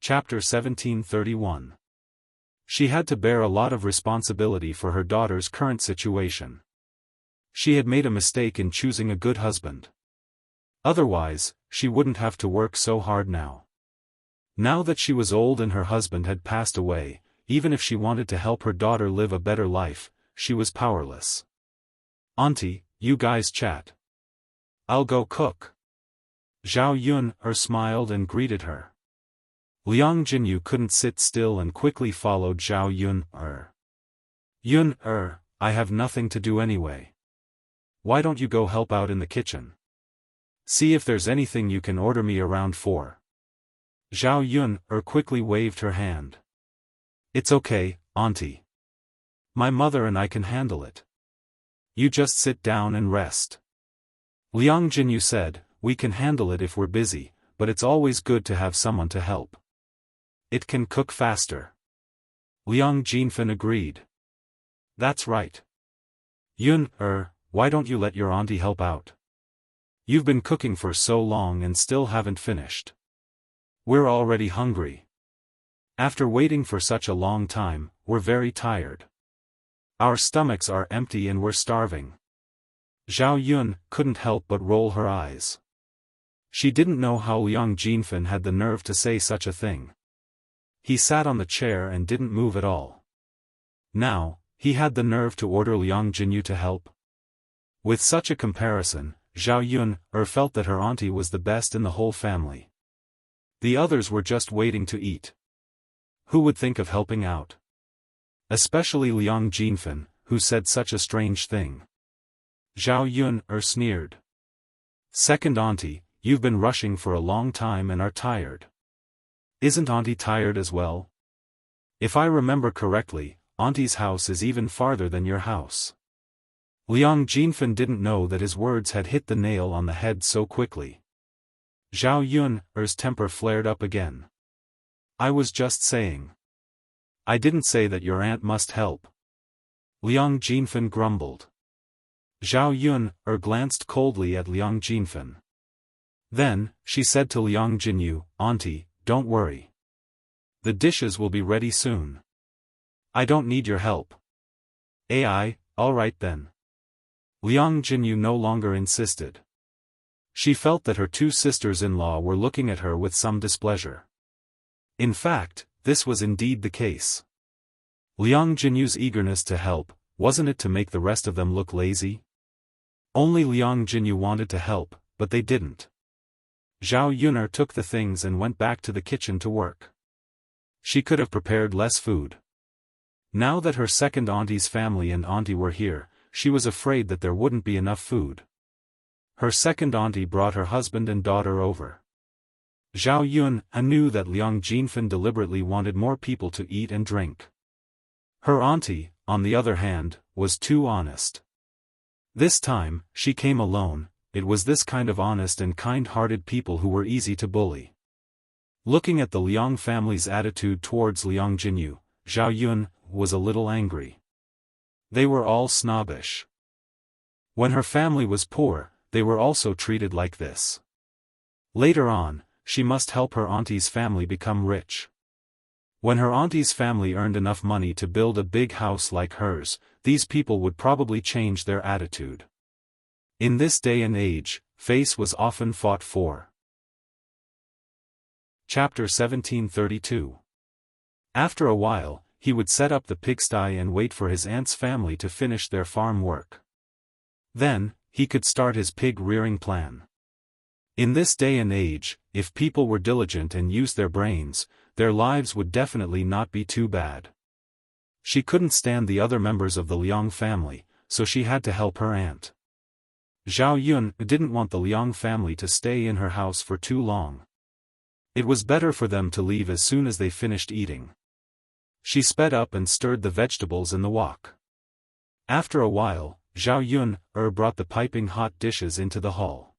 Chapter 1731. She had to bear a lot of responsibility for her daughter's current situation. She had made a mistake in choosing a good husband. Otherwise, she wouldn't have to work so hard now. Now that she was old and her husband had passed away, even if she wanted to help her daughter live a better life, she was powerless. "Auntie, you guys chat. I'll go cook." Zhao Yun smiled and greeted her. Liang Jinyu couldn't sit still and quickly followed Zhao Yun. "Yun, I have nothing to do anyway. Why don't you go help out in the kitchen? See if there's anything you can order me around for." Zhao Yun quickly waved her hand. "It's okay, Auntie. My mother and I can handle it. You just sit down and rest." Liang Jinyu said, "We can handle it if we're busy, but it's always good to have someone to help. It can cook faster." Liang Jinfen agreed. "That's right. Yun, why don't you let your auntie help out? You've been cooking for so long and still haven't finished. We're already hungry. After waiting for such a long time, we're very tired. Our stomachs are empty and we're starving." Zhao Yun couldn't help but roll her eyes. She didn't know how Liang Jinfen had the nerve to say such a thing. He sat on the chair and didn't move at all. Now, he had the nerve to order Liang Jinyu to help. With such a comparison, Zhao Yun felt that her auntie was the best in the whole family. The others were just waiting to eat. Who would think of helping out? Especially Liang Jinfen, who said such a strange thing. Zhao Yun sneered. "Second auntie, you've been rushing for a long time and are tired. Isn't auntie tired as well? If I remember correctly, auntie's house is even farther than your house." Liang Jinfen didn't know that his words had hit the nail on the head so quickly. Zhao Yun's temper flared up again. "I was just saying. I didn't say that your aunt must help." Liang Jinfen grumbled. Zhao Yun glanced coldly at Liang Jinfen. Then, she said to Liang Jinyu, "Auntie, don't worry. The dishes will be ready soon. I don't need your help." All right then." Liang Jinyu no longer insisted. She felt that her two sisters-in-law were looking at her with some displeasure. In fact, this was indeed the case. Liang Jinyu's eagerness to help, wasn't it to make the rest of them look lazy? Only Liang Jinyu wanted to help, but they didn't. Zhao Yun took the things and went back to the kitchen to work. She could have prepared less food. Now that her second auntie's family and auntie were here, she was afraid that there wouldn't be enough food. Her second auntie brought her husband and daughter over. Zhao Yun knew that Liang Jinfen deliberately wanted more people to eat and drink. Her auntie, on the other hand, was too honest. This time, she came alone. It was this kind of honest and kind-hearted people who were easy to bully. Looking at the Liang family's attitude towards Liang Jinyu, Zhao Yun was a little angry. They were all snobbish. When her family was poor, they were also treated like this. Later on, she must help her auntie's family become rich. When her auntie's family earned enough money to build a big house like hers, these people would probably change their attitude. In this day and age, face was often fought for. Chapter 1732. After a while, he would set up the pigsty and wait for his aunt's family to finish their farm work. Then, he could start his pig-rearing plan. In this day and age, if people were diligent and used their brains, their lives would definitely not be too bad. She couldn't stand the other members of the Liang family, so she had to help her aunt. Zhao Yun didn't want the Liang family to stay in her house for too long. It was better for them to leave as soon as they finished eating. She sped up and stirred the vegetables in the wok. After a while, Zhao Yun brought the piping hot dishes into the hall.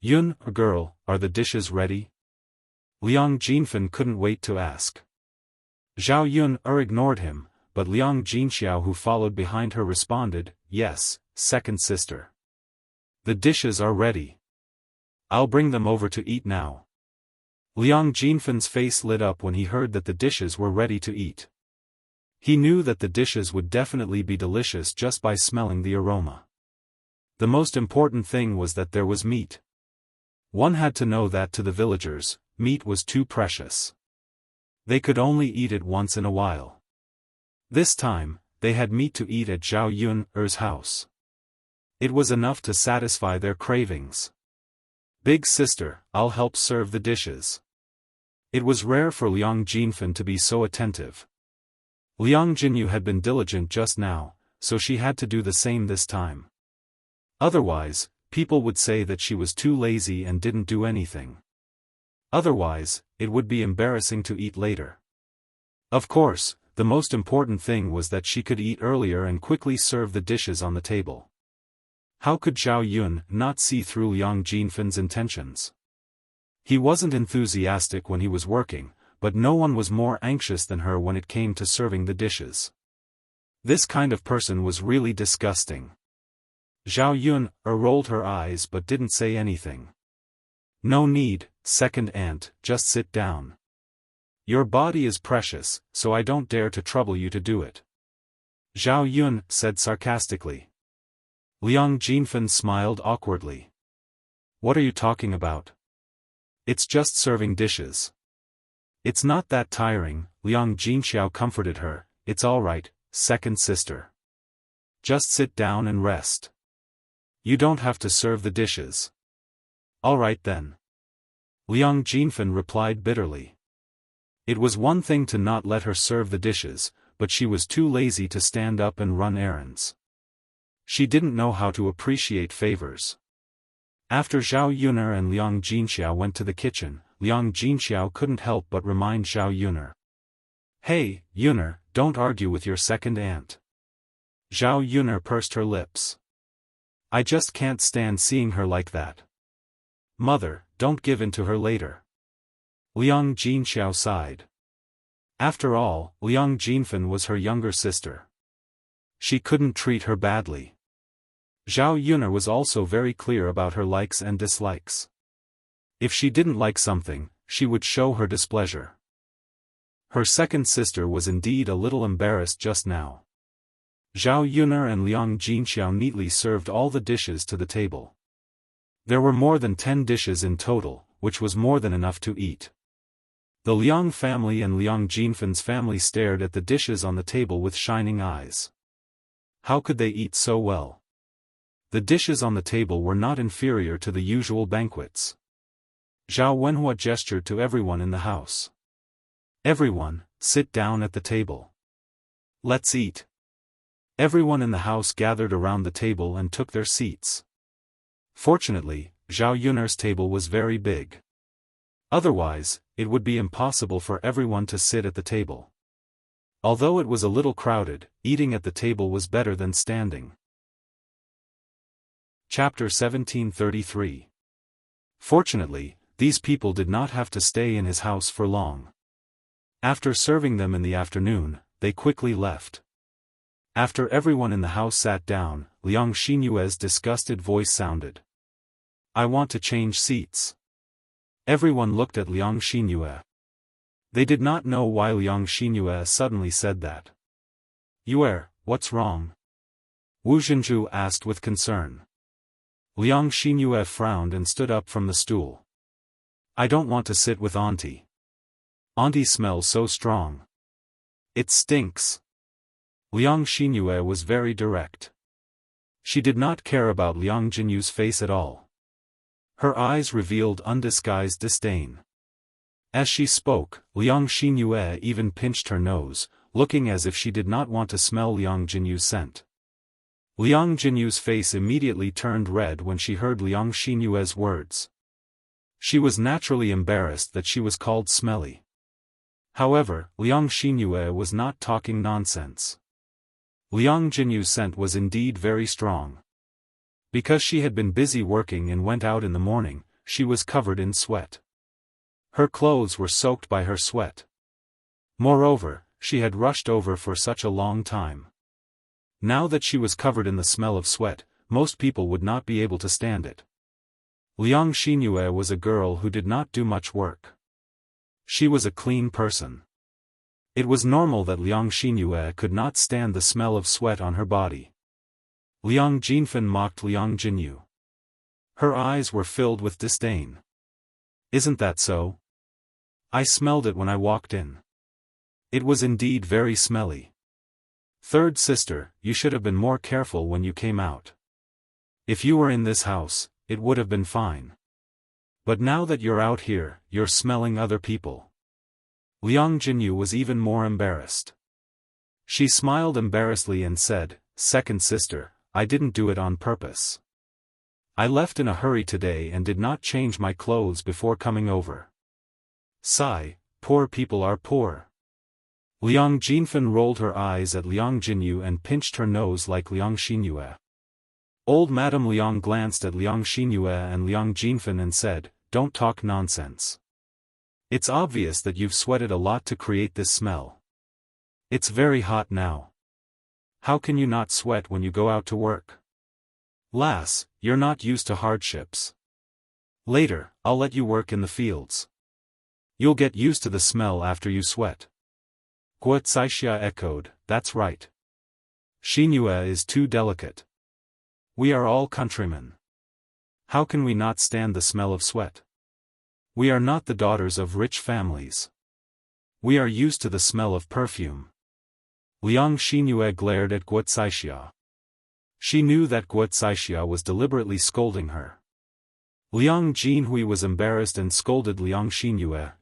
"Yun, girl, are the dishes ready?" Liang Jinfen couldn't wait to ask. Zhao Yun ignored him, but Liang Jinxiao, who followed behind her, responded, "Yes, second sister. The dishes are ready. I'll bring them over to eat now." Liang Jinfan's face lit up when he heard that the dishes were ready to eat. He knew that the dishes would definitely be delicious just by smelling the aroma. The most important thing was that there was meat. One had to know that to the villagers, meat was too precious. They could only eat it once in a while. This time, they had meat to eat at Zhao Yun's house. It was enough to satisfy their cravings. "Big sister, I'll help serve the dishes." It was rare for Liang Jinfan to be so attentive. Liang Jinyu had been diligent just now, so she had to do the same this time. Otherwise, people would say that she was too lazy and didn't do anything. Otherwise, it would be embarrassing to eat later. Of course, the most important thing was that she could eat earlier and quickly serve the dishes on the table. How could Zhao Yun not see through Liang Jinfan's intentions? He wasn't enthusiastic when he was working, but no one was more anxious than her when it came to serving the dishes. This kind of person was really disgusting. Zhao Yun rolled her eyes but didn't say anything. "No need, second aunt, just sit down. Your body is precious, so I don't dare to trouble you to do it," Zhao Yun said sarcastically. Liang Jinfan smiled awkwardly. "What are you talking about? It's just serving dishes." "It's not that tiring," Liang Jinxiao comforted her. "It's all right, second sister. Just sit down and rest. You don't have to serve the dishes." "All right then," Liang Jinfan replied bitterly. It was one thing to not let her serve the dishes, but she was too lazy to stand up and run errands. She didn't know how to appreciate favors. After Zhao Yuner and Liang Jinxiao went to the kitchen, Liang Jinxiao couldn't help but remind Zhao Yuner. "Hey, Yuner, don't argue with your second aunt." Zhao Yuner pursed her lips. "I just can't stand seeing her like that. Mother, don't give in to her later." Liang Jinxiao sighed. After all, Liang Jinfan was her younger sister. She couldn't treat her badly. Zhao Yuner was also very clear about her likes and dislikes. If she didn't like something, she would show her displeasure. Her second sister was indeed a little embarrassed just now. Zhao Yuner and Liang Jinxiao neatly served all the dishes to the table. There were more than 10 dishes in total, which was more than enough to eat. The Liang family and Liang Jinfan's family stared at the dishes on the table with shining eyes. How could they eat so well? The dishes on the table were not inferior to the usual banquets. Zhao Wenhua gestured to everyone in the house. "Everyone, sit down at the table. Let's eat." Everyone in the house gathered around the table and took their seats. Fortunately, Zhao Yuner's table was very big. Otherwise, it would be impossible for everyone to sit at the table. Although it was a little crowded, eating at the table was better than standing. Chapter 1733. Fortunately, these people did not have to stay in his house for long. After serving them in the afternoon, they quickly left. After everyone in the house sat down, Liang Xinyue's disgusted voice sounded. "I want to change seats." Everyone looked at Liang Xinyue. They did not know why Liang Xinyue suddenly said that. "Yue, what's wrong?" Wu Zhenju asked with concern. Liang Xinyue frowned and stood up from the stool. "I don't want to sit with Auntie. Auntie smells so strong. It stinks." Liang Xinyue was very direct. She did not care about Liang Jinyu's face at all. Her eyes revealed undisguised disdain. As she spoke, Liang Xinyue even pinched her nose, looking as if she did not want to smell Liang Jinyu's scent. Liang Jinyu's face immediately turned red when she heard Liang Xinyue's words. She was naturally embarrassed that she was called smelly. However, Liang Xinyue was not talking nonsense. Liang Jinyu's scent was indeed very strong. Because she had been busy working and went out in the morning, she was covered in sweat. Her clothes were soaked by her sweat. Moreover, she had rushed over for such a long time. Now that she was covered in the smell of sweat, most people would not be able to stand it. Liang Xinyue was a girl who did not do much work. She was a clean person. It was normal that Liang Xinyue could not stand the smell of sweat on her body. Liang Jinfen mocked Liang Jinyu. Her eyes were filled with disdain. Isn't that so? I smelled it when I walked in. It was indeed very smelly. Third sister, you should have been more careful when you came out. If you were in this house, it would have been fine. But now that you're out here, you're smelling other people. Liang Jinyu was even more embarrassed. She smiled embarrassedly and said, "Second sister, I didn't do it on purpose. I left in a hurry today and did not change my clothes before coming over." Sigh, poor people are poor. Liang Jinfen rolled her eyes at Liang Jinyu and pinched her nose like Liang Xinyue. Old Madame Liang glanced at Liang Xinyue and Liang Jinfen and said, "Don't talk nonsense. It's obvious that you've sweated a lot to create this smell. It's very hot now. How can you not sweat when you go out to work? Lass, you're not used to hardships. Later, I'll let you work in the fields. You'll get used to the smell after you sweat." Guo Caixia echoed, "That's right. Xinyue is too delicate. We are all countrymen. How can we not stand the smell of sweat? We are not the daughters of rich families. We are used to the smell of perfume." Liang Xinyue glared at Guo Caixia. She knew that Guo Caixia was deliberately scolding her. Liang Jinhui was embarrassed and scolded Liang Xinyue,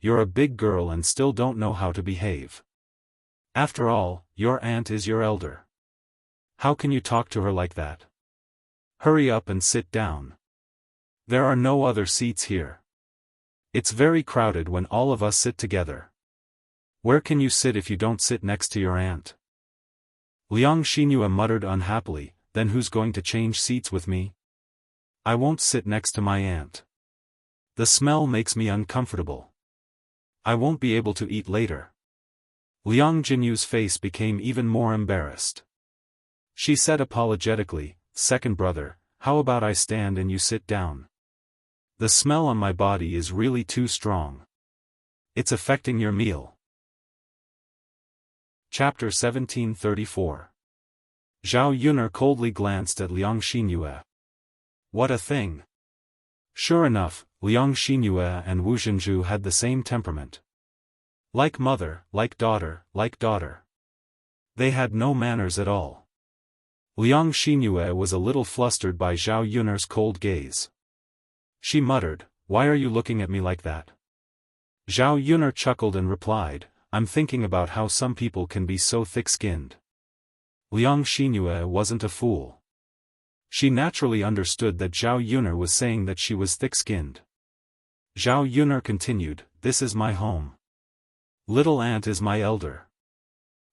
"You're a big girl and still don't know how to behave. After all, your aunt is your elder. How can you talk to her like that? Hurry up and sit down. There are no other seats here. It's very crowded when all of us sit together. Where can you sit if you don't sit next to your aunt?" Liang Xinyue muttered unhappily, "Then who's going to change seats with me? I won't sit next to my aunt. The smell makes me uncomfortable. I won't be able to eat later." Liang Jinyu's face became even more embarrassed. She said apologetically, "Second brother, how about I stand and you sit down? The smell on my body is really too strong. It's affecting your meal." Chapter 1734. Zhao Yuner coldly glanced at Liang Xinyue. What a thing! Sure enough, Liang Xinyue and Wu Zhenju had the same temperament. Like mother, like daughter, like daughter. They had no manners at all. Liang Xinyue was a little flustered by Zhao Yuner's cold gaze. She muttered, "Why are you looking at me like that?" Zhao Yuner chuckled and replied, "I'm thinking about how some people can be so thick-skinned." Liang Xinyue wasn't a fool. She naturally understood that Zhao Yuner was saying that she was thick-skinned. Zhao Yuner continued, "This is my home. Little aunt is my elder.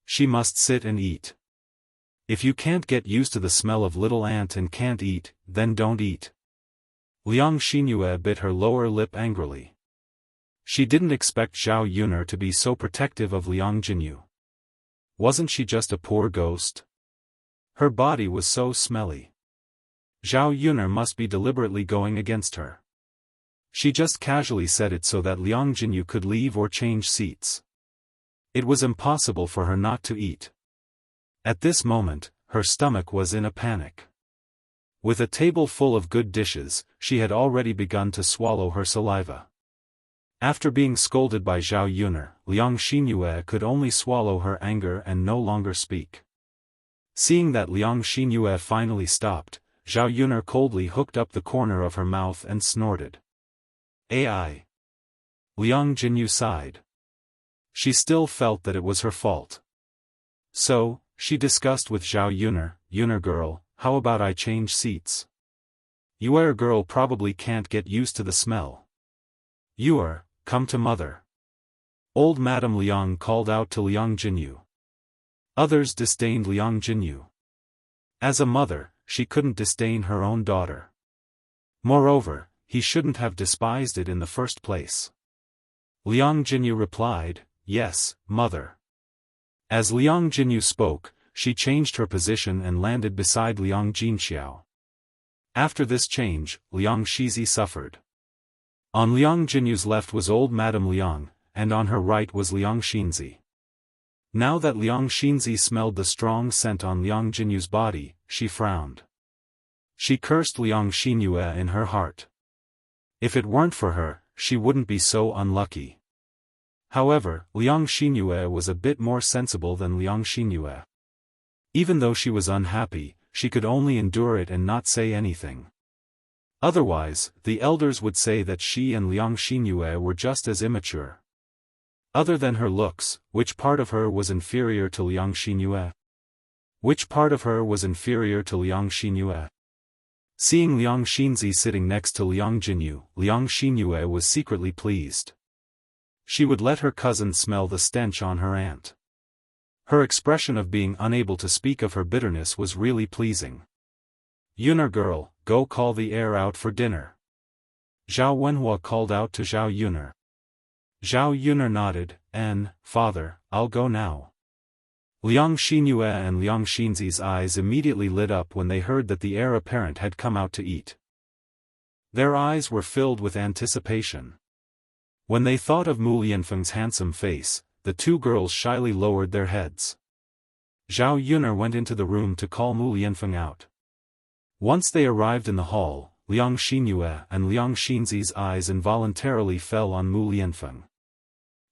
She must sit and eat. If you can't get used to the smell of little aunt and can't eat, then don't eat." Liang Xinyue bit her lower lip angrily. She didn't expect Zhao Yuner to be so protective of Liang Jinyu. Wasn't she just a poor ghost? Her body was so smelly. Zhao Yuner must be deliberately going against her. She just casually said it so that Liang Jinyu could leave or change seats. It was impossible for her not to eat. At this moment, her stomach was in a panic. With a table full of good dishes, she had already begun to swallow her saliva. After being scolded by Zhao Yuner, Liang Xinyue could only swallow her anger and no longer speak. Seeing that Liang Xinyue finally stopped, Zhao Yuner coldly hooked up the corner of her mouth and snorted. "Ai." Liang Jinyu sighed. She still felt that it was her fault. So, she discussed with Zhao Yuner, "Yuner girl, how about I change seats? Your girl probably can't get used to the smell. Come to mother." Old Madame Liang called out to Liang Jinyu. Others disdained Liang Jinyu. As a mother, she couldn't disdain her own daughter. Moreover, he shouldn't have despised it in the first place. Liang Jinyu replied, "Yes, mother." As Liang Jinyu spoke, she changed her position and landed beside Liang Jinxiao. After this change, Liang Shizi suffered. On Liang Jinyu's left was old Madame Liang, and on her right was Liang Xinzi. Now that Liang Xinzi smelled the strong scent on Liang Jinyu's body, she frowned. She cursed Liang Xinyue in her heart. If it weren't for her, she wouldn't be so unlucky. However, Liang Xinyue was a bit more sensible than Liang Xinyue. Even though she was unhappy, she could only endure it and not say anything. Otherwise, the elders would say that she and Liang Xinyue were just as immature. Other than her looks, which part of her was inferior to Liang Xinyue? Which part of her was inferior to Liang Xinyue? Seeing Liang Xinzi sitting next to Liang Jinyu, Liang Xinyue was secretly pleased. She would let her cousin smell the stench on her aunt. Her expression of being unable to speak of her bitterness was really pleasing. Yuner girl, go call the heir out for dinner. Zhao Wenhua called out to Zhao Yuner. Zhao Yuner nodded, father, I'll go now. Liang Xinyue and Liang Xinzi's eyes immediately lit up when they heard that the heir apparent had come out to eat. Their eyes were filled with anticipation. When they thought of Mu Lianfeng's handsome face, the two girls shyly lowered their heads. Zhao Yuner went into the room to call Mu Lianfeng out. Once they arrived in the hall, Liang Xinyue and Liang Xinzi's eyes involuntarily fell on Mu Lianfeng.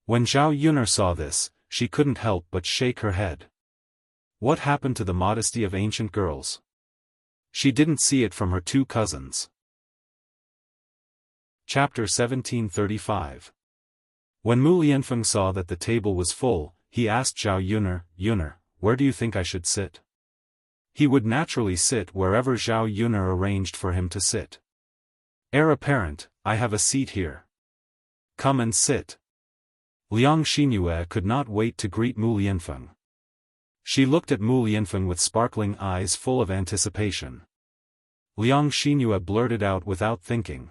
When Zhao Yuner saw this, she couldn't help but shake her head. What happened to the modesty of ancient girls? She didn't see it from her two cousins. Chapter 1735. When Mu Lianfeng saw that the table was full, he asked Zhao Yuner, Yuner, where do you think I should sit? He would naturally sit wherever Zhao Yuner arranged for him to sit. Heir apparent, I have a seat here. Come and sit. Liang Xinyue could not wait to greet Mu Lianfeng. She looked at Mu Lianfeng with sparkling eyes full of anticipation. Liang Xinyue blurted out without thinking.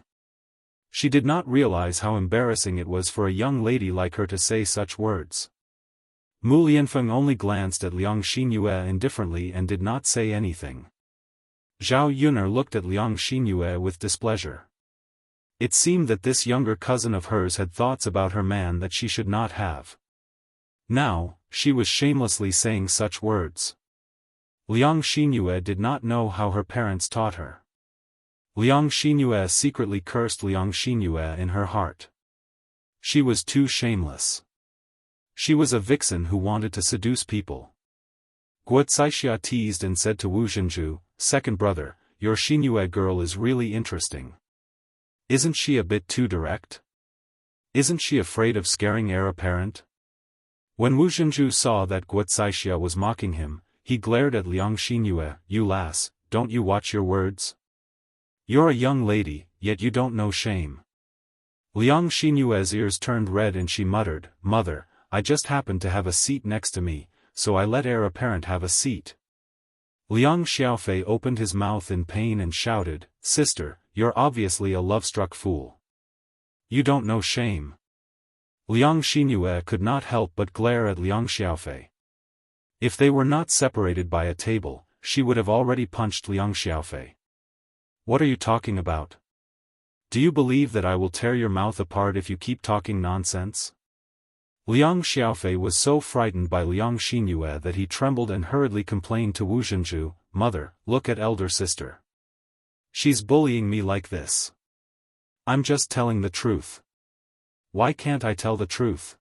She did not realize how embarrassing it was for a young lady like her to say such words. Mu Lianfeng only glanced at Liang Xinyue indifferently and did not say anything. Zhao Yuner looked at Liang Xinyue with displeasure. It seemed that this younger cousin of hers had thoughts about her man that she should not have. Now, she was shamelessly saying such words. Liang Xinyue did not know how her parents taught her. Liang Xinyue secretly cursed Liang Xinyue in her heart. She was too shameless. She was a vixen who wanted to seduce people. Guocaixia teased and said to Wu Zhenju, second brother, your Xinyue girl is really interesting. Isn't she a bit too direct? Isn't she afraid of scaring heir apparent? When Wu Zhenju saw that Guocaixia was mocking him, he glared at Liang Xinyue, you lass, don't you watch your words? You're a young lady, yet you don't know shame. Liang Xinyue's ears turned red and she muttered, Mother, I just happened to have a seat next to me, so I let heir apparent have a seat. Liang Xiaofei opened his mouth in pain and shouted, Sister, you're obviously a love-struck fool. You don't know shame. Liang Xinyue could not help but glare at Liang Xiaofei. If they were not separated by a table, she would have already punched Liang Xiaofei. What are you talking about? Do you believe that I will tear your mouth apart if you keep talking nonsense? Liang Xiaofei was so frightened by Liang Xinyue that he trembled and hurriedly complained to Wu Zhenju, Mother, look at elder sister. She's bullying me like this. I'm just telling the truth. Why can't I tell the truth?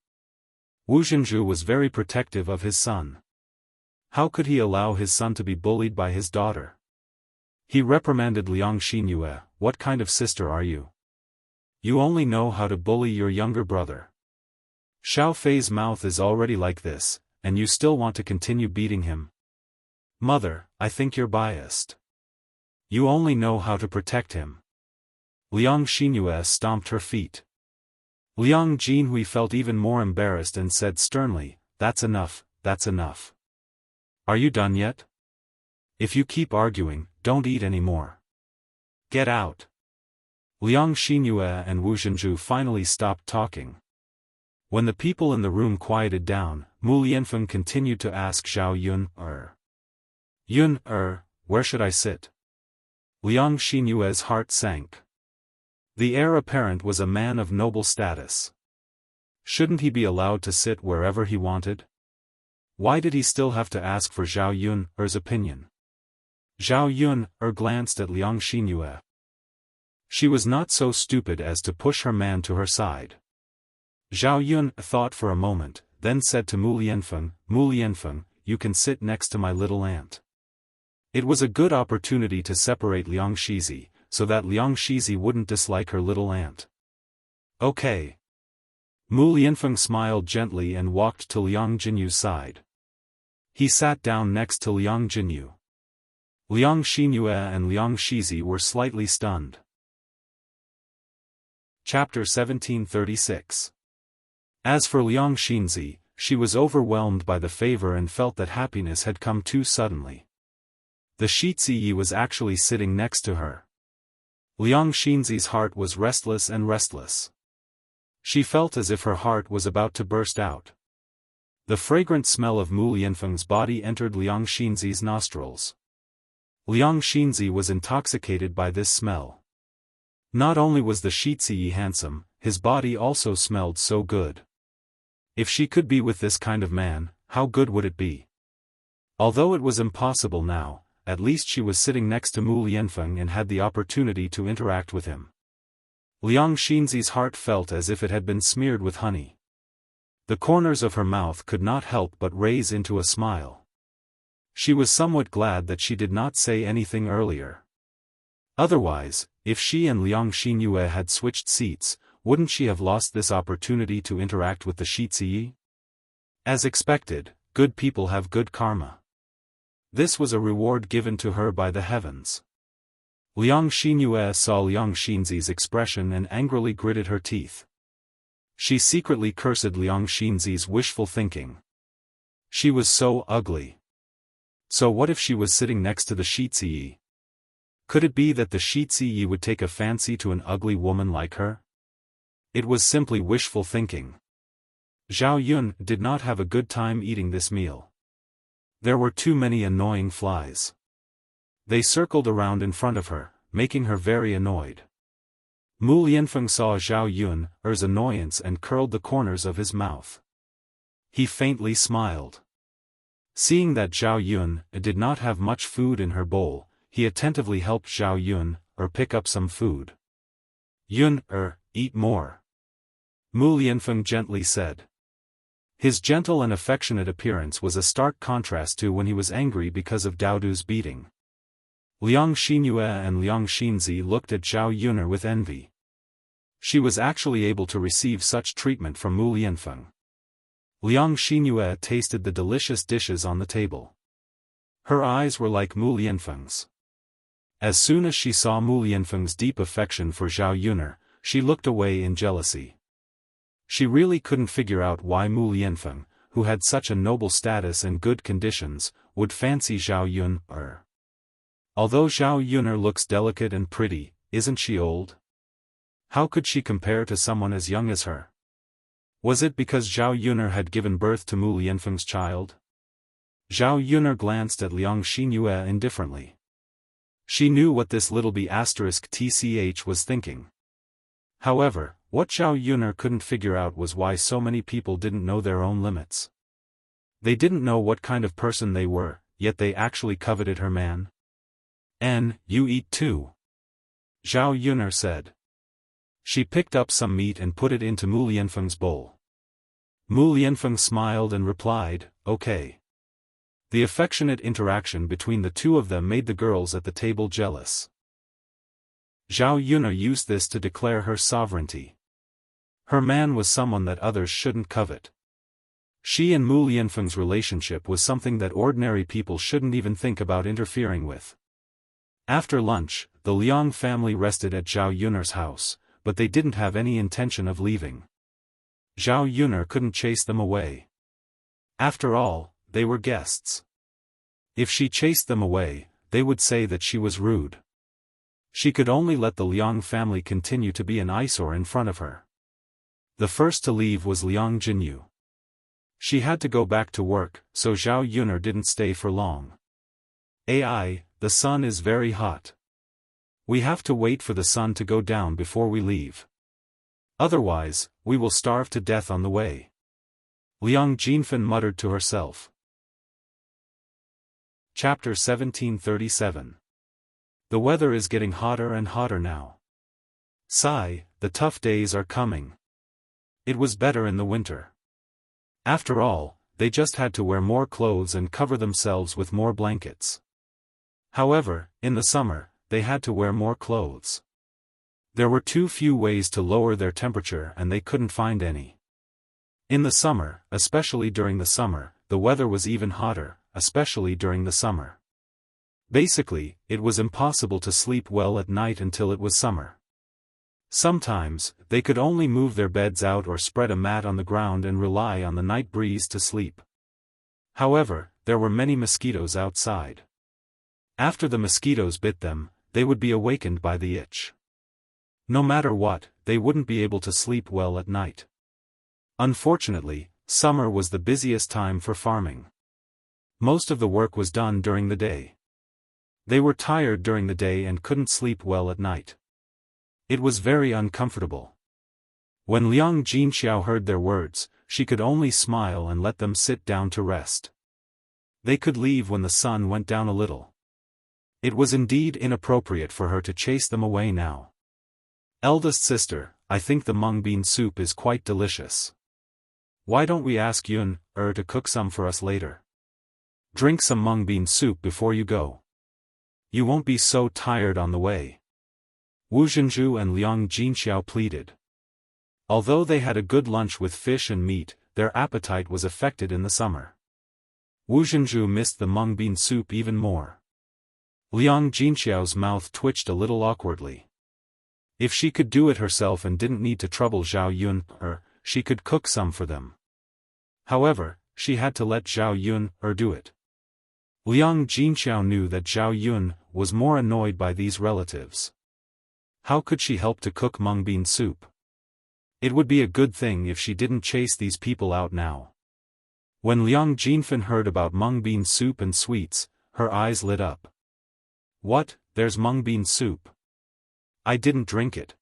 Wu Zhenju was very protective of his son. How could he allow his son to be bullied by his daughter? He reprimanded Liang Xinyue, what kind of sister are you? You only know how to bully your younger brother. Xiao Fei's mouth is already like this, and you still want to continue beating him? Mother, I think you're biased. You only know how to protect him. Liang Xinyue stomped her feet. Liang Jinhui felt even more embarrassed and said sternly, That's enough, that's enough. Are you done yet? If you keep arguing, don't eat anymore. Get out. Liang Xinyue and Wu Zhenju finally stopped talking. When the people in the room quieted down, Mu Lianfeng continued to ask Zhao Yun, where should I sit? Liang Xinyue's heart sank. The heir apparent was a man of noble status. Shouldn't he be allowed to sit wherever he wanted? Why did he still have to ask for Zhao Yun's opinion? Zhao Yun glanced at Liang Xinyue. She was not so stupid as to push her man to her side. Zhao Yun thought for a moment, then said to Mu Lianfeng, you can sit next to my little aunt. It was a good opportunity to separate Liang Shizi, so that Liang Shizi wouldn't dislike her little aunt. Okay. Mu Lianfeng smiled gently and walked to Liang Jinyu's side. He sat down next to Liang Jinyu. Liang Xinyue and Liang Shizi were slightly stunned. Chapter 1736. As for Liang Xinzi, she was overwhelmed by the favor and felt that happiness had come too suddenly. The Shiziyi was actually sitting next to her. Liang Xinzi's heart was restless. She felt as if her heart was about to burst out. The fragrant smell of Mu Lianfeng's body entered Liang Xinzi's nostrils. Liang Xinzi was intoxicated by this smell. Not only was the Shiziyi handsome, his body also smelled so good. If she could be with this kind of man, how good would it be? Although it was impossible now, at least she was sitting next to Mu Lianfeng and had the opportunity to interact with him. Liang Xinzi's heart felt as if it had been smeared with honey. The corners of her mouth could not help but raise into a smile. She was somewhat glad that she did not say anything earlier. Otherwise, if she and Liang Xinyue had switched seats, wouldn't she have lost this opportunity to interact with the Shiziyi? As expected, good people have good karma. This was a reward given to her by the heavens. Liang Xinyue saw Liang Xinzi's expression and angrily gritted her teeth. She secretly cursed Liang Xinzi's wishful thinking. She was so ugly. So what if she was sitting next to the Shiziyi? Could it be that the Shiziyi would take a fancy to an ugly woman like her? It was simply wishful thinking. Zhao Yun did not have a good time eating this meal. There were too many annoying flies. They circled around in front of her, making her very annoyed. Mu Lianfeng saw Zhao Yun's annoyance and curled the corners of his mouth. He faintly smiled. Seeing that Zhao Yun did not have much food in her bowl, he attentively helped Zhao Yun pick up some food. Yun eat more. Mu Lianfeng gently said. His gentle and affectionate appearance was a stark contrast to when he was angry because of Daodu's beating. Liang Xinyue and Liang Xinzi looked at Zhao Yun with envy. She was actually able to receive such treatment from Mu Lianfeng. Liang Xinyue tasted the delicious dishes on the table. Her eyes were like Mu Lianfeng's. As soon as she saw Mu Lianfeng's deep affection for Zhao Yun, she looked away in jealousy. She really couldn't figure out why Mu Lianfeng, who had such a noble status and good conditions, would fancy Zhao Yun. Although Zhao Yun looks delicate and pretty, isn't she old? How could she compare to someone as young as her? Was it because Zhao Yun had given birth to Mu Lianfeng's child? Zhao Yun glanced at Liang Xinyue indifferently. She knew what this little b***tch was thinking. However, what Zhao Yun couldn't figure out was why so many people didn't know their own limits. They didn't know what kind of person they were, yet they actually coveted her man. You eat too. Zhao Yun said. She picked up some meat and put it into Mu Lianfeng's bowl. Mu Lianfeng smiled and replied, okay. The affectionate interaction between the two of them made the girls at the table jealous. Zhao Yun used this to declare her sovereignty. Her man was someone that others shouldn't covet. She and Mu Lianfeng's relationship was something that ordinary people shouldn't even think about interfering with. After lunch, the Liang family rested at Zhao Yun's house, but they didn't have any intention of leaving. Zhao Yun couldn't chase them away. After all, they were guests. If she chased them away, they would say that she was rude. She could only let the Liang family continue to be an eyesore in front of her. The first to leave was Liang Jinyu. She had to go back to work, so Zhao Yun didn't stay for long. The sun is very hot. We have to wait for the sun to go down before we leave. Otherwise, we will starve to death on the way. Liang Jinfen muttered to herself. Chapter 1737. The weather is getting hotter and hotter now. Sigh, the tough days are coming. It was better in the winter. After all, they just had to wear more clothes and cover themselves with more blankets. However, in the summer, they had to wear more clothes. There were too few ways to lower their temperature and they couldn't find any. In the summer, especially during the summer, the weather was even hotter, especially during the summer. Basically, it was impossible to sleep well at night until it was summer. Sometimes, they could only move their beds out or spread a mat on the ground and rely on the night breeze to sleep. However, there were many mosquitoes outside. After the mosquitoes bit them, they would be awakened by the itch. No matter what, they wouldn't be able to sleep well at night. Unfortunately, summer was the busiest time for farming. Most of the work was done during the day. They were tired during the day and couldn't sleep well at night. It was very uncomfortable. When Liang Jinxiao heard their words, she could only smile and let them sit down to rest. They could leave when the sun went down a little. It was indeed inappropriate for her to chase them away now. Eldest sister, I think the mung bean soup is quite delicious. Why don't we ask Yun, to cook some for us later? Drink some mung bean soup before you go. You won't be so tired on the way. Wu Zhenju and Liang Jinxiao pleaded. Although they had a good lunch with fish and meat, their appetite was affected in the summer. Wu Zhenju missed the mung bean soup even more. Liang Jinxiao's mouth twitched a little awkwardly. If she could do it herself and didn't need to trouble Zhao Yun, she could cook some for them. However, she had to let Zhao Yun, do it. Liang Jinxiao knew that Zhao Yun was more annoyed by these relatives. How could she help to cook mung bean soup? It would be a good thing if she didn't chase these people out now. When Liang Jinfen heard about mung bean soup and sweets, her eyes lit up. What, there's mung bean soup? I didn't drink it.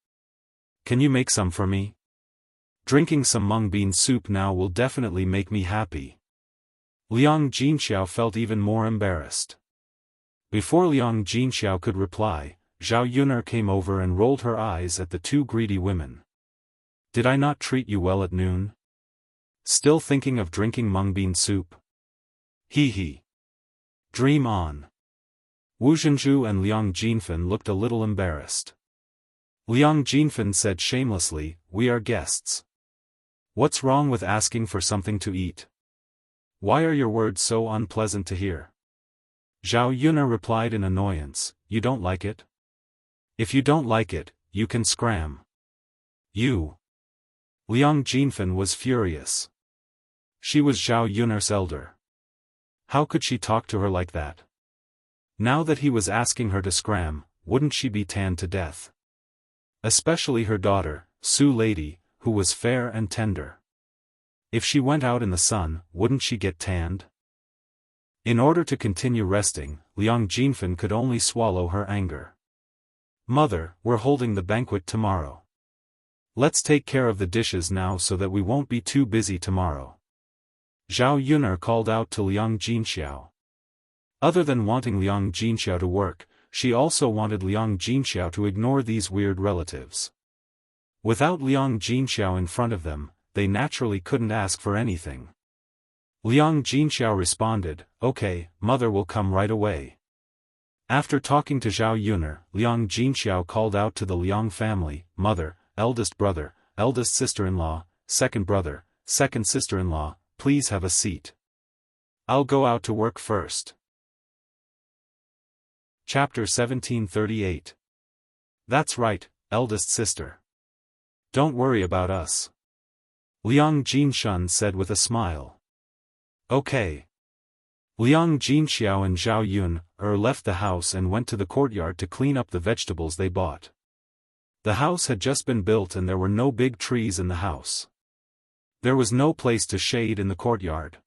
Can you make some for me? Drinking some mung bean soup now will definitely make me happy. Liang Jinxiao felt even more embarrassed. Before Liang Jinxiao could reply, Zhao Yuner came over and rolled her eyes at the two greedy women. Did I not treat you well at noon? Still thinking of drinking mung bean soup? Hee hee. Dream on. Wu Zhenju and Liang Jinfen looked a little embarrassed. Liang Jinfen said shamelessly, we are guests. What's wrong with asking for something to eat? Why are your words so unpleasant to hear? Zhao Yuner replied in annoyance, you don't like it? If you don't like it, you can scram. You. Liang Jinfen was furious. She was Zhao Yuner's elder. How could she talk to her like that? Now that he was asking her to scram, wouldn't she be tanned to death? Especially her daughter, Su Lady, who was fair and tender. If she went out in the sun, wouldn't she get tanned? In order to continue resting, Liang Jinfen could only swallow her anger. Mother, we're holding the banquet tomorrow. Let's take care of the dishes now so that we won't be too busy tomorrow. Zhao Yuner called out to Liang Jinxiao. Other than wanting Liang Jinxiao to work, she also wanted Liang Jinxiao to ignore these weird relatives. Without Liang Jinxiao in front of them, they naturally couldn't ask for anything. Liang Jinxiao responded, okay, mother will come right away. After talking to Zhao Yuner, Liang Jinxiao called out to the Liang family, mother, eldest brother, eldest sister-in-law, second brother, second sister-in-law, please have a seat. I'll go out to work first. Chapter 1738. That's right, eldest sister. Don't worry about us. Liang Jinshun said with a smile. Okay. Liang Jinxiao and Zhao Yun left the house and went to the courtyard to clean up the vegetables they bought. The house had just been built and there were no big trees in the house. There was no place to shade in the courtyard.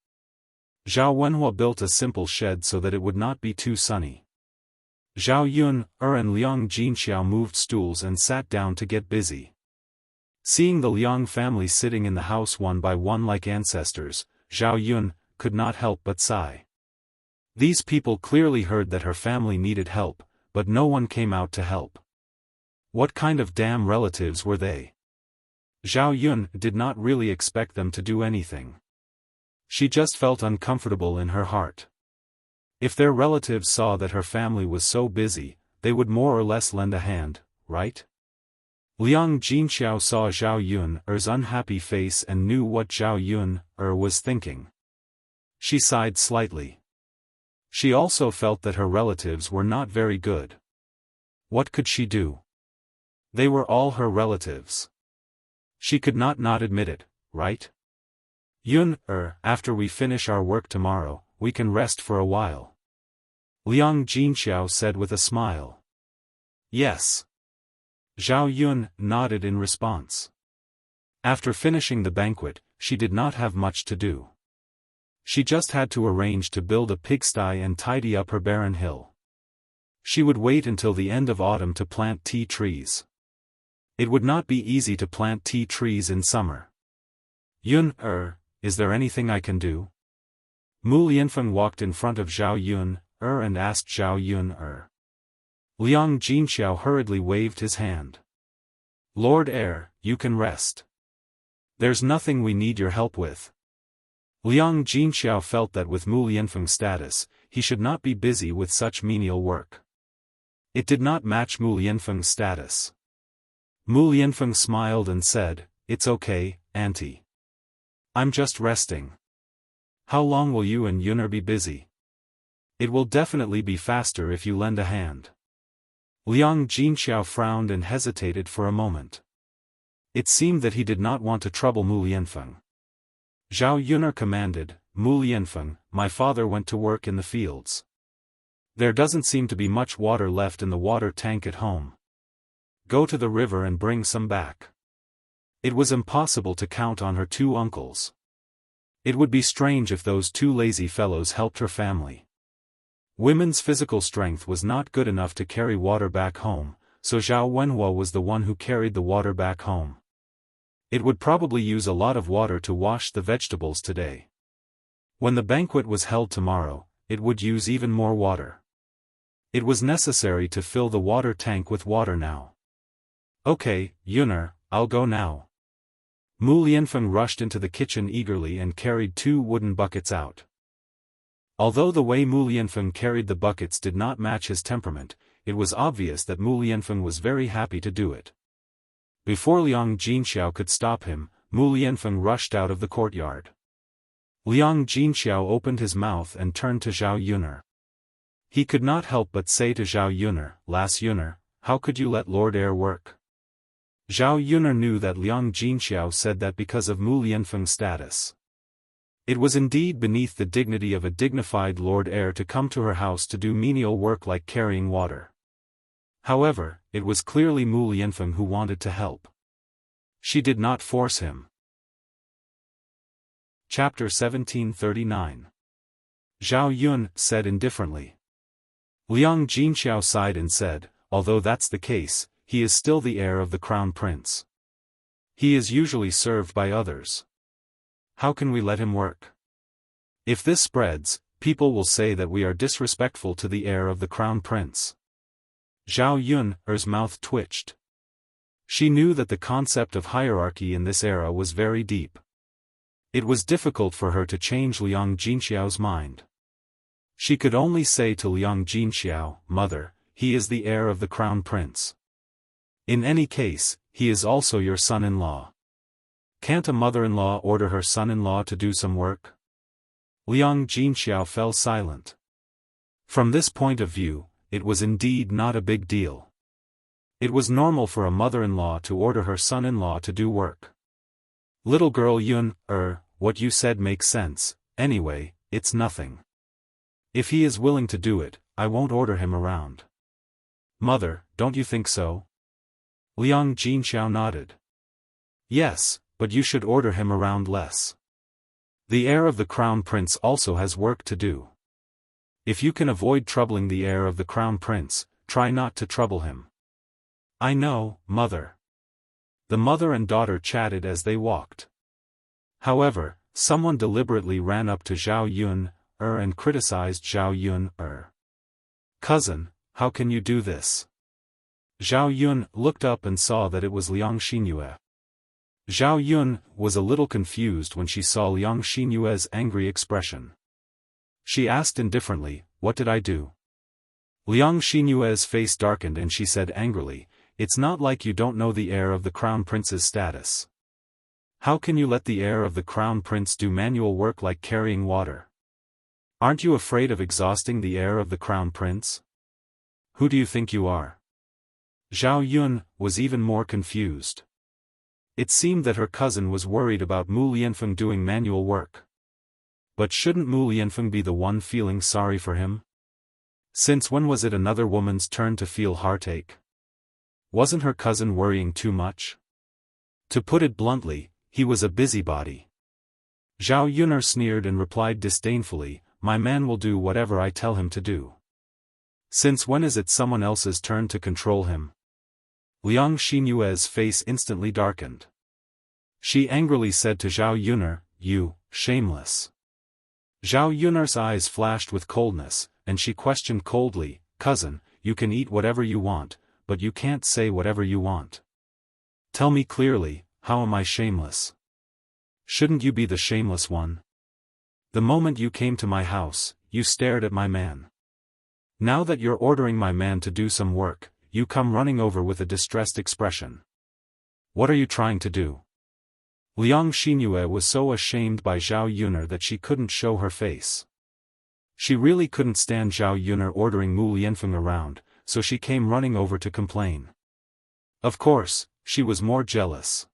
Zhao Wenhua built a simple shed so that it would not be too sunny. Zhao Yun, and Liang Jinxiao moved stools and sat down to get busy. Seeing the Liang family sitting in the house one by one like ancestors, Zhao Yun could not help but sigh. These people clearly heard that her family needed help, but no one came out to help. What kind of damn relatives were they? Zhao Yun did not really expect them to do anything. She just felt uncomfortable in her heart. If their relatives saw that her family was so busy, they would more or less lend a hand, right? Liang Jinxiao saw Zhao Yun's unhappy face and knew what Zhao Yun was thinking. She sighed slightly. She also felt that her relatives were not very good. What could she do? They were all her relatives. She could not admit it, right? Yun, after we finish our work tomorrow, we can rest for a while. Liang Jinxiao said with a smile. Yes. Zhao Yun nodded in response. After finishing the banquet, she did not have much to do. She just had to arrange to build a pigsty and tidy up her barren hill. She would wait until the end of autumn to plant tea trees. It would not be easy to plant tea trees in summer. Yun, is there anything I can do? Mu Lianfeng walked in front of Zhao Yun, and asked Zhao Yun, Liang Jinxiao hurriedly waved his hand. Lord Heir, you can rest. There's nothing we need your help with. Liang Jinxiao felt that with Mu Lianfeng's status, he should not be busy with such menial work. It did not match Mu Lianfeng's status. Mu Lianfeng smiled and said, It's okay, Auntie. I'm just resting. How long will you and Yun'er be busy? It will definitely be faster if you lend a hand. Liang Jinxiao frowned and hesitated for a moment. It seemed that he did not want to trouble Mu Lianfeng. Zhao Yun'er commanded, Mu Lianfeng, my father went to work in the fields. There doesn't seem to be much water left in the water tank at home. Go to the river and bring some back. It was impossible to count on her two uncles. It would be strange if those two lazy fellows helped her family. Women's physical strength was not good enough to carry water back home, so Zhao Wenhua was the one who carried the water back home. It would probably use a lot of water to wash the vegetables today. When the banquet was held tomorrow, it would use even more water. It was necessary to fill the water tank with water now. Okay, Yun'er, I'll go now. Mu Lianfeng rushed into the kitchen eagerly and carried 2 wooden buckets out. Although the way Mu Lianfeng carried the buckets did not match his temperament, it was obvious that Mu Lianfeng was very happy to do it. Before Liang Jinxiao could stop him, Mu Lianfeng rushed out of the courtyard. Liang Jinxiao opened his mouth and turned to Zhao Yun'er. He could not help but say to Zhao Yun'er, Lass Yun'er, how could you let Lord Heir work? Zhao Yun'er knew that Liang Jinxiao said that because of Mu Lianfeng's status. It was indeed beneath the dignity of a dignified Lord Heir to come to her house to do menial work like carrying water. However, it was clearly Mu Lianfeng who wanted to help. She did not force him. Chapter 1739. Zhao Yun said indifferently. Liang Jinxiao sighed and said, although that's the case, he is still the heir of the crown prince. He is usually served by others. How can we let him work? If this spreads, people will say that we are disrespectful to the heir of the crown prince. Zhao Yun'er's mouth twitched. She knew that the concept of hierarchy in this era was very deep. It was difficult for her to change Liang Jinxiao's mind. She could only say to Liang Jinxiao, Mother, he is the heir of the crown prince. In any case, he is also your son-in-law. Can't a mother-in-law order her son-in-law to do some work? Liang Jinxiao fell silent. From this point of view, it was indeed not a big deal. It was normal for a mother-in-law to order her son-in-law to do work. Little girl Yun, what you said makes sense, anyway, it's nothing. If he is willing to do it, I won't order him around. Mother, don't you think so? Liang Jinxiao nodded. Yes, but you should order him around less. The heir of the crown prince also has work to do. If you can avoid troubling the heir of the crown prince, try not to trouble him. I know, mother. The mother and daughter chatted as they walked. However, someone deliberately ran up to Zhao Yun and criticized Zhao Yun. Cousin, how can you do this? Zhao Yun looked up and saw that it was Liang Xinyue. Zhao Yun was a little confused when she saw Liang Xinyue's angry expression. She asked indifferently, "What did I do?" Liang Xinyue's face darkened and she said angrily, "It's not like you don't know the heir of the crown prince's status. How can you let the heir of the crown prince do manual work like carrying water? Aren't you afraid of exhausting the heir of the crown prince? Who do you think you are?" Zhao Yun was even more confused. It seemed that her cousin was worried about Mu Lianfeng doing manual work. But shouldn't Mu Lianfeng be the one feeling sorry for him? Since when was it another woman's turn to feel heartache? Wasn't her cousin worrying too much? To put it bluntly, he was a busybody. Zhao Yun sneered and replied disdainfully, "My man will do whatever I tell him to do. Since when is it someone else's turn to control him?" Liang Xinyue's face instantly darkened. She angrily said to Zhao Yun, "You, shameless." Zhao Yun's eyes flashed with coldness, and she questioned coldly, "Cousin, you can eat whatever you want, but you can't say whatever you want. Tell me clearly, how am I shameless? Shouldn't you be the shameless one? The moment you came to my house, you stared at my man. Now that you're ordering my man to do some work, you come running over with a distressed expression. What are you trying to do?" Liang Xinyue was so ashamed by Zhao Yun that she couldn't show her face. She really couldn't stand Zhao Yun ordering Mu Lianfeng around, so she came running over to complain. Of course, she was more jealous.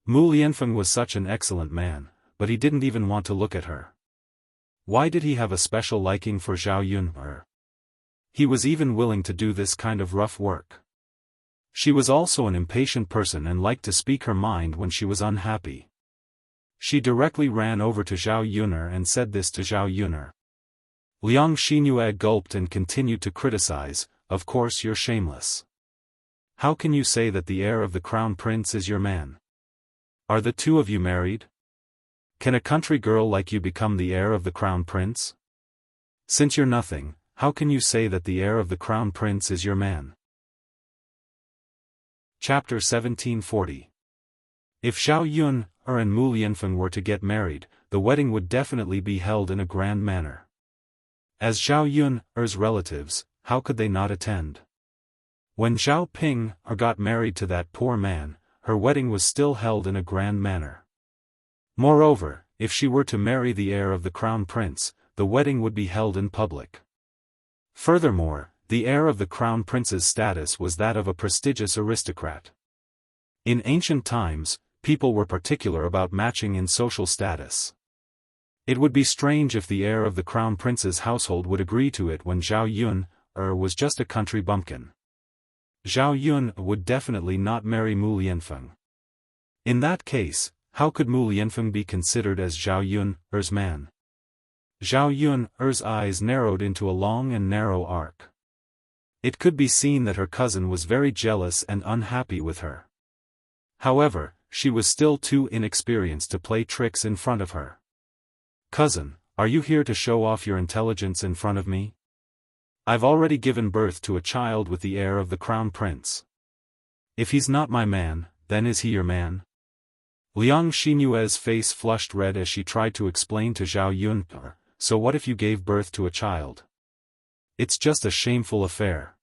Mu Lianfeng was such an excellent man, but he didn't even want to look at her. Why did he have a special liking for Zhao Yun? He was even willing to do this kind of rough work. She was also an impatient person and liked to speak her mind when she was unhappy. She directly ran over to Zhao Yun and said this to Zhao Yun. Liang Xinyue gulped and continued to criticize, "Of course you're shameless. How can you say that the heir of the crown prince is your man? Are the two of you married? Can a country girl like you become the heir of the crown prince? Since you're nothing, how can you say that the heir of the crown prince is your man?" Chapter 1740. If Zhao Yun and Mu Lianfeng were to get married, the wedding would definitely be held in a grand manner. As Zhao Yun's relatives, how could they not attend? When Zhao Ping got married to that poor man, her wedding was still held in a grand manner. Moreover, if she were to marry the heir of the crown prince, the wedding would be held in public. Furthermore, the heir of the crown prince's status was that of a prestigious aristocrat. In ancient times, people were particular about matching in social status. It would be strange if the heir of the crown prince's household would agree to it when Zhao Yun was just a country bumpkin. Zhao Yun would definitely not marry Mu Lianfeng. In that case, how could Mu Lianfeng be considered as Zhao Yun's man? Zhao Yun's eyes narrowed into a long and narrow arc. It could be seen that her cousin was very jealous and unhappy with her. However, she was still too inexperienced to play tricks in front of her. "Cousin, are you here to show off your intelligence in front of me? I've already given birth to a child with the heir of the crown prince. If he's not my man, then is he your man?" Liang Xinyue's face flushed red as she tried to explain to Zhao Yun, "So what if you gave birth to a child? It's just a shameful affair.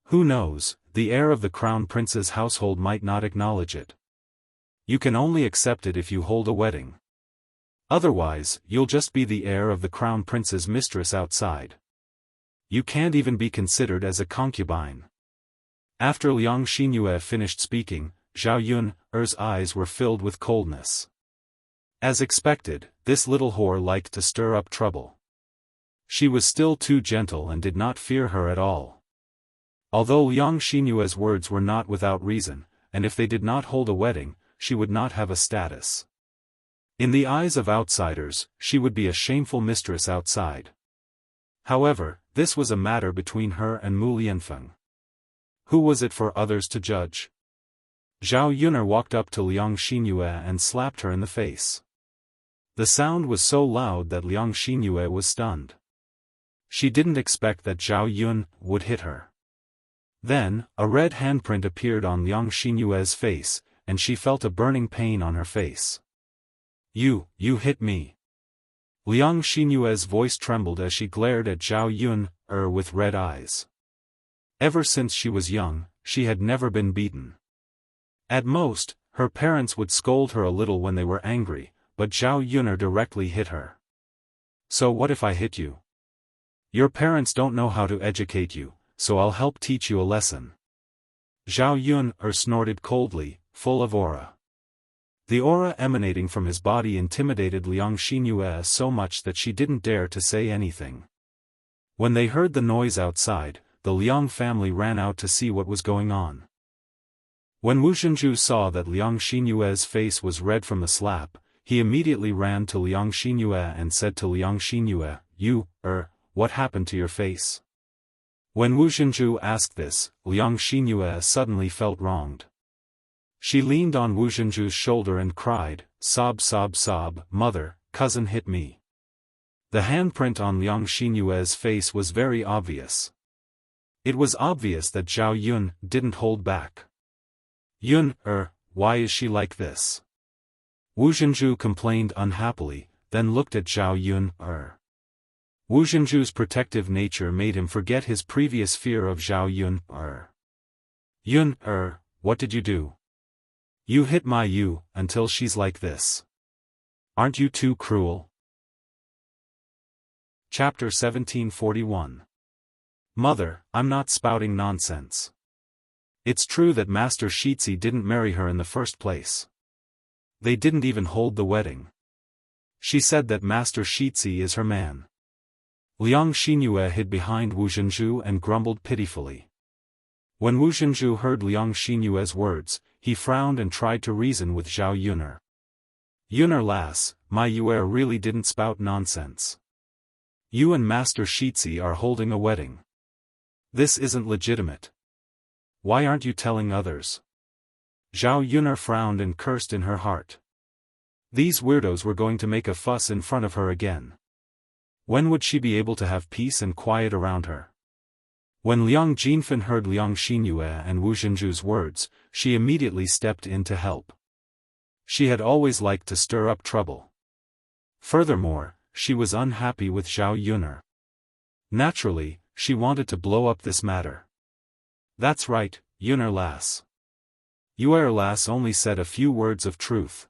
Who knows, the heir of the crown prince's household might not acknowledge it. You can only accept it if you hold a wedding. Otherwise, you'll just be the heir of the crown prince's mistress outside. You can't even be considered as a concubine." After Liang Xinyue finished speaking, Zhao Yun's eyes were filled with coldness. As expected, this little whore liked to stir up trouble. She was still too gentle and did not fear her at all. Although Liang Xinyue's words were not without reason, and if they did not hold a wedding, she would not have a status. In the eyes of outsiders, she would be a shameful mistress outside. However, this was a matter between her and Mu Lianfeng. Who was it for others to judge? Zhao Yuner walked up to Liang Xinyue and slapped her in the face. The sound was so loud that Liang Xinyue was stunned. She didn't expect that Zhao Yun would hit her. Then, a red handprint appeared on Liang Xinyue's face, and she felt a burning pain on her face. You hit me. Liang Xinyue's voice trembled as she glared at Zhao Yun with red eyes. Ever since she was young, she had never been beaten. At most, her parents would scold her a little when they were angry, but Zhao Yuner directly hit her. So what if I hit you? Your parents don't know how to educate you, so I'll help teach you a lesson. Zhao Yun snorted coldly, full of aura. The aura emanating from his body intimidated Liang Xinyue so much that she didn't dare to say anything. When they heard the noise outside, the Liang family ran out to see what was going on. When Wu Zhenju saw that Liang Xinyue's face was red from the slap, he immediately ran to Liang Xinyue and said to Liang Xinyue, what happened to your face? When Wu Zhenju asked this, Liang Xinyue suddenly felt wronged. She leaned on Wu Zhenju's shoulder and cried, sob, mother, cousin hit me. The handprint on Liang Xinyue's face was very obvious. It was obvious that Zhao Yun didn't hold back. Yun, why is she like this? Wu Zhenju complained unhappily, then looked at Zhao Yun, Wu Zhenju's protective nature made him forget his previous fear of Zhao Yun, Yun, what did you do? You hit my Yu until she's like this. Aren't you too cruel? Chapter 1741. Mother, I'm not spouting nonsense. It's true that Master Shitzi didn't marry her in the first place. They didn't even hold the wedding. She said that Master Shitzi is her man. Liang Xinyue hid behind Wu Zhenju and grumbled pitifully. When Wu Zhenju heard Liang Xinyue's words, he frowned and tried to reason with Zhao Yuner. Yuner lass, my Yuer really didn't spout nonsense. You and Master Shitzi are holding a wedding. This isn't legitimate. Why aren't you telling others? Zhao Yuner frowned and cursed in her heart. These weirdos were going to make a fuss in front of her again. When would she be able to have peace and quiet around her? When Liang Jinfen heard Liang Xinyue and Wu Zhenju's words, she immediately stepped in to help. She had always liked to stir up trouble. Furthermore, she was unhappy with Zhao Yuner. Naturally, she wanted to blow up this matter. That's right, Yuner lass. Yuer lass only said a few words of truth.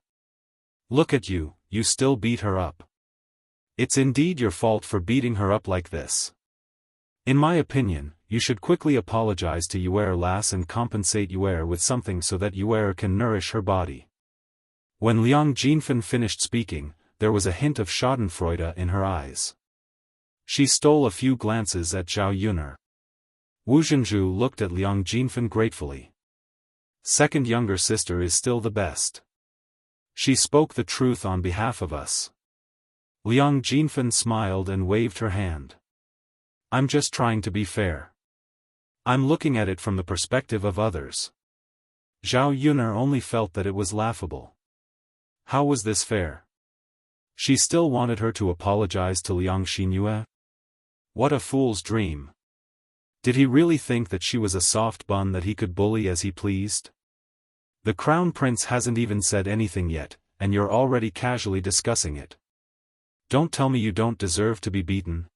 Look at you, you still beat her up. It's indeed your fault for beating her up like this. In my opinion, you should quickly apologize to Yuer lass and compensate Yuer with something so that Yuer can nourish her body. When Liang Jinfen finished speaking, there was a hint of schadenfreude in her eyes. She stole a few glances at Zhao Yuner. Wu Zhenju looked at Liang Jinfen gratefully. Second younger sister is still the best. She spoke the truth on behalf of us. Liang Jinfen smiled and waved her hand. I'm just trying to be fair. I'm looking at it from the perspective of others. Zhao Yuner only felt that it was laughable. How was this fair? She still wanted her to apologize to Liang Xinyue? What a fool's dream. Did he really think that she was a soft bun that he could bully as he pleased? The crown prince hasn't even said anything yet, and you're already casually discussing it. Don't tell me you don't deserve to be beaten.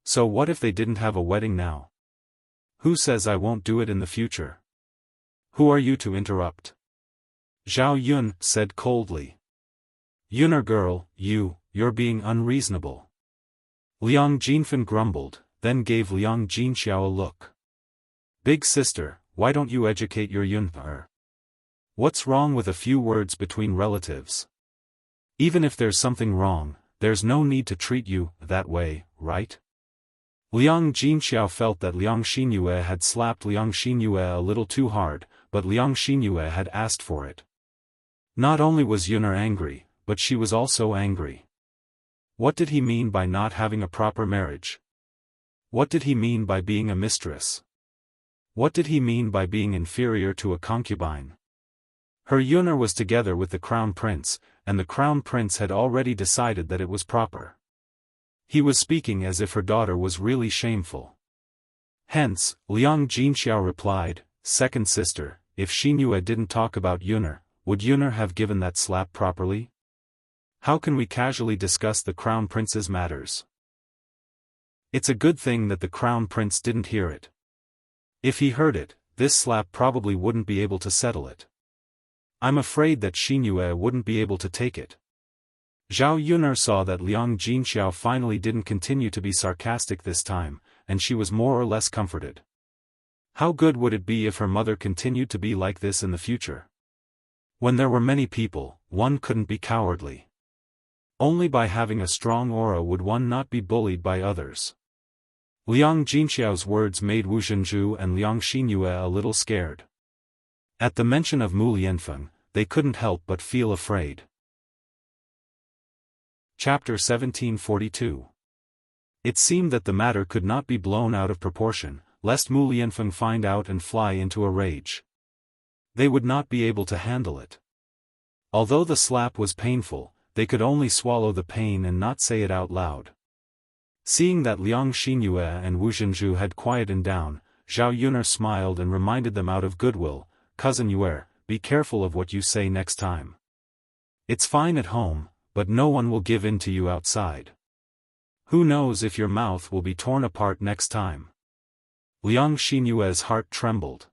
So what if they didn't have a wedding now? Who says I won't do it in the future? Who are you to interrupt? Zhao Yun said coldly. Yuner girl, you're being unreasonable. Liang Jinfen grumbled, then gave Liang Jinxiao a look. Big sister, why don't you educate your Yuner? What's wrong with a few words between relatives? Even if there's something wrong, there's no need to treat you that way, right? Liang Jinxiao felt that Liang Xinyue had slapped Liang Xinyue a little too hard, but Liang Xinyue had asked for it. Not only was Yuner angry, but she was also angry. What did he mean by not having a proper marriage? What did he mean by being a mistress? What did he mean by being inferior to a concubine? Her Yun'er was together with the crown prince, and the crown prince had already decided that it was proper. He was speaking as if her daughter was really shameful. Hence, Liang Jinxiao replied, "Second sister, if Xinyue didn't talk about Yun'er, would Yun'er have given that slap properly? How can we casually discuss the crown prince's matters? It's a good thing that the crown prince didn't hear it. If he heard it, this slap probably wouldn't be able to settle it. I'm afraid that Xinyue wouldn't be able to take it." Zhao Yun'er saw that Liang Jinxiao finally didn't continue to be sarcastic this time, and she was more or less comforted. How good would it be if her mother continued to be like this in the future? When there were many people, one couldn't be cowardly. Only by having a strong aura would one not be bullied by others. Liang Jinxiao's words made Wu Zhenju and Liang Xinyue a little scared. At the mention of Mu Lianfeng, they couldn't help but feel afraid. Chapter 1742. It seemed that the matter could not be blown out of proportion, lest Mu Lianfeng find out and fly into a rage. They would not be able to handle it. Although the slap was painful, they could only swallow the pain and not say it out loud. Seeing that Liang Xinyue and Wu Zhenju had quietened down, Zhao Yun'er smiled and reminded them out of goodwill, "Cousin Yue, be careful of what you say next time. It's fine at home, but no one will give in to you outside. Who knows if your mouth will be torn apart next time." Liang Xinyue's heart trembled.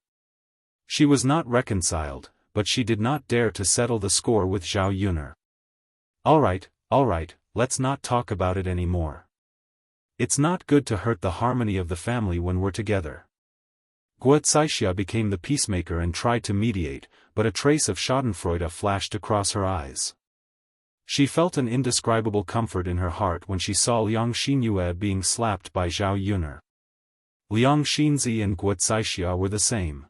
She was not reconciled, but she did not dare to settle the score with Zhao Yun'er. All right, let's not talk about it anymore. It's not good to hurt the harmony of the family when we're together." Guocaixia became the peacemaker and tried to mediate, but a trace of schadenfreude flashed across her eyes. She felt an indescribable comfort in her heart when she saw Liang Xinyue being slapped by Zhao Yun'er. Liang Xinzi and Guocaixia were the same.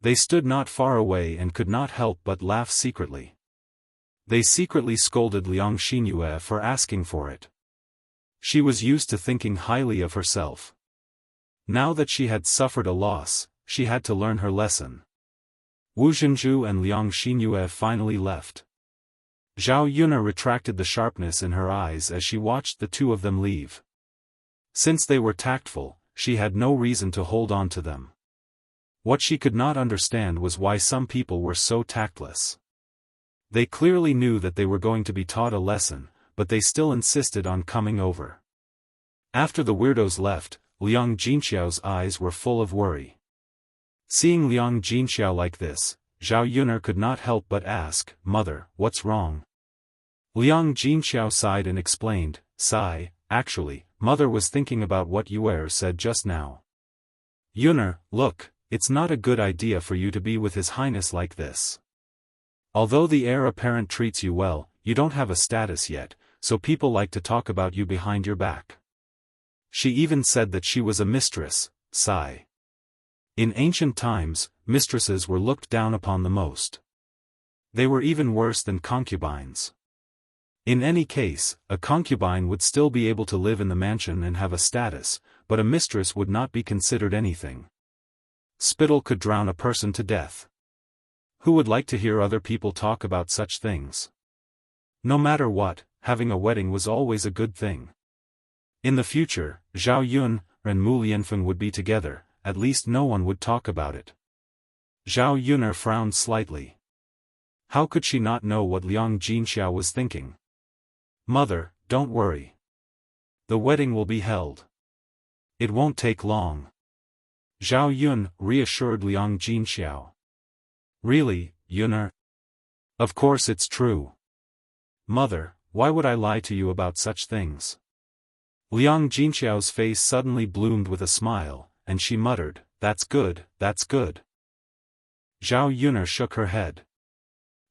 They stood not far away and could not help but laugh secretly. They secretly scolded Liang Xinyue for asking for it. She was used to thinking highly of herself. Now that she had suffered a loss, she had to learn her lesson. Wu Zhenju and Liang Xinyue finally left. Zhao Yun'er retracted the sharpness in her eyes as she watched the two of them leave. Since they were tactful, she had no reason to hold on to them. What she could not understand was why some people were so tactless. They clearly knew that they were going to be taught a lesson, but they still insisted on coming over. After the weirdos left, Liang Jinxiao's eyes were full of worry. Seeing Liang Jinxiao like this, Zhao Yun'er could not help but ask, "Mother, what's wrong?" Liang Jinxiao sighed and explained, "Sigh, actually, Mother was thinking about what Yue said just now. Yun'er, look, it's not a good idea for you to be with His Highness like this. Although the heir apparent treats you well, you don't have a status yet, so people like to talk about you behind your back. She even said that she was a mistress." Sigh. In ancient times, mistresses were looked down upon the most. They were even worse than concubines. In any case, a concubine would still be able to live in the mansion and have a status, but a mistress would not be considered anything. Spittle could drown a person to death. Who would like to hear other people talk about such things? No matter what, having a wedding was always a good thing. In the future, Zhao Yun and Mu Lianfeng would be together, at least no one would talk about it. Zhao Yun'er frowned slightly. How could she not know what Liang Jinxiao was thinking? "Mother, don't worry. The wedding will be held. It won't take long." Zhao Yun reassured Liang Jinxiao. "Really, Yun'er? Of course it's true. Mother, why would I lie to you about such things?" Liang Jinxiao's face suddenly bloomed with a smile, and she muttered, "That's good, that's good." Zhao Yun'er shook her head.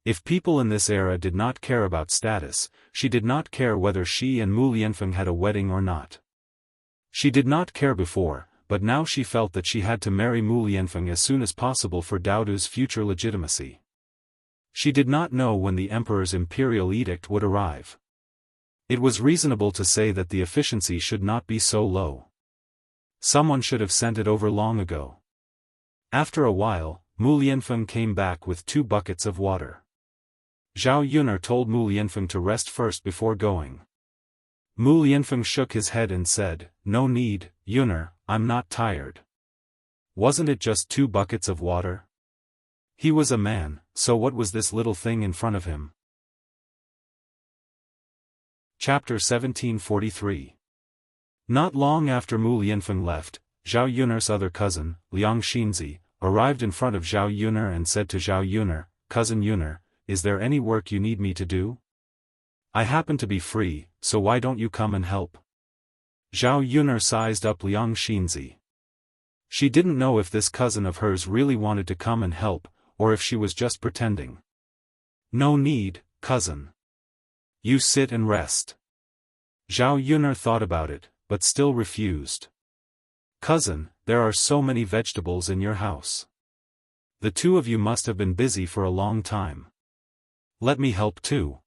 If people in this era did not care about status, she did not care whether she and Mu Lianfeng had a wedding or not. She did not care before, but now she felt that she had to marry Mu Lianfeng as soon as possible for Daodu's future legitimacy. She did not know when the emperor's imperial edict would arrive. It was reasonable to say that the efficiency should not be so low. Someone should have sent it over long ago. After a while, Mu Lianfeng came back with 2 buckets of water. Zhao Yuner told Mu Lianfeng to rest first before going. Mu Lianfeng shook his head and said, "No need, Yuner, I'm not tired. Wasn't it just 2 buckets of water?" He was a man, so what was this little thing in front of him? Chapter 1743. Not long after Mu Lianfeng left, Zhao Yuner's other cousin, Liang Xinzi, arrived in front of Zhao Yuner and said to Zhao Yuner, "Cousin Yuner, is there any work you need me to do? I happen to be free, so why don't you come and help?" Zhao Yuner sized up Liang Xinzi. She didn't know if this cousin of hers really wanted to come and help, or if she was just pretending. "No need, cousin. You sit and rest." Zhao Yuner thought about it, but still refused. "Cousin, there are so many vegetables in your house. The 2 of you must have been busy for a long time. Let me help too."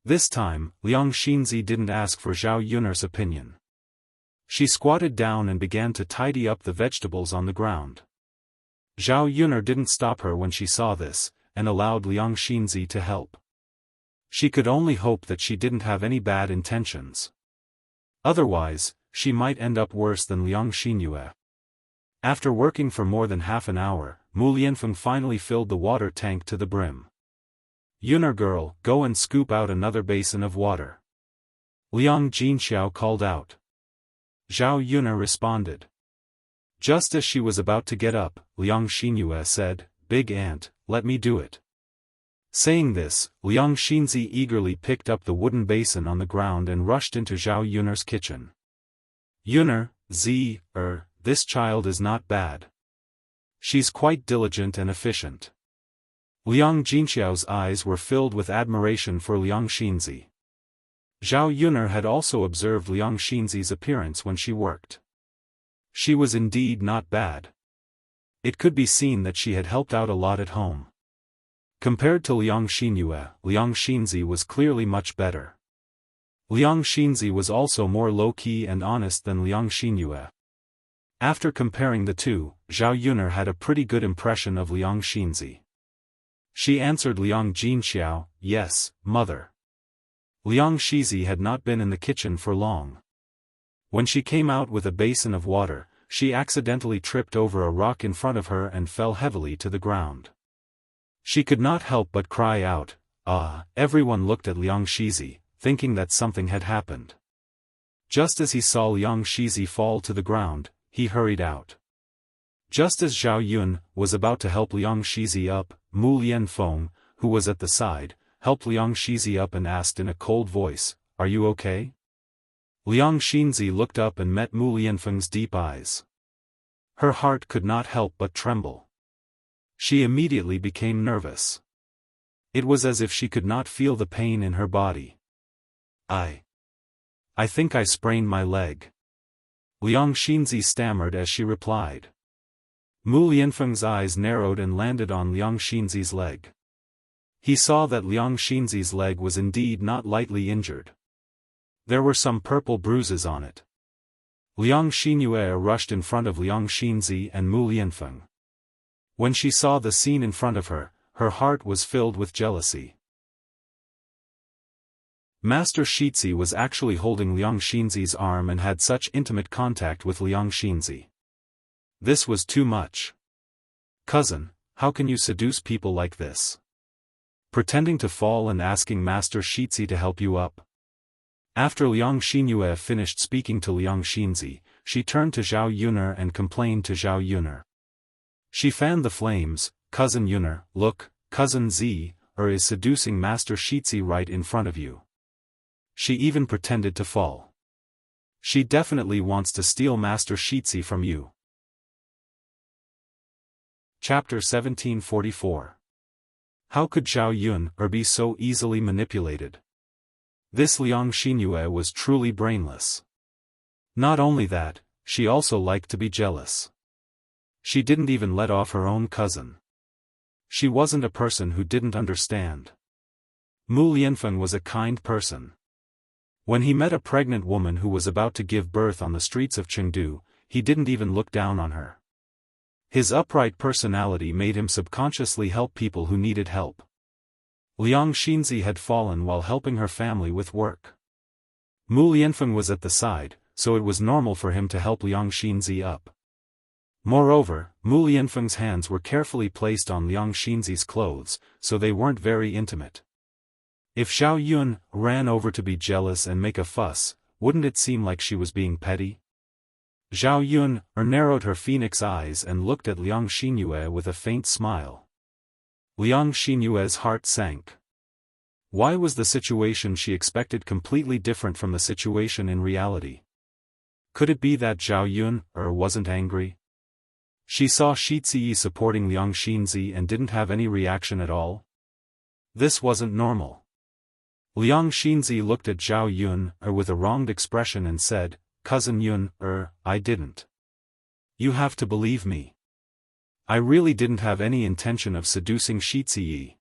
This time, Liang Xinzi didn't ask for Zhao Yuner's opinion. She squatted down and began to tidy up the vegetables on the ground. Zhao Yuner didn't stop her when she saw this, and allowed Liang Xinzi to help. She could only hope that she didn't have any bad intentions. Otherwise, she might end up worse than Liang Xinyue. After working for more than half an hour, Mu Lianfeng finally filled the water tank to the brim. "Yuner girl, go and scoop out another basin of water." Liang Jinxiao called out. Zhao Yuner responded. Just as she was about to get up, Liang Xinyue said, "Big aunt, let me do it." Saying this, Liang Xinzi eagerly picked up the wooden basin on the ground and rushed into Zhao Yuner's kitchen. "Yuner, this child is not bad. She's quite diligent and efficient." Liang Jinxiao's eyes were filled with admiration for Liang Xinzi. Zhao Yuner had also observed Liang Xinzi's appearance when she worked. She was indeed not bad. It could be seen that she had helped out a lot at home. Compared to Liang Xinyue, Liang Xinzi was clearly much better. Liang Xinzi was also more low-key and honest than Liang Xinyue. After comparing the two, Zhao Yuner had a pretty good impression of Liang Xinzi. She answered Liang Jinxiao, "Yes, mother." Liang Xinzi had not been in the kitchen for long. When she came out with a basin of water, she accidentally tripped over a rock in front of her and fell heavily to the ground. She could not help but cry out, "Ah!" Everyone looked at Liang Xinzi, thinking that something had happened. Just as he saw Liang Xinzi fall to the ground, he hurried out. Just as Zhao Yun was about to help Liang Xinzi up, Mu Lianfeng, who was at the side, helped Liang Xinzi up and asked in a cold voice, "Are you okay?" Liang Xinzi looked up and met Mu Lianfeng's deep eyes. Her heart could not help but tremble. She immediately became nervous. It was as if she could not feel the pain in her body. I think I sprained my leg." Liang Xinzi stammered as she replied. Mu Lianfeng's eyes narrowed and landed on Liang Xinzi's leg. He saw that Liang Xinzi's leg was indeed not lightly injured. There were some purple bruises on it. Liang Xinyue rushed in front of Liang Xinzi and Mu Lianfeng. When she saw the scene in front of her, her heart was filled with jealousy. Master Shitzi was actually holding Liang Xinzi's arm and had such intimate contact with Liang Xinzi. This was too much. "Cousin, how can you seduce people like this? Pretending to fall and asking Master Shitzi to help you up?" After Liang Xinyue finished speaking to Liang Xinzi, she turned to Zhao Yuner and complained to Zhao Yuner. She fanned the flames, "Cousin Yuner, look, Cousin is seducing Master Shitzi right in front of you. She even pretended to fall. She definitely wants to steal Master Shitzi from you." Chapter 1744. How could Zhao Yun be so easily manipulated? This Liang Xinyue was truly brainless. Not only that, she also liked to be jealous. She didn't even let off her own cousin. She wasn't a person who didn't understand. Mu Lianfeng was a kind person. When he met a pregnant woman who was about to give birth on the streets of Chengdu, he didn't even look down on her. His upright personality made him subconsciously help people who needed help. Liang Xinzi had fallen while helping her family with work. Mu Lianfeng was at the side, so it was normal for him to help Liang Xinzi up. Moreover, Mu Lianfeng's hands were carefully placed on Liang Xinzi's clothes, so they weren't very intimate. If Xiao Yun ran over to be jealous and make a fuss, wouldn't it seem like she was being petty? Zhao Yun narrowed her phoenix eyes and looked at Liang Xinyue with a faint smile. Liang Xinyue's heart sank. Why was the situation she expected completely different from the situation in reality? Could it be that Zhao Yun wasn't angry? She saw Shi Ziyi supporting Liang Xinzi and didn't have any reaction at all? This wasn't normal. Liang Xinzi looked at Zhao Yun with a wronged expression and said, "Cousin Yun, I didn't. You have to believe me. I really didn't have any intention of seducing Shi Ziyi."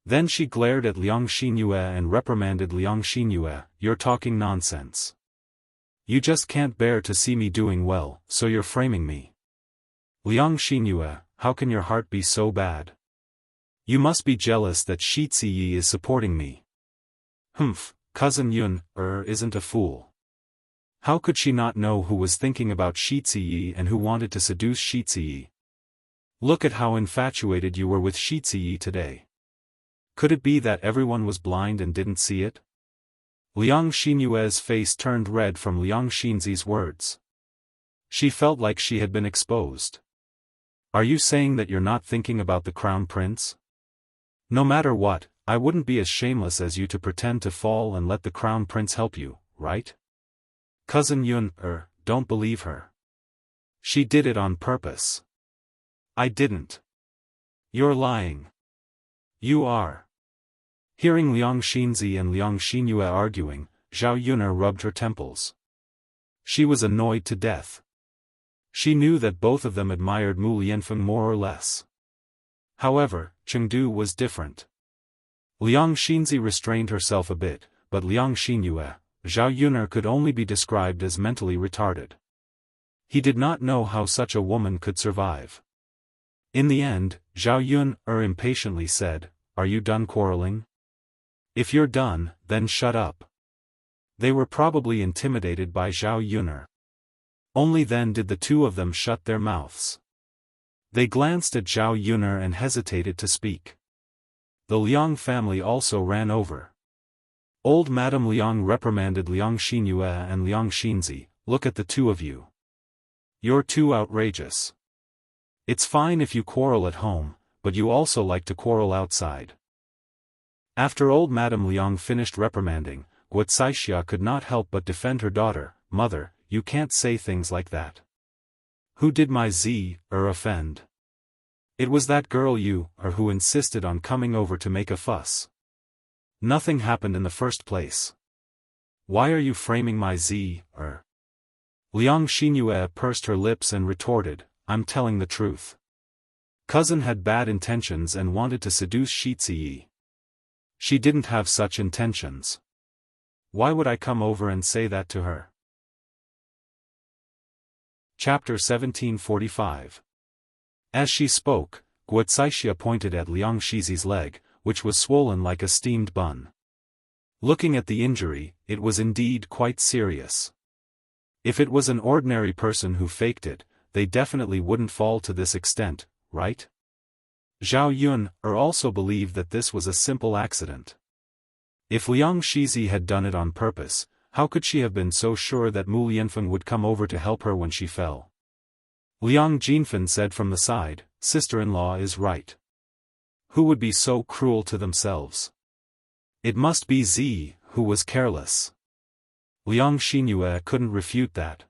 Then she glared at Liang Xinyue and reprimanded Liang Xinyue, "You're talking nonsense. You just can't bear to see me doing well, so you're framing me. Liang Xinyue, how can your heart be so bad? You must be jealous that Shi Ziyi is supporting me." "Humph, Cousin Yun, isn't a fool. How could she not know who was thinking about Shi Ziyi and who wanted to seduce Shi Ziyi? Look at how infatuated you were with Shi Ziyi today. Could it be that everyone was blind and didn't see it?" Liang Xinyue's face turned red from Liang Xinzi's words. She felt like she had been exposed. "Are you saying that you're not thinking about the crown prince? No matter what, I wouldn't be as shameless as you to pretend to fall and let the crown prince help you, right? Cousin Yun, don't believe her. She did it on purpose." "I didn't." "You're lying." "You are." Hearing Liang Xinzi and Liang Xinyue arguing, Zhao Yun rubbed her temples. She was annoyed to death. She knew that both of them admired Mu Lianfeng more or less. However, Chengdu was different. Liang Xinzi restrained herself a bit, but Liang Xinyue, Zhao Yun could only be described as mentally retarded. He did not know how such a woman could survive. In the end, Zhao Yun impatiently said, "Are you done quarreling? If you're done, then shut up." They were probably intimidated by Zhao Yun. Only then did the two of them shut their mouths. They glanced at Zhao Yun and hesitated to speak. The Liang family also ran over. Old Madame Liang reprimanded Liang Xinyue and Liang Xinzi, "Look at the two of you. You're too outrageous. It's fine if you quarrel at home, but you also like to quarrel outside." After old Madame Liang finished reprimanding, Guocaixia could not help but defend her daughter. "Mother, you can't say things like that. Who did my offend? It was that girl you who insisted on coming over to make a fuss. Nothing happened in the first place. Why are you framing my Liang Xinyue pursed her lips and retorted, "I'm telling the truth. Cousin had bad intentions and wanted to seduce Shi Ziyi. She didn't have such intentions. Why would I come over and say that to her?" Chapter 1745. As she spoke, Guocaixia pointed at Liang Xizi's leg, which was swollen like a steamed bun. Looking at the injury, it was indeed quite serious. If it was an ordinary person who faked it, they definitely wouldn't fall to this extent, right? Zhao Yun also believed that this was a simple accident. If Liang Xizi had done it on purpose, how could she have been so sure that Mu Lianfeng would come over to help her when she fell? Liang Jinfen said from the side, "Sister-in-law is right. Who would be so cruel to themselves? It must be Zi, who was careless." Liang Xinyue couldn't refute that.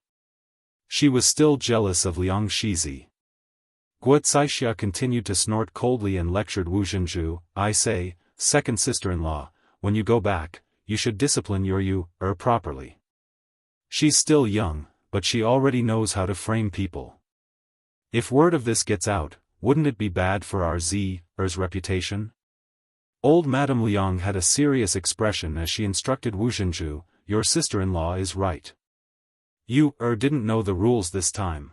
She was still jealous of Liang Xizi. Guocaixia continued to snort coldly and lectured Wu Zhenju, "I say, second sister-in-law, when you go back, you should discipline your properly. She's still young, but she already knows how to frame people. If word of this gets out, wouldn't it be bad for our Z's reputation?" Old Madame Liang had a serious expression as she instructed Wu Zhenju, "Your sister-in-law is right. You, didn't know the rules this time.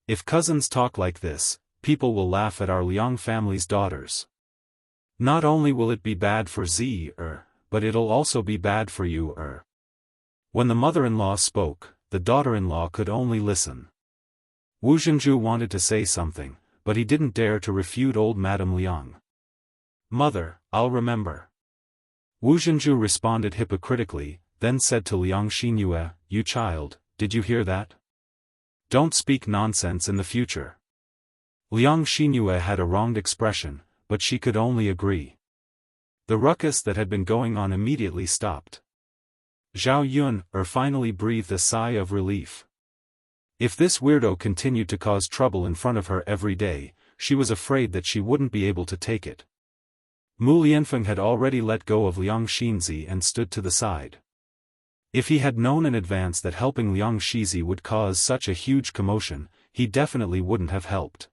If cousins talk like this, people will laugh at our Liang family's daughters. Not only will it be bad for Z, but it'll also be bad for you, When the mother-in-law spoke, the daughter-in-law could only listen. Wu Zhenju wanted to say something, but he didn't dare to refute old Madame Liang. Mother, I'll remember. Wu Zhenju responded hypocritically, then said to Liang Xinyue, You child, did you hear that? Don't speak nonsense in the future. Liang Xinyue had a wronged expression, but she could only agree. The ruckus that had been going on immediately stopped. Zhao Yun, finally breathed a sigh of relief. If this weirdo continued to cause trouble in front of her every day, she was afraid that she wouldn't be able to take it. Mu Lianfeng had already let go of Liang Xinzi and stood to the side. If he had known in advance that helping Liang Shizi would cause such a huge commotion, he definitely wouldn't have helped.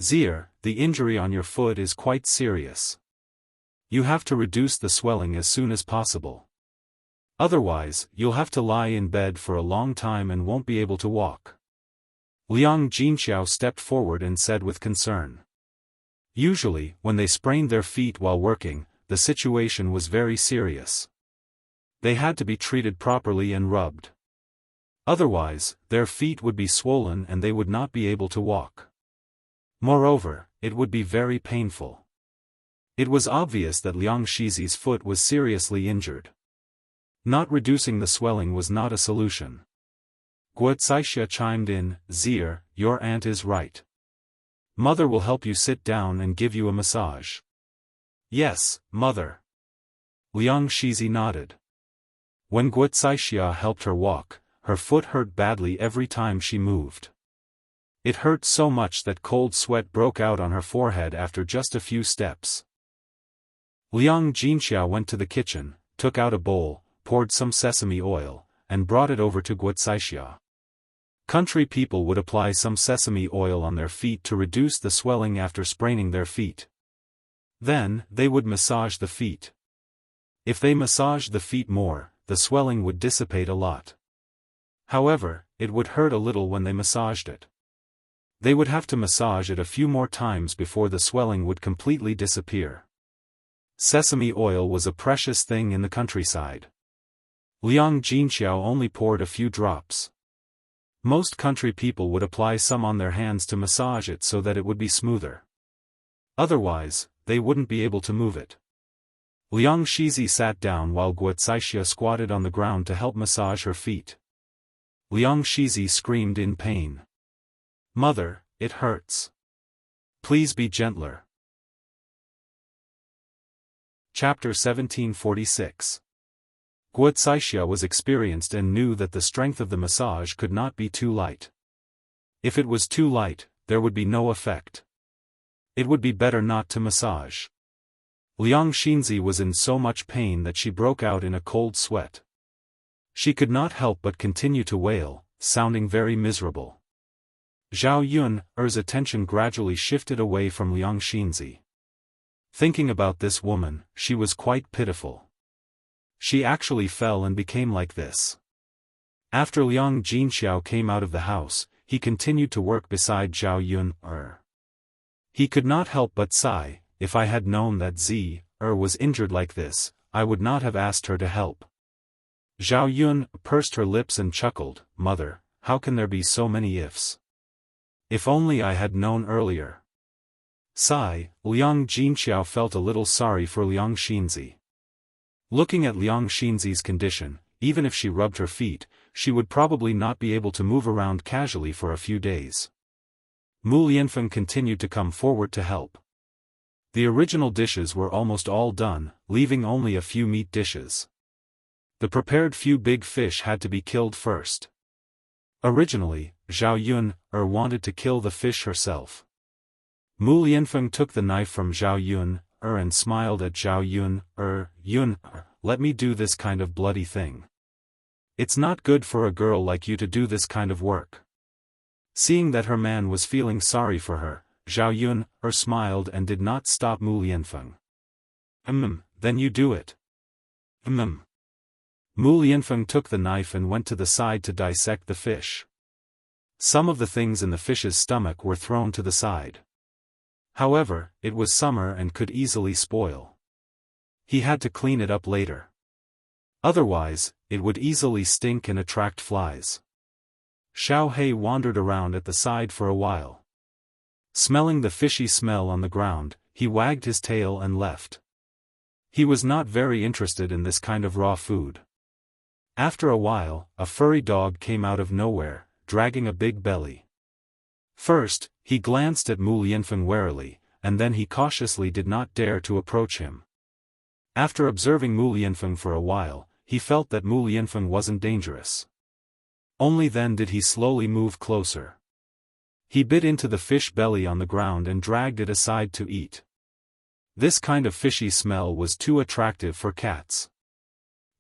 Zier, the injury on your foot is quite serious. You have to reduce the swelling as soon as possible. Otherwise, you'll have to lie in bed for a long time and won't be able to walk. Liang Jinxiao stepped forward and said with concern. Usually, when they sprained their feet while working, the situation was very serious. They had to be treated properly and rubbed. Otherwise, their feet would be swollen and they would not be able to walk. Moreover, it would be very painful. It was obvious that Liang Shizi's foot was seriously injured. Not reducing the swelling was not a solution. Guo Caixia chimed in, Zier, your aunt is right. Mother will help you sit down and give you a massage. Yes, mother. Liang Shizi nodded. When Guo Caixia helped her walk, her foot hurt badly every time she moved. It hurt so much that cold sweat broke out on her forehead after just a few steps. Liang Jinxiao went to the kitchen, took out a bowl, poured some sesame oil, and brought it over to Guo Caixia. Country people would apply some sesame oil on their feet to reduce the swelling after spraining their feet. Then, they would massage the feet. If they massaged the feet more, the swelling would dissipate a lot. However, it would hurt a little when they massaged it. They would have to massage it a few more times before the swelling would completely disappear. Sesame oil was a precious thing in the countryside. Liang Jinxiao only poured a few drops. Most country people would apply some on their hands to massage it so that it would be smoother. Otherwise, they wouldn't be able to move it. Liang Shizi sat down while Guo Caixia squatted on the ground to help massage her feet. Liang Shizi screamed in pain. Mother, it hurts. Please be gentler. Chapter 1746. Guo Caixia was experienced and knew that the strength of the massage could not be too light. If it was too light, there would be no effect. It would be better not to massage. Liang Xinzi was in so much pain that she broke out in a cold sweat. She could not help but continue to wail, sounding very miserable. Zhao Yun's attention gradually shifted away from Liang Xinzi. Thinking about this woman, she was quite pitiful. She actually fell and became like this. After Liang Jinxiao came out of the house, he continued to work beside Zhao Yun. He could not help but sigh, if I had known that Z was injured like this, I would not have asked her to help. Zhao Yun pursed her lips and chuckled, Mother, how can there be so many ifs? If only I had known earlier. Sigh, Liang Jinxiao felt a little sorry for Liang Xinzi. Looking at Liang Xinzi's condition, even if she rubbed her feet, she would probably not be able to move around casually for a few days. Mu Lianfeng continued to come forward to help. The original dishes were almost all done, leaving only a few meat dishes. The prepared few big fish had to be killed first. Originally, Zhao Yun wanted to kill the fish herself. Mu Lianfeng took the knife from Zhao Yun and smiled at Zhao Yun, let me do this kind of bloody thing. It's not good for a girl like you to do this kind of work. Seeing that her man was feeling sorry for her, Zhao Yun smiled and did not stop Mu Lianfeng. Then you do it. Mu Lianfeng took the knife and went to the side to dissect the fish. Some of the things in the fish's stomach were thrown to the side. However, it was summer and could easily spoil. He had to clean it up later. Otherwise, it would easily stink and attract flies. Xiao He wandered around at the side for a while. Smelling the fishy smell on the ground, he wagged his tail and left. He was not very interested in this kind of raw food. After a while, a furry dog came out of nowhere, dragging a big belly. First, he glanced at Mu Lianfeng warily, and then he cautiously did not dare to approach him. After observing Mu Lianfeng for a while, he felt that Mu Lianfeng wasn't dangerous. Only then did he slowly move closer. He bit into the fish belly on the ground and dragged it aside to eat. This kind of fishy smell was too attractive for cats.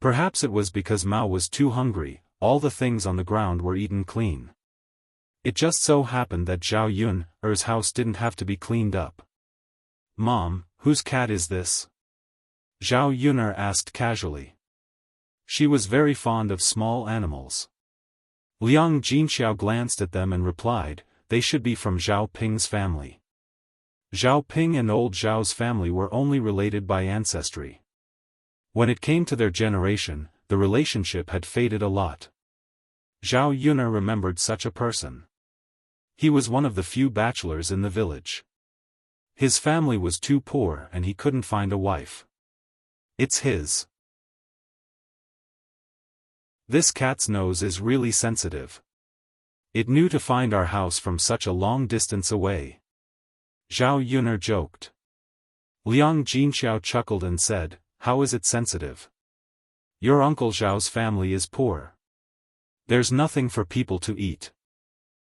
Perhaps it was because Mao was too hungry, all the things on the ground were eaten clean. It just so happened that Zhao Yun's house didn't have to be cleaned up. "Mom, whose cat is this?" Zhao Yun'er asked casually. She was very fond of small animals. Liang Jinxiao glanced at them and replied, "They should be from Zhao Ping's family." Zhao Ping and old Zhao's family were only related by ancestry. When it came to their generation, the relationship had faded a lot. Zhao Yun'er remembered such a person. He was one of the few bachelors in the village. His family was too poor and he couldn't find a wife. It's his. This cat's nose is really sensitive. It knew to find our house from such a long distance away. Zhao Yun'er joked. Liang Jinxiao chuckled and said, "How is it sensitive? Your Uncle Zhao's family is poor. There's nothing for people to eat.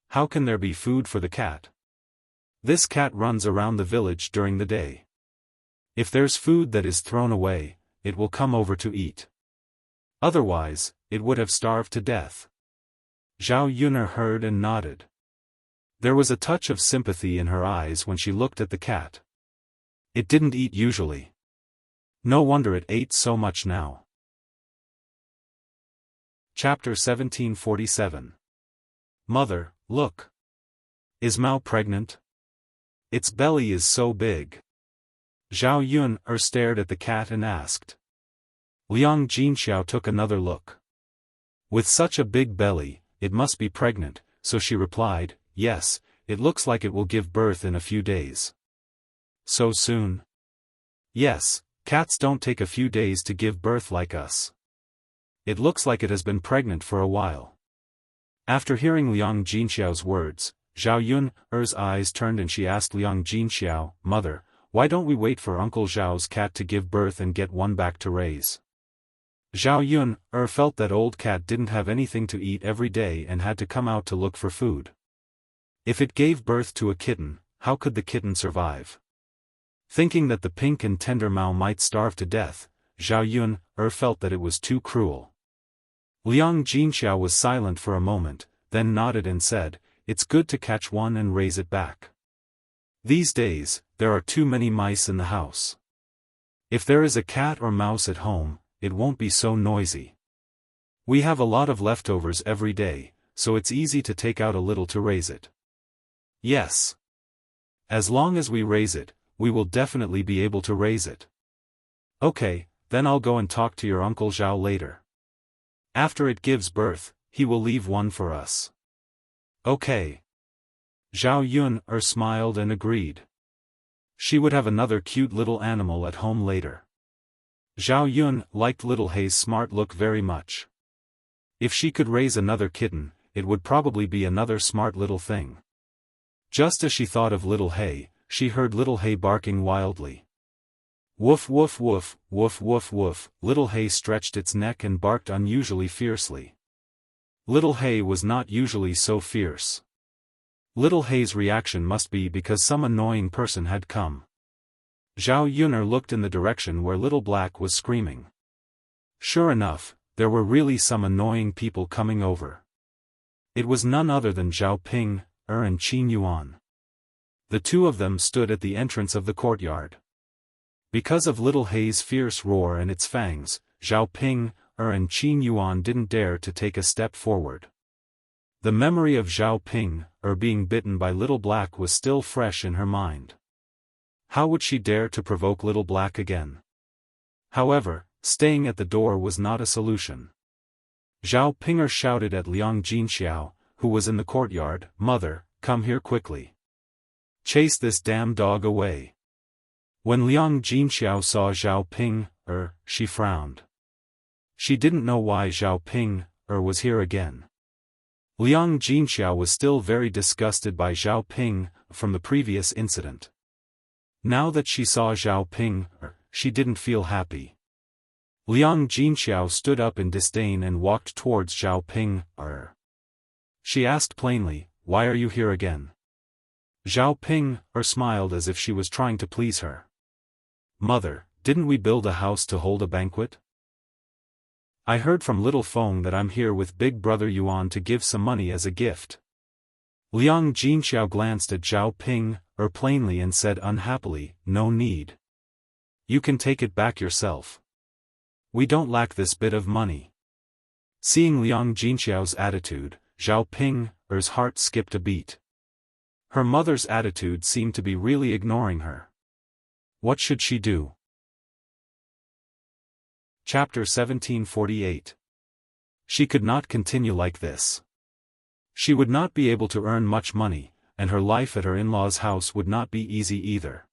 How can there be food for the cat? This cat runs around the village during the day. If there's food that is thrown away, it will come over to eat. Otherwise, it would have starved to death." Zhao Yun'er heard and nodded. There was a touch of sympathy in her eyes when she looked at the cat. It didn't eat usually. No wonder it ate so much now. Chapter 1747. Mother, look. Is Mao pregnant? Its belly is so big. Zhao Yun'er stared at the cat and asked. Liang Jinxiao took another look. With such a big belly, it must be pregnant, so she replied, "Yes, it looks like it will give birth in a few days." "So soon?" "Yes, cats don't take a few days to give birth like us. It looks like it has been pregnant for a while." After hearing Liang Jinxiao's words, Zhao Yun'er's eyes turned and she asked Liang Jinxiao, "Mother, why don't we wait for Uncle Zhao's cat to give birth and get one back to raise?" Zhao Yun'er felt that old cat didn't have anything to eat every day and had to come out to look for food. If it gave birth to a kitten, how could the kitten survive? Thinking that the pink and tender Mao might starve to death, Zhao Yun'er felt that it was too cruel. Liang Jinxiao was silent for a moment, then nodded and said, "It's good to catch one and raise it back. These days, there are too many mice in the house. If there is a cat or mouse at home, it won't be so noisy. We have a lot of leftovers every day, so it's easy to take out a little to raise it." "Yes. As long as we raise it, we will definitely be able to raise it." "Okay, then I'll go and talk to your Uncle Zhao later. After it gives birth, he will leave one for us." "Okay." Zhao Yun'er smiled and agreed. She would have another cute little animal at home later. Zhao Yun liked Little Hei's smart look very much. If she could raise another kitten, it would probably be another smart little thing. Just as she thought of Little Hei, she heard Little Hei barking wildly. Woof woof woof, woof woof woof. Little Hei stretched its neck and barked unusually fiercely. Little Hei was not usually so fierce. Little Hei's reaction must be because some annoying person had come. Zhao Yun'er looked in the direction where Little Black was screaming. Sure enough, there were really some annoying people coming over. It was none other than Zhao Ping and Qin Yuan. The two of them stood at the entrance of the courtyard. Because of Little Hei's fierce roar and its fangs, Zhao Ping and Qin Yuan didn't dare to take a step forward. The memory of Zhao Ping being bitten by Little Black was still fresh in her mind. How would she dare to provoke Little Black again? However, staying at the door was not a solution. Zhao Pinger shouted at Liang Jinxiao, who was in the courtyard, "Mother, come here quickly. Chase this damn dog away." When Liang Jinxiao saw Zhao Ping, she frowned. She didn't know why Zhao Ping, was here again. Liang Jinxiao was still very disgusted by Zhao Ping, from the previous incident. Now that she saw Zhao Ping, she didn't feel happy. Liang Jinxiao stood up in disdain and walked towards Zhao Ping, She asked plainly, "Why are you here again?" Zhao Ping, smiled as if she was trying to please her. "Mother, didn't we build a house to hold a banquet? I heard from Little Feng that I'm here with Big Brother Yuan to give some money as a gift." Liang Jinxiao glanced at Zhao Ping, plainly and said unhappily, "No need. You can take it back yourself. We don't lack this bit of money." Seeing Liang Jinxiao's attitude, Zhao Ping's heart skipped a beat. Her mother's attitude seemed to be really ignoring her. What should she do? Chapter 1748. She could not continue like this. She would not be able to earn much money, and her life at her in-laws' house would not be easy either.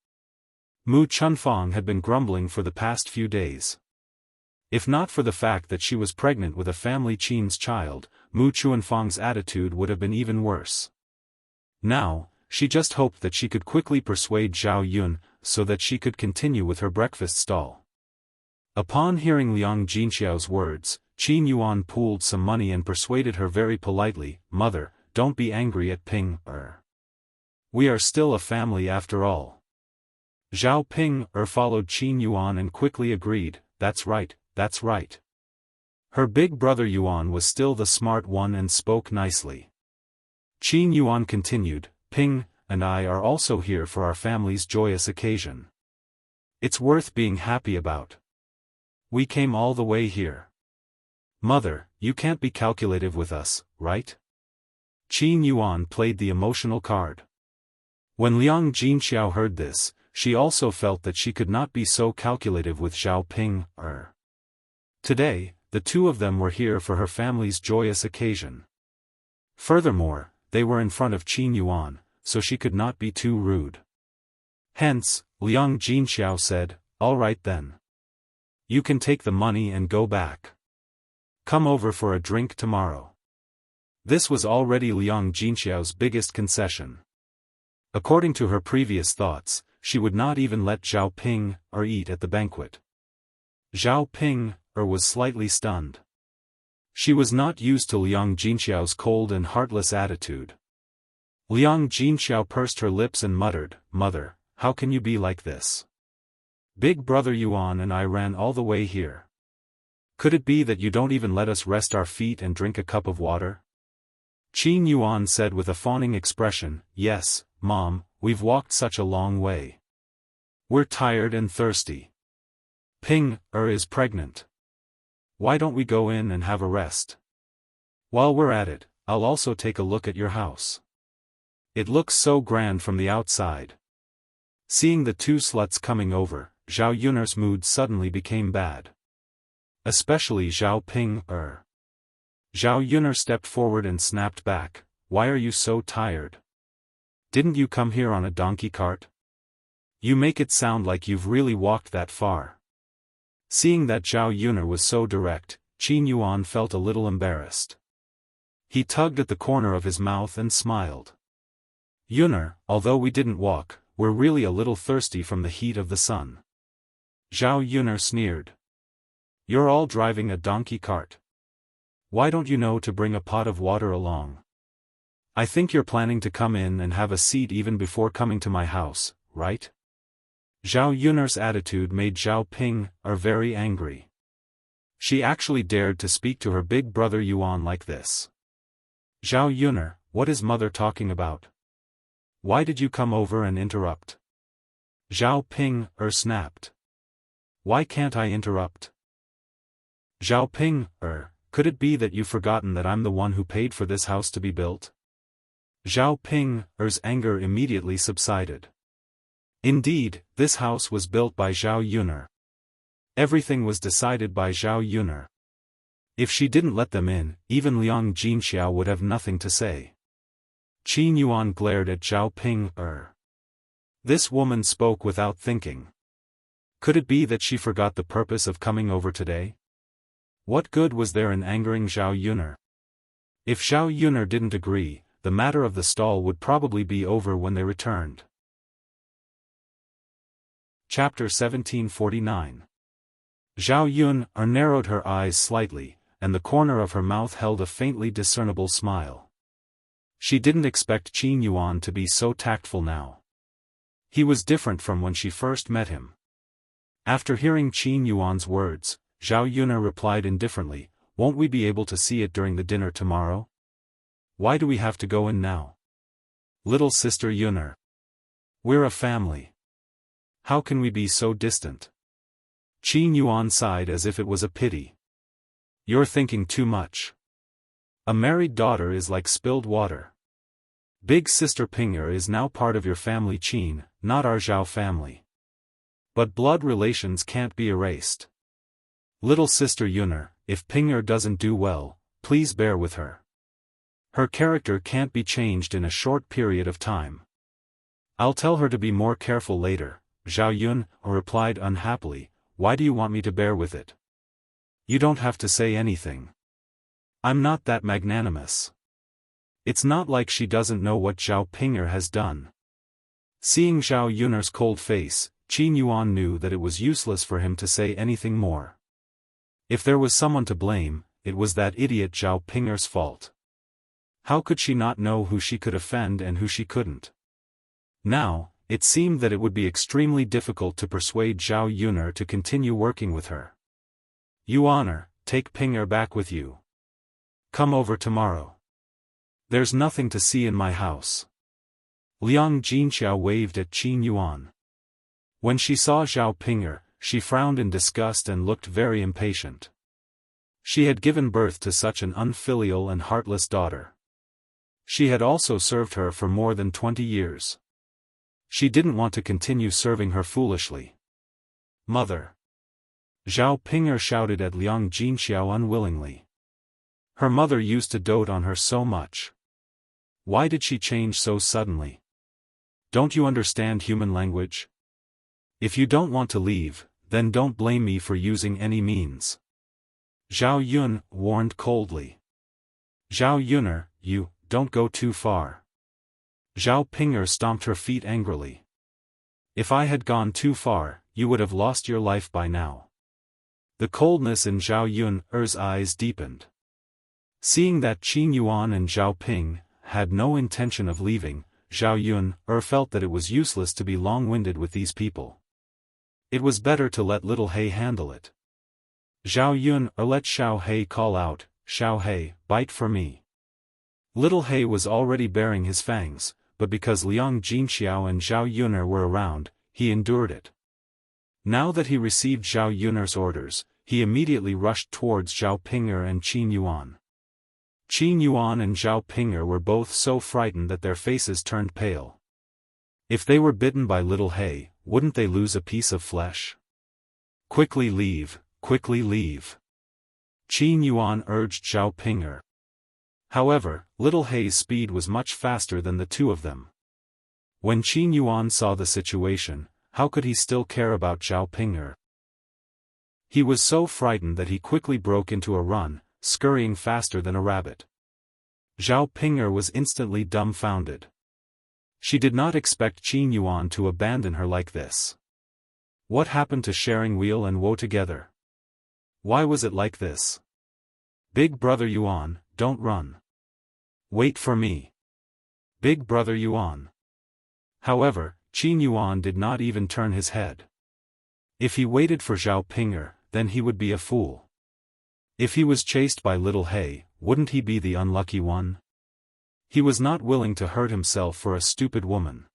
Mu Chunfang had been grumbling for the past few days. If not for the fact that she was pregnant with a family Qin's child, Mu Chunfang's attitude would have been even worse. Now, she just hoped that she could quickly persuade Zhao Yun, so that she could continue with her breakfast stall. Upon hearing Liang Jinxiao's words, Qin Yuan pooled some money and persuaded her very politely, "Mother, don't be angry at Ping. We are still a family after all." Zhao Ping followed Qin Yuan and quickly agreed, "That's right, that's right." Her big brother Yuan was still the smart one and spoke nicely. Qin Yuan continued, "Ping and I are also here for our family's joyous occasion. It's worth being happy about. We came all the way here. Mother, you can't be calculative with us, right?" Qin Yuan played the emotional card. When Liang Jinxiao heard this, she also felt that she could not be so calculative with Zhao Ping. Today, the two of them were here for her family's joyous occasion. Furthermore, they were in front of Qin Yuan, so she could not be too rude. Hence, Liang Jinxiao said, "All right then. You can take the money and go back. Come over for a drink tomorrow." This was already Liang Jinxiao's biggest concession. According to her previous thoughts, she would not even let Zhao Ping eat at the banquet. Zhao Ping was slightly stunned. She was not used to Liang Jinxiao's cold and heartless attitude. Liang Jinxiao pursed her lips and muttered, "Mother, how can you be like this? Big brother Yuan and I ran all the way here. Could it be that you don't even let us rest our feet and drink a cup of water?" Qin Yuan said with a fawning expression, "Yes, Mom, we've walked such a long way. We're tired and thirsty. Ping is pregnant. Why don't we go in and have a rest? While we're at it, I'll also take a look at your house. It looks so grand from the outside." Seeing the two sluts coming over, Zhao Yun's mood suddenly became bad. Especially Zhao Ping. Zhao Yun stepped forward and snapped back, "Why are you so tired? Didn't you come here on a donkey cart? You make it sound like you've really walked that far." Seeing that Zhao Yun was so direct, Qin Yuan felt a little embarrassed. He tugged at the corner of his mouth and smiled. "Yun, although we didn't walk, we're really a little thirsty from the heat of the sun." Zhao Yun sneered. "You're all driving a donkey cart. Why don't you know to bring a pot of water along? I think you're planning to come in and have a seat even before coming to my house, right?" Zhao Yun's attitude made Zhao Ping very angry. She actually dared to speak to her big brother Yuan like this. "Zhao Yun, what is mother talking about? Why did you come over and interrupt?" Zhao Ping snapped. "Why can't I interrupt? Zhao Ping, could it be that you've forgotten that I'm the one who paid for this house to be built? Zhao Ping's anger immediately subsided. Indeed, this house was built by Zhao Yuner. Everything was decided by Zhao Yuner. If she didn't let them in, even Liang Jinxiao would have nothing to say. Qin Yuan glared at Zhao Ping. This woman spoke without thinking. Could it be that she forgot the purpose of coming over today? What good was there in angering Zhao Yuner? If Zhao Yuner didn't agree, the matter of the stall would probably be over when they returned. Chapter 1749. Zhao Yun narrowed her eyes slightly, and the corner of her mouth held a faintly discernible smile. She didn't expect Qin Yuan to be so tactful now. He was different from when she first met him. After hearing Qin Yuan's words, Zhao Yuner replied indifferently, "Won't we be able to see it during the dinner tomorrow? Why do we have to go in now? Little sister Yuner. We're a family. How can we be so distant?" Qin Yuan sighed as if it was a pity. "You're thinking too much. A married daughter is like spilled water. Big sister Pinger is now part of your family Qin, not our Zhao family. But blood relations can't be erased. Little sister Yuner, if Pinger doesn't do well, please bear with her. Her character can't be changed in a short period of time. I'll tell her to be more careful later." Zhao Yun replied unhappily, "Why do you want me to bear with it? You don't have to say anything. I'm not that magnanimous. It's not like she doesn't know what Zhao Pinger has done." Seeing Zhao Yuner's cold face, Qin Yuan knew that it was useless for him to say anything more. If there was someone to blame, it was that idiot Zhao Pinger's fault. How could she not know who she could offend and who she couldn't? Now, it seemed that it would be extremely difficult to persuade Zhao Yuner to continue working with her. "Yuaner, take Pinger back with you. Come over tomorrow. There's nothing to see in my house." Liang Jinxiao waved at Qin Yuan. When she saw Zhao Pinger, she frowned in disgust and looked very impatient. She had given birth to such an unfilial and heartless daughter. She had also served her for more than 20 years. She didn't want to continue serving her foolishly. "Mother!" Zhao Pinger shouted at Liang Jinxiao unwillingly. Her mother used to dote on her so much. Why did she change so suddenly? Don't you understand human language? If you don't want to leave, then don't blame me for using any means. Zhao Yun warned coldly. "Zhao Yuner, you, don't go too far." Zhao Pinger stomped her feet angrily. "If I had gone too far, you would have lost your life by now." The coldness in Zhao Yun's eyes deepened. Seeing that Qin Yuan and Zhao Ping had no intention of leaving, Zhao Yun felt that it was useless to be long-winded with these people. It was better to let little He handle it. Zhao Yun let Xiao He call out, "Xiao He, bite for me." Little He was already baring his fangs, but because Liang Jinxiao and Zhao Yuner were around, he endured it. Now that he received Zhao Yuner's orders, he immediately rushed towards Zhao Pinger and Qin Yuan. Qin Yuan and Zhao Pinger were both so frightened that their faces turned pale. If they were bitten by little He, wouldn't they lose a piece of flesh? "Quickly leave, quickly leave," Qin Yuan urged Zhao Pinger. However, little He's speed was much faster than the two of them. When Qin Yuan saw the situation, how could he still care about Zhao Pinger? He was so frightened that he quickly broke into a run, scurrying faster than a rabbit. Zhao Pinger was instantly dumbfounded. She did not expect Qin Yuan to abandon her like this. What happened to sharing weal and woe together? Why was it like this? "Big brother Yuan, don't run. Wait for me. Big brother Yuan." However, Qin Yuan did not even turn his head. If he waited for Zhao Pinger, then he would be a fool. If he was chased by little He, wouldn't he be the unlucky one? He was not willing to hurt himself for a stupid woman.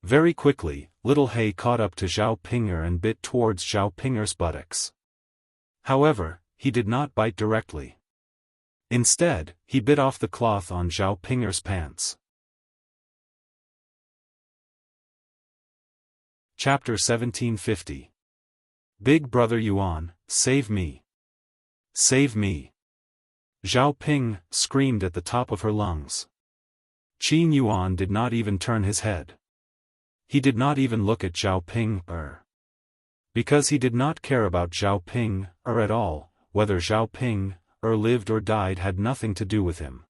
Very quickly, little He caught up to Zhao Pinger and bit towards Zhao Pinger's buttocks. However, he did not bite directly. Instead, he bit off the cloth on Zhao Ping's pants. Chapter 1750. Big Brother Yuan, save me! Save me! Zhao Ping screamed at the top of her lungs. Qin Yuan did not even turn his head. He did not even look at Zhao Ping because he did not care about Zhao Ping at all. Whether Zhao Ping lived or died had nothing to do with him.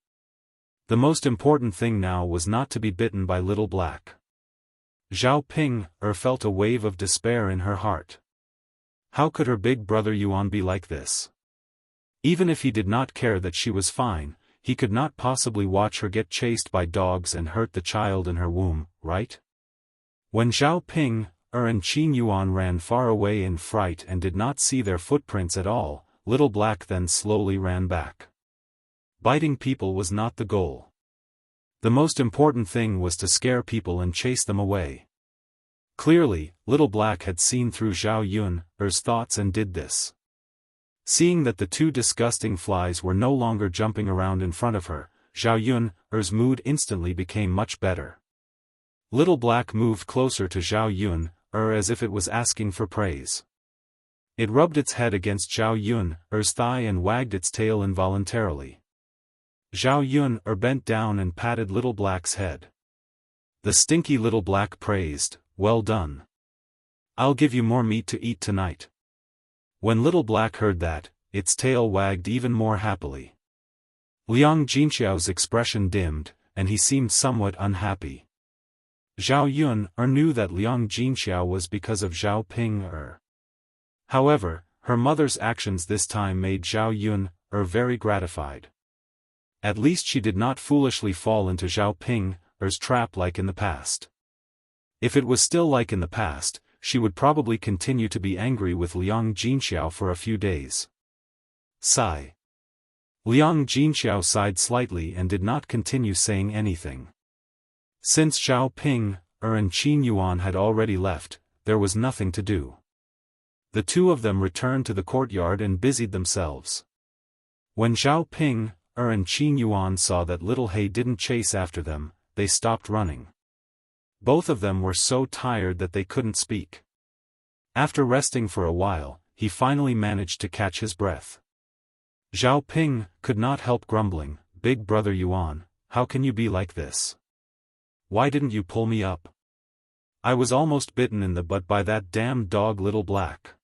The most important thing now was not to be bitten by Little Black. Zhao Ping felt a wave of despair in her heart. How could her big brother Yuan be like this? Even if he did not care that she was fine, he could not possibly watch her get chased by dogs and hurt the child in her womb, right? When Zhao Ping and Qin Yuan ran far away in fright and did not see their footprints at all, Little Black then slowly ran back. Biting people was not the goal. The most important thing was to scare people and chase them away. Clearly, Little Black had seen through Zhao Yun's thoughts and did this. Seeing that the two disgusting flies were no longer jumping around in front of her, Zhao Yun's mood instantly became much better. Little Black moved closer to Zhao Yun as if it was asking for praise. It rubbed its head against Zhao Yun's thigh and wagged its tail involuntarily. Zhao Yun bent down and patted Little Black's head. The stinky Little Black praised, "Well done. I'll give you more meat to eat tonight." When Little Black heard that, its tail wagged even more happily. Liang Jinxiao's expression dimmed, and he seemed somewhat unhappy. Zhao Yun knew that Liang Jinxiao was because of Zhao Ping. However, her mother's actions this time made Zhao Yun very gratified. At least she did not foolishly fall into Zhao Ping's trap like in the past. If it was still like in the past, she would probably continue to be angry with Liang Jinxiao for a few days. Sigh. Liang Jinxiao sighed slightly and did not continue saying anything. Since Zhao Ping and Qin Yuan had already left, there was nothing to do. The two of them returned to the courtyard and busied themselves. When Zhao Ping and Qin Yuan saw that Little He didn't chase after them, they stopped running. Both of them were so tired that they couldn't speak. After resting for a while, he finally managed to catch his breath. Zhao Ping could not help grumbling, "Big Brother Yuan, how can you be like this? Why didn't you pull me up? I was almost bitten in the butt by that damn dog Little Black."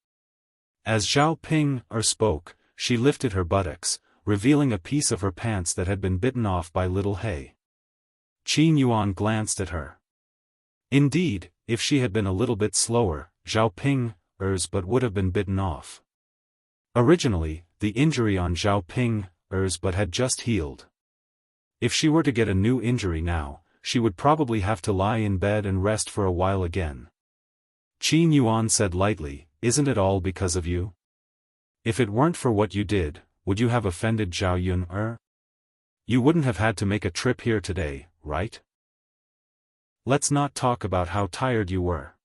As Zhao Ping spoke, she lifted her buttocks, revealing a piece of her pants that had been bitten off by Little He. Qin Yuan glanced at her. Indeed, if she had been a little bit slower, Zhao Ping's butt would have been bitten off. Originally, the injury on Zhao Ping's butt had just healed. If she were to get a new injury now, she would probably have to lie in bed and rest for a while again. Qin Yuan said lightly, "Isn't it all because of you? If it weren't for what you did, would you have offended Zhao Yun? You wouldn't have had to make a trip here today, right? Let's not talk about how tired you were.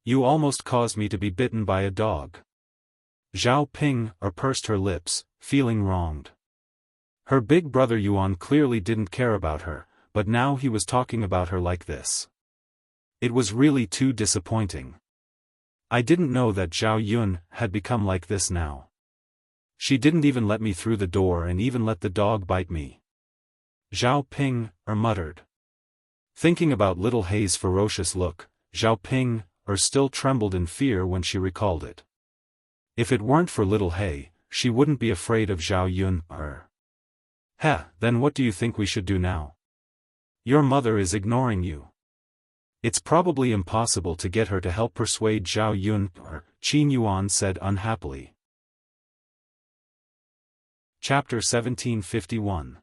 You almost caused me to be bitten by a dog." Zhao Ping pursed her lips, feeling wronged. Her big brother Yuan clearly didn't care about her, but now he was talking about her like this. It was really too disappointing. I didn't know that Zhao Yun had become like this now. She didn't even let me through the door and even let the dog bite me. Zhao Ping muttered. Thinking about Little He's ferocious look, Zhao Ping still trembled in fear when she recalled it. If it weren't for Little He, she wouldn't be afraid of Zhao Yun. Then what do you think we should do now? Your mother is ignoring you. It's probably impossible to get her to help persuade Zhao Yun, Qin Yuan said unhappily. Chapter 1751.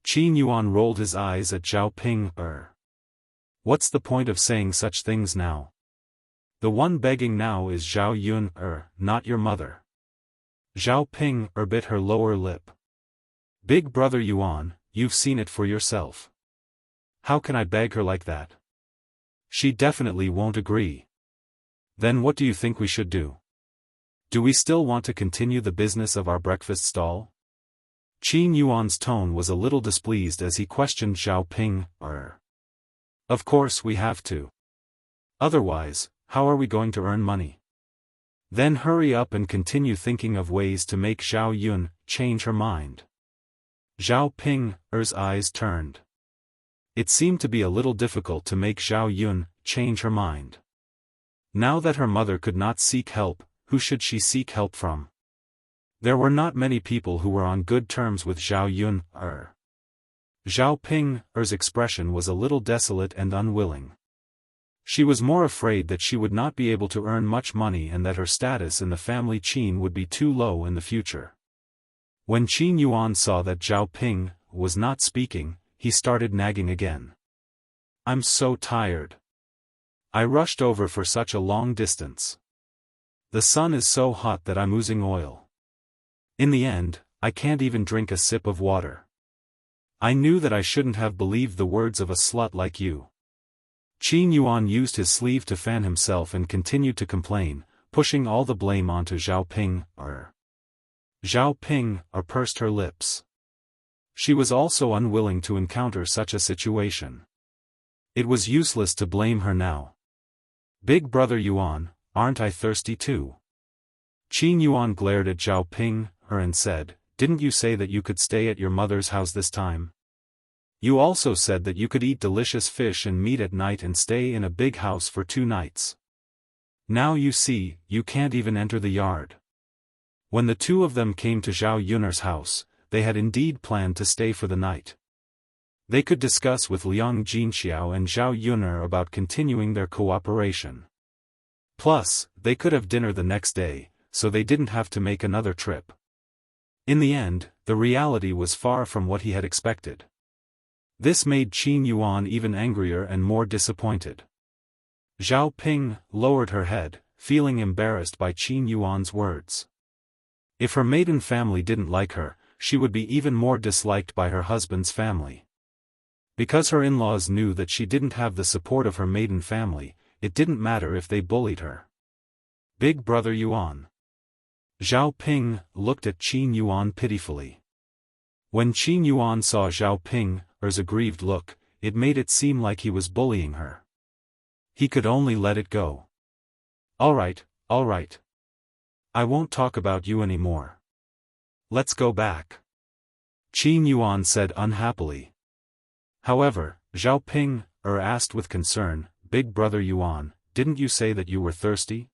Qin Yuan rolled his eyes at Zhao Ping. What's the point of saying such things now? The one begging now is Zhao Yun, not your mother. Zhao Ping bit her lower lip. Big Brother Yuan, you've seen it for yourself. How can I beg her like that? She definitely won't agree. Then what do you think we should do? Do we still want to continue the business of our breakfast stall? Qin Yuan's tone was a little displeased as he questioned Xiaoping. Of course we have to. Otherwise, how are we going to earn money? Then hurry up and continue thinking of ways to make Zhao Yun change her mind. Zhao Ping's eyes turned. It seemed to be a little difficult to make Zhao Yun change her mind. Now that her mother could not seek help, who should she seek help from? There were not many people who were on good terms with Zhao Yun. Zhao Ping's expression was a little desolate and unwilling. She was more afraid that she would not be able to earn much money and that her status in the family Qin would be too low in the future. When Qin Yuan saw that Zhao Ping was not speaking, he started nagging again. I'm so tired. I rushed over for such a long distance. The sun is so hot that I'm oozing oil. In the end, I can't even drink a sip of water. I knew that I shouldn't have believed the words of a slut like you. Qin Yuan used his sleeve to fan himself and continued to complain, pushing all the blame onto Zhao Ping. Zhao Ping pursed her lips. She was also unwilling to encounter such a situation. It was useless to blame her now. Big brother Yuan, aren't I thirsty too? Qin Yuan glared at Zhao Ping and said, didn't you say that you could stay at your mother's house this time? You also said that you could eat delicious fish and meat at night and stay in a big house for 2 nights. Now you see, you can't even enter the yard. When the two of them came to Zhao Yun's house, they had indeed planned to stay for the night. They could discuss with Liang Jinxiao and Zhao Yun about continuing their cooperation. Plus, they could have dinner the next day, so they didn't have to make another trip. In the end, the reality was far from what he had expected. This made Qin Yuan even angrier and more disappointed. Zhao Ping lowered her head, feeling embarrassed by Qin Yuan's words. If her maiden family didn't like her, she would be even more disliked by her husband's family. Because her in-laws knew that she didn't have the support of her maiden family, it didn't matter if they bullied her. Big brother Yuan. Zhao Ping looked at Qin Yuan pitifully. When Qin Yuan saw Zhao Ping's aggrieved look, it made it seem like he was bullying her. He could only let it go. All right. I won't talk about you anymore. Let's go back. Qin Yuan said unhappily. However, Zhao Ping asked with concern, Big brother Yuan, didn't you say that you were thirsty?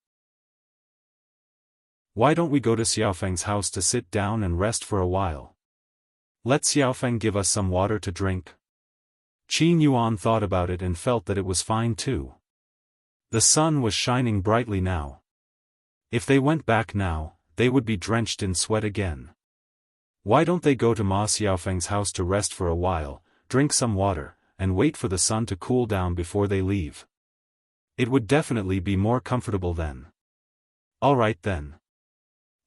Why don't we go to Xiaofang's house to sit down and rest for a while? Let Xiaofang give us some water to drink. Qin Yuan thought about it and felt that it was fine too. The sun was shining brightly now. If they went back now, they would be drenched in sweat again. Why don't they go to Ma Xiaofang's house to rest for a while, drink some water, and wait for the sun to cool down before they leave? It would definitely be more comfortable then. All right then.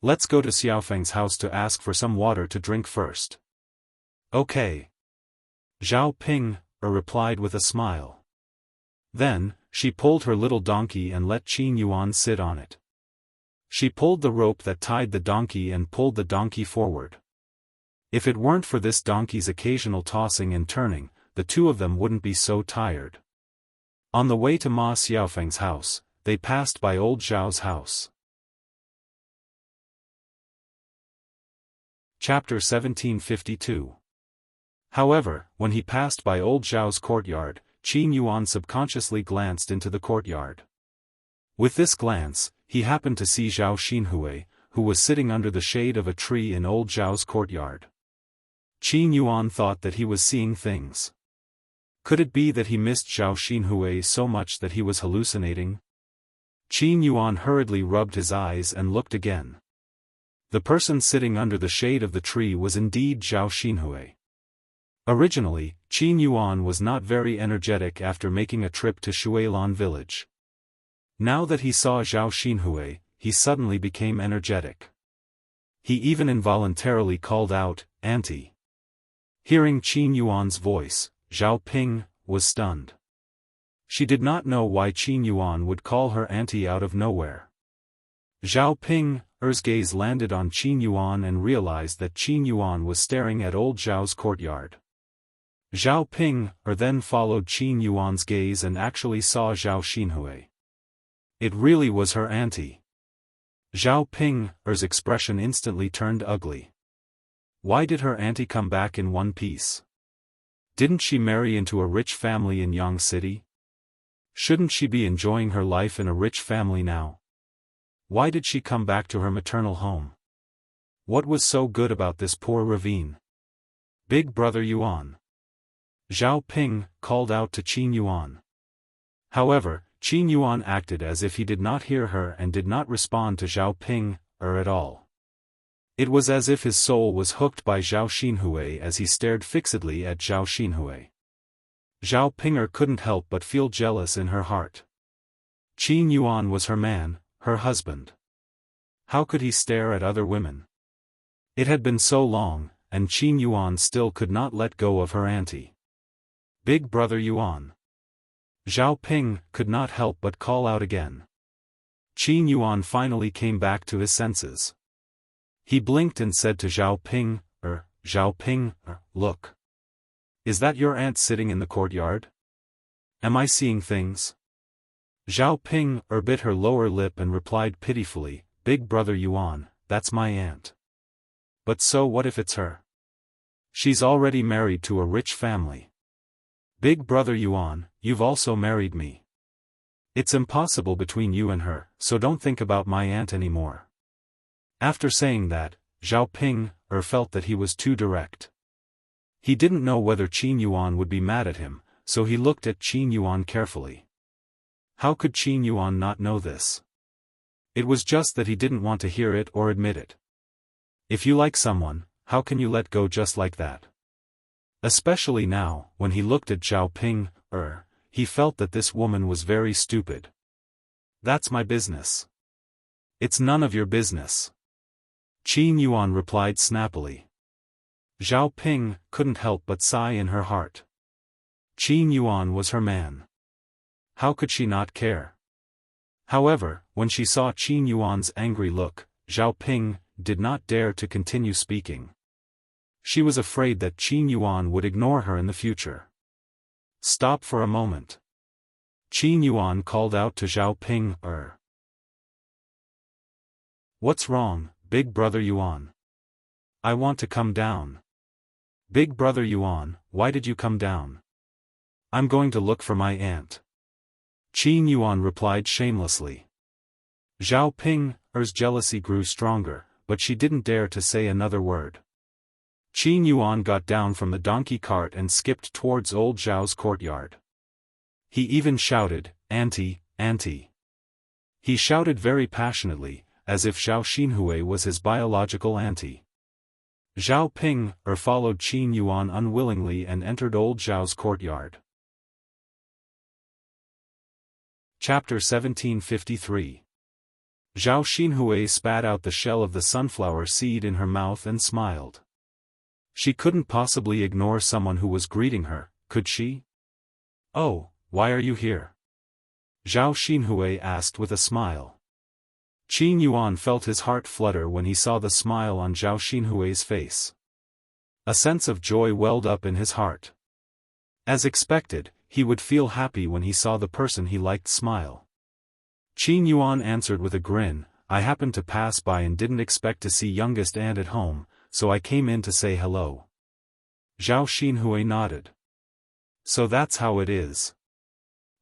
Let's go to Xiaofang's house to ask for some water to drink first. Okay. Zhao Ping replied with a smile. Then, she pulled her little donkey and let Qin Yuan sit on it. She pulled the rope that tied the donkey and pulled the donkey forward. If it weren't for this donkey's occasional tossing and turning, the two of them wouldn't be so tired. On the way to Ma Xiaofang's house, they passed by old Zhao's house. Chapter 1752. However, when he passed by old Zhao's courtyard, Qin Yuan subconsciously glanced into the courtyard. With this glance, he happened to see Zhao Xinhui, who was sitting under the shade of a tree in old Zhao's courtyard. Qin Yuan thought that he was seeing things. Could it be that he missed Zhao Xinhui so much that he was hallucinating? Qin Yuan hurriedly rubbed his eyes and looked again. The person sitting under the shade of the tree was indeed Zhao Xinhui. Originally, Qin Yuan was not very energetic after making a trip to Shuilan village. Now that he saw Zhao Xinhui, he suddenly became energetic. He even involuntarily called out, "Auntie." Hearing Qin Yuan's voice, Zhao Ping was stunned. She did not know why Qin Yuan would call her auntie out of nowhere. Zhao Ping Er's gaze landed on Qin Yuan and realized that Qin Yuan was staring at old Zhao's courtyard. Zhao Ping then followed Qin Yuan's gaze and actually saw Zhao Xinhui. It really was her auntie. Zhao Ping's expression instantly turned ugly. Why did her auntie come back in one piece? Didn't she marry into a rich family in Yang City? Shouldn't she be enjoying her life in a rich family now? Why did she come back to her maternal home? What was so good about this poor ravine? Big brother Yuan. Zhao Ping called out to Qin Yuan. However, Qin Yuan acted as if he did not hear her and did not respond to Zhao Ping at all. It was as if his soul was hooked by Zhao Xinhui as he stared fixedly at Zhao Xinhui. Zhao Ping couldn't help but feel jealous in her heart. Qin Yuan was her man, her husband. How could he stare at other women? It had been so long, and Qin Yuan still could not let go of her auntie. Big brother Yuan. Zhao Ping could not help but call out again. Qin Yuan finally came back to his senses. He blinked and said to Zhao Ping, look. Is that your aunt sitting in the courtyard? Am I seeing things? Zhao Ping bit her lower lip and replied pitifully, Big brother Yuan, that's my aunt. But so what if it's her? She's already married to a rich family. Big brother Yuan, you've also married me. It's impossible between you and her, so don't think about my aunt anymore. After saying that, Zhao Ping felt that he was too direct. He didn't know whether Qin Yuan would be mad at him, so he looked at Qin Yuan carefully. How could Qin Yuan not know this? It was just that he didn't want to hear it or admit it. If you like someone, how can you let go just like that? Especially now, when he looked at Zhao Ping, he felt that this woman was very stupid. That's my business. It's none of your business. Qin Yuan replied snappily. Zhao Ping couldn't help but sigh in her heart. Qin Yuan was her man. How could she not care? However, when she saw Qin Yuan's angry look, Zhao Ping did not dare to continue speaking. She was afraid that Qin Yuan would ignore her in the future. Stop for a moment. Qin Yuan called out to Zhao Ping. What's wrong, Big brother Yuan? I want to come down. Big brother Yuan, why did you come down? I'm going to look for my aunt. Qin Yuan replied shamelessly. Zhao Ping's jealousy grew stronger, but she didn't dare to say another word. Qin Yuan got down from the donkey cart and skipped towards old Zhao's courtyard. He even shouted, Auntie, Auntie. He shouted very passionately, as if Zhao Xinhui was his biological auntie. Zhao Ping followed Qin Yuan unwillingly and entered old Zhao's courtyard. Chapter 1753. Zhao Xinhui spat out the shell of the sunflower seed in her mouth and smiled. She couldn't possibly ignore someone who was greeting her, could she? Oh, why are you here? Zhao Xinhui asked with a smile. Qin Yuan felt his heart flutter when he saw the smile on Zhao Xinhui's face. A sense of joy welled up in his heart. As expected, he would feel happy when he saw the person he liked smile. Qin Yuan answered with a grin, I happened to pass by and didn't expect to see youngest aunt at home, so I came in to say hello. Zhao Xinhui nodded. So that's how it is.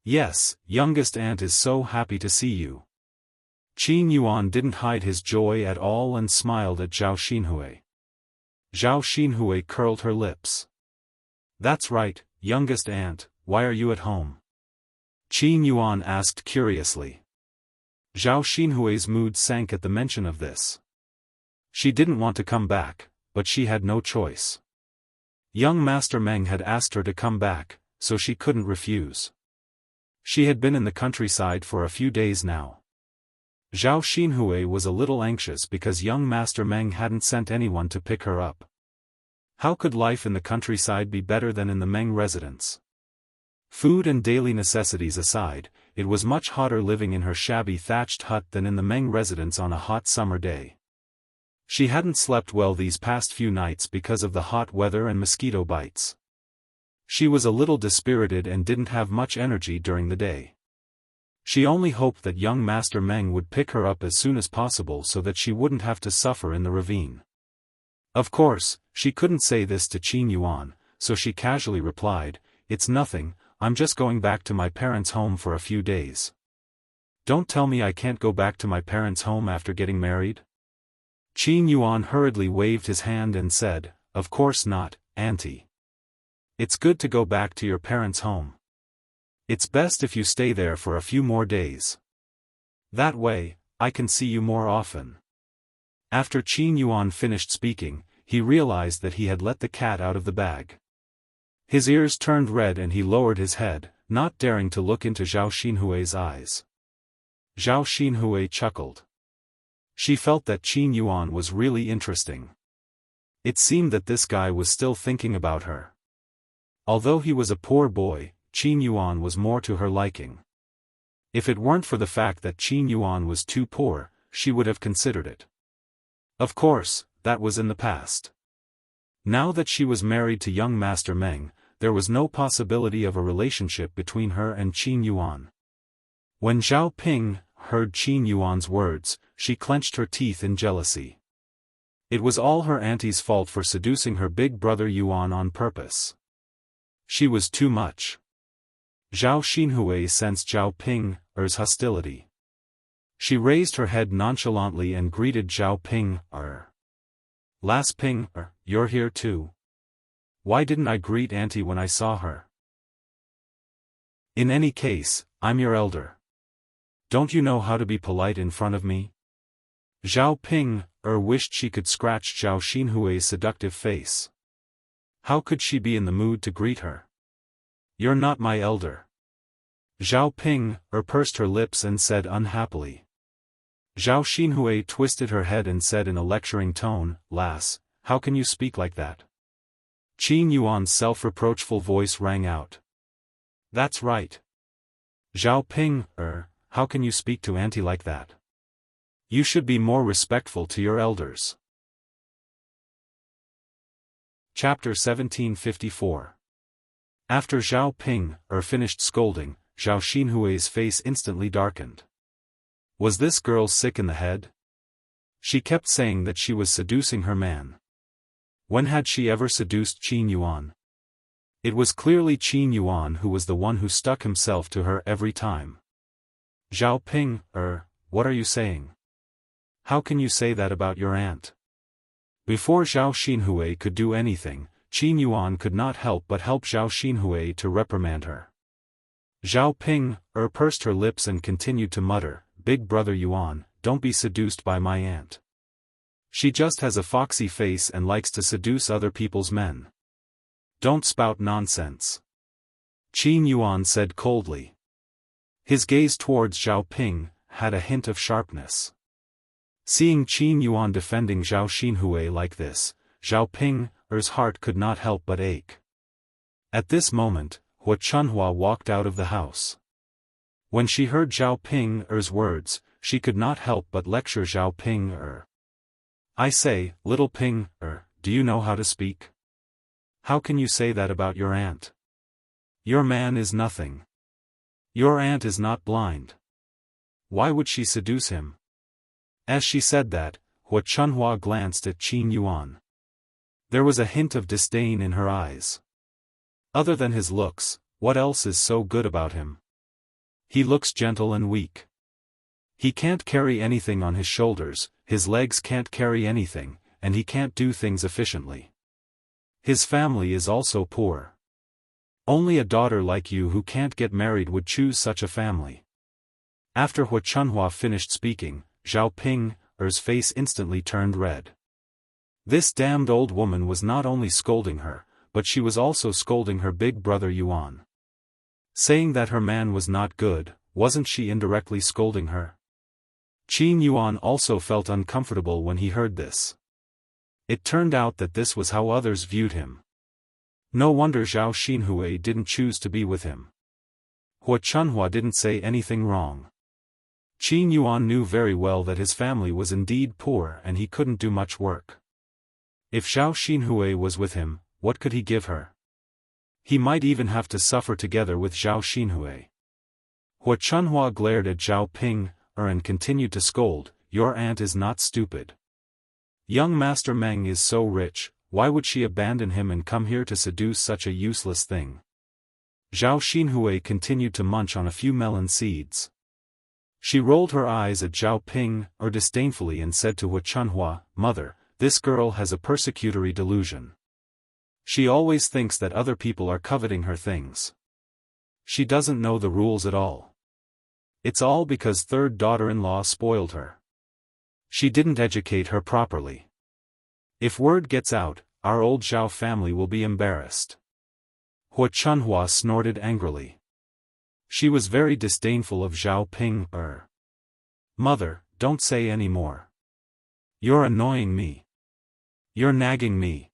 Yes, youngest aunt is so happy to see you. Qin Yuan didn't hide his joy at all and smiled at Zhao Xinhui. Zhao Xinhui curled her lips. That's right, youngest aunt, why are you at home? Qin Yuan asked curiously. Zhao Xinhui's mood sank at the mention of this. She didn't want to come back, but she had no choice. Young Master Meng had asked her to come back, so she couldn't refuse. She had been in the countryside for a few days now. Zhao Xinhui was a little anxious because young Master Meng hadn't sent anyone to pick her up. How could life in the countryside be better than in the Meng residence? Food and daily necessities aside, it was much hotter living in her shabby thatched hut than in the Meng residence on a hot summer day. She hadn't slept well these past few nights because of the hot weather and mosquito bites. She was a little dispirited and didn't have much energy during the day. She only hoped that young Master Meng would pick her up as soon as possible so that she wouldn't have to suffer in the ravine. Of course, she couldn't say this to Qin Yuan, so she casually replied, "It's nothing, I'm just going back to my parents' home for a few days." "Don't tell me I can't go back to my parents' home after getting married?" Qin Yuan hurriedly waved his hand and said, "Of course not, Auntie. It's good to go back to your parents' home. It's best if you stay there for a few more days. That way, I can see you more often." After Qin Yuan finished speaking, he realized that he had let the cat out of the bag. His ears turned red and he lowered his head, not daring to look into Zhao Xinhui's eyes. Zhao Xinhui chuckled. She felt that Qin Yuan was really interesting. It seemed that this guy was still thinking about her. Although he was a poor boy, Qin Yuan was more to her liking. If it weren't for the fact that Qin Yuan was too poor, she would have considered it. Of course, that was in the past. Now that she was married to young Master Meng, there was no possibility of a relationship between her and Qin Yuan. When Zhao Ping heard Qin Yuan's words, she clenched her teeth in jealousy. It was all her auntie's fault for seducing her big brother Yuan on purpose. She was too much. Zhao Xinhui sensed Zhao Ping's hostility. She raised her head nonchalantly and greeted Zhao Ping. "Las Ping, you're here too. Why didn't I greet Auntie when I saw her? In any case, I'm your elder. Don't you know how to be polite in front of me?" Zhao Ping wished she could scratch Zhao Xinhui's seductive face. How could she be in the mood to greet her? "You're not my elder." Zhao Ping pursed her lips and said unhappily. Zhao Xinhui twisted her head and said in a lecturing tone, "Lass, how can you speak like that?" Qin Yuan's self-reproachful voice rang out. "That's right. Zhao Ping, how can you speak to Auntie like that? You should be more respectful to your elders." Chapter 1754. After Zhao Ping finished scolding, Zhao Xinhui's face instantly darkened. Was this girl sick in the head? She kept saying that she was seducing her man. When had she ever seduced Qin Yuan? It was clearly Qin Yuan who was the one who stuck himself to her every time. "Zhao Ping, what are you saying? How can you say that about your aunt?" Before Zhao Xinhui could do anything, Qin Yuan could not help but help Zhao Xinhui to reprimand her. Zhao Ping pursed her lips and continued to mutter, "Big brother Yuan, don't be seduced by my aunt. She just has a foxy face and likes to seduce other people's men. Don't spout nonsense." Qin Yuan said coldly. His gaze towards Zhao Ping had a hint of sharpness. Seeing Qin Yuan defending Zhao Xinhui like this, Zhao Ping's heart could not help but ache. At this moment, Hua Chunhua walked out of the house. When she heard Zhao Ping's words, she could not help but lecture Zhao Ping. "I say, little Ping, do you know how to speak? How can you say that about your aunt? Your man is nothing. Your aunt is not blind. Why would she seduce him?" As she said that, Hua Chunhua glanced at Qin Yuan. There was a hint of disdain in her eyes. Other than his looks, what else is so good about him? He looks gentle and weak. He can't carry anything on his shoulders, his legs can't carry anything, and he can't do things efficiently. His family is also poor. Only a daughter like you who can't get married would choose such a family. After Hua Chunhua finished speaking, Zhao Ping's face instantly turned red. This damned old woman was not only scolding her, but she was also scolding her big brother Yuan. Saying that her man was not good, wasn't she indirectly scolding her? Qin Yuan also felt uncomfortable when he heard this. It turned out that this was how others viewed him. No wonder Zhao Xinhui didn't choose to be with him. Hua Chunhua didn't say anything wrong. Qin Yuan knew very well that his family was indeed poor and he couldn't do much work. If Zhao Xinhui was with him, what could he give her? He might even have to suffer together with Zhao Xinhui. Hua Chunhua glared at Zhao Ping, and continued to scold, "Your aunt is not stupid. Young Master Meng is so rich, why would she abandon him and come here to seduce such a useless thing?" Zhao Xinhui continued to munch on a few melon seeds. She rolled her eyes at Zhao Ping, disdainfully and said to Hua Chunhua, "Mother, this girl has a persecutory delusion. She always thinks that other people are coveting her things. She doesn't know the rules at all. It's all because third daughter-in-law spoiled her. She didn't educate her properly. If word gets out, our old Zhao family will be embarrassed." Hua Chunhua snorted angrily. She was very disdainful of Zhao Ping. "Mother, don't say any more. You're annoying me. You're nagging me."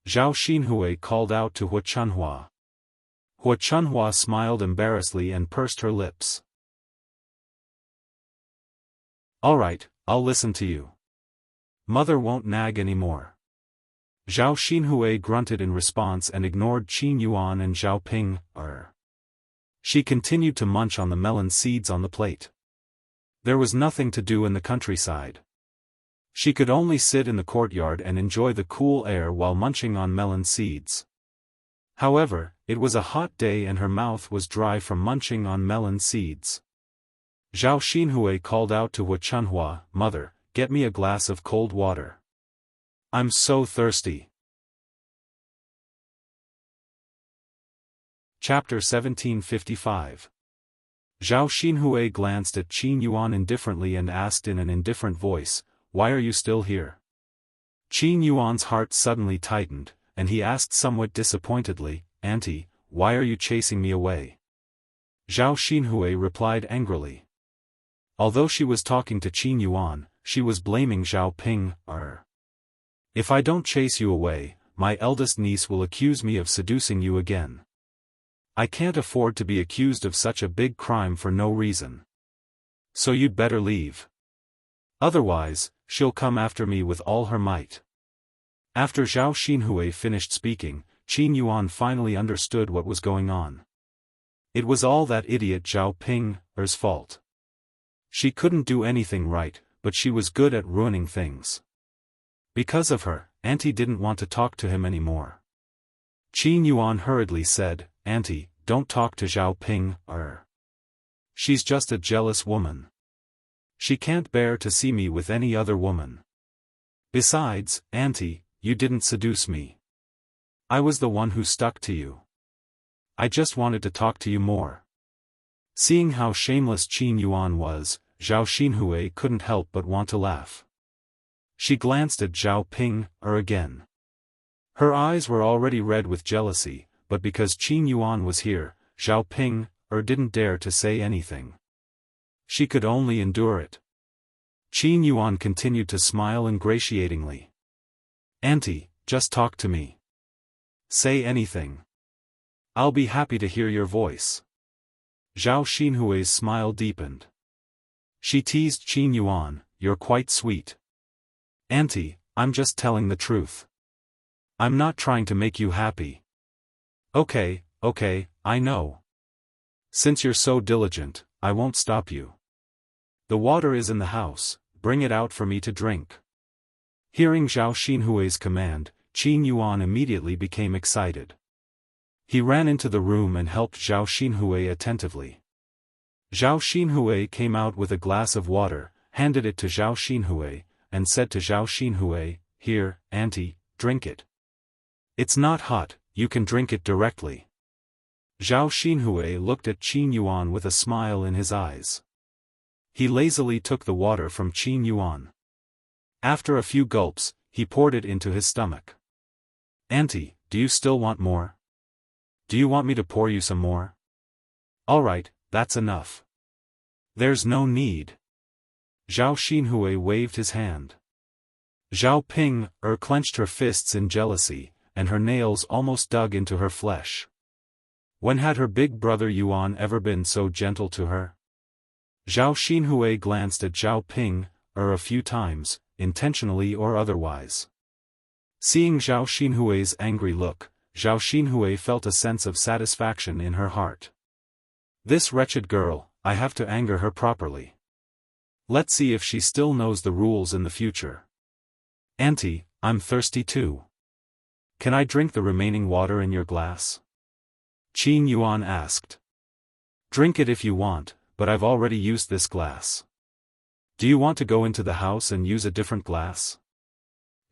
Zhao Xinhui called out to Hua Chunhua. Hua Chunhua smiled embarrassedly and pursed her lips. "All right, I'll listen to you. Mother won't nag anymore." Zhao Xinhui grunted in response and ignored Qin Yuan and Zhao Ping. She continued to munch on the melon seeds on the plate. There was nothing to do in the countryside. She could only sit in the courtyard and enjoy the cool air while munching on melon seeds. However, it was a hot day and her mouth was dry from munching on melon seeds. Zhao Xinhui called out to Hua Chunhua, "Mother, get me a glass of cold water. I'm so thirsty." Chapter 1755. Zhao Xinhui glanced at Qin Yuan indifferently and asked in an indifferent voice, "Why are you still here?" Qin Yuan's heart suddenly tightened, and he asked somewhat disappointedly, "Auntie, why are you chasing me away?" Zhao Xinhui replied angrily. Although she was talking to Qin Yuan, she was blaming Zhao Ping. "If I don't chase you away, my eldest niece will accuse me of seducing you again. I can't afford to be accused of such a big crime for no reason. So you'd better leave. Otherwise, she'll come after me with all her might." After Zhao Xinhui finished speaking, Qin Yuan finally understood what was going on. It was all that idiot Zhao Ping's fault. She couldn't do anything right, but she was good at ruining things. Because of her, Auntie didn't want to talk to him anymore. Qin Yuan hurriedly said, "Auntie, don't talk to Zhao Ping. She's just a jealous woman. She can't bear to see me with any other woman. Besides, Auntie, you didn't seduce me. I was the one who stuck to you. I just wanted to talk to you more." Seeing how shameless Qin Yuan was, Zhao Xinhui couldn't help but want to laugh. She glanced at Zhao Ping again. Her eyes were already red with jealousy, but because Qin Yuan was here, Zhao Ping didn't dare to say anything. She could only endure it. Qin Yuan continued to smile ingratiatingly. "Auntie, just talk to me. Say anything. I'll be happy to hear your voice." Zhao Xinhui's smile deepened. She teased Qin Yuan, "You're quite sweet." "Auntie, I'm just telling the truth. I'm not trying to make you happy." Okay, I know. Since you're so diligent, I won't stop you. The water is in the house, bring it out for me to drink." Hearing Zhao Xinhui's command, Qin Yuan immediately became excited. He ran into the room and helped Zhao Xinhui attentively. Zhao Xinhui came out with a glass of water, handed it to Zhao Xinhui, and said to Zhao Xinhui, "Here, Auntie, drink it. It's not hot, you can drink it directly." Zhao Xinhui looked at Qin Yuan with a smile in his eyes. He lazily took the water from Qin Yuan. After a few gulps, he poured it into his stomach. "Auntie, do you still want more? Do you want me to pour you some more?" "All right, that's enough. There's no need." Zhao Xinhui waved his hand. Zhao Ping clenched her fists in jealousy, and her nails almost dug into her flesh. When had her big brother Yuan ever been so gentle to her? Zhao Xinhui glanced at Zhao Ping, a few times, intentionally or otherwise. Seeing Zhao Xinhui's angry look, Zhao Xinhui felt a sense of satisfaction in her heart. This wretched girl, I have to anger her properly. Let's see if she still knows the rules in the future. Auntie, I'm thirsty too. Can I drink the remaining water in your glass? Qin Yuan asked. Drink it if you want, but I've already used this glass. Do you want to go into the house and use a different glass?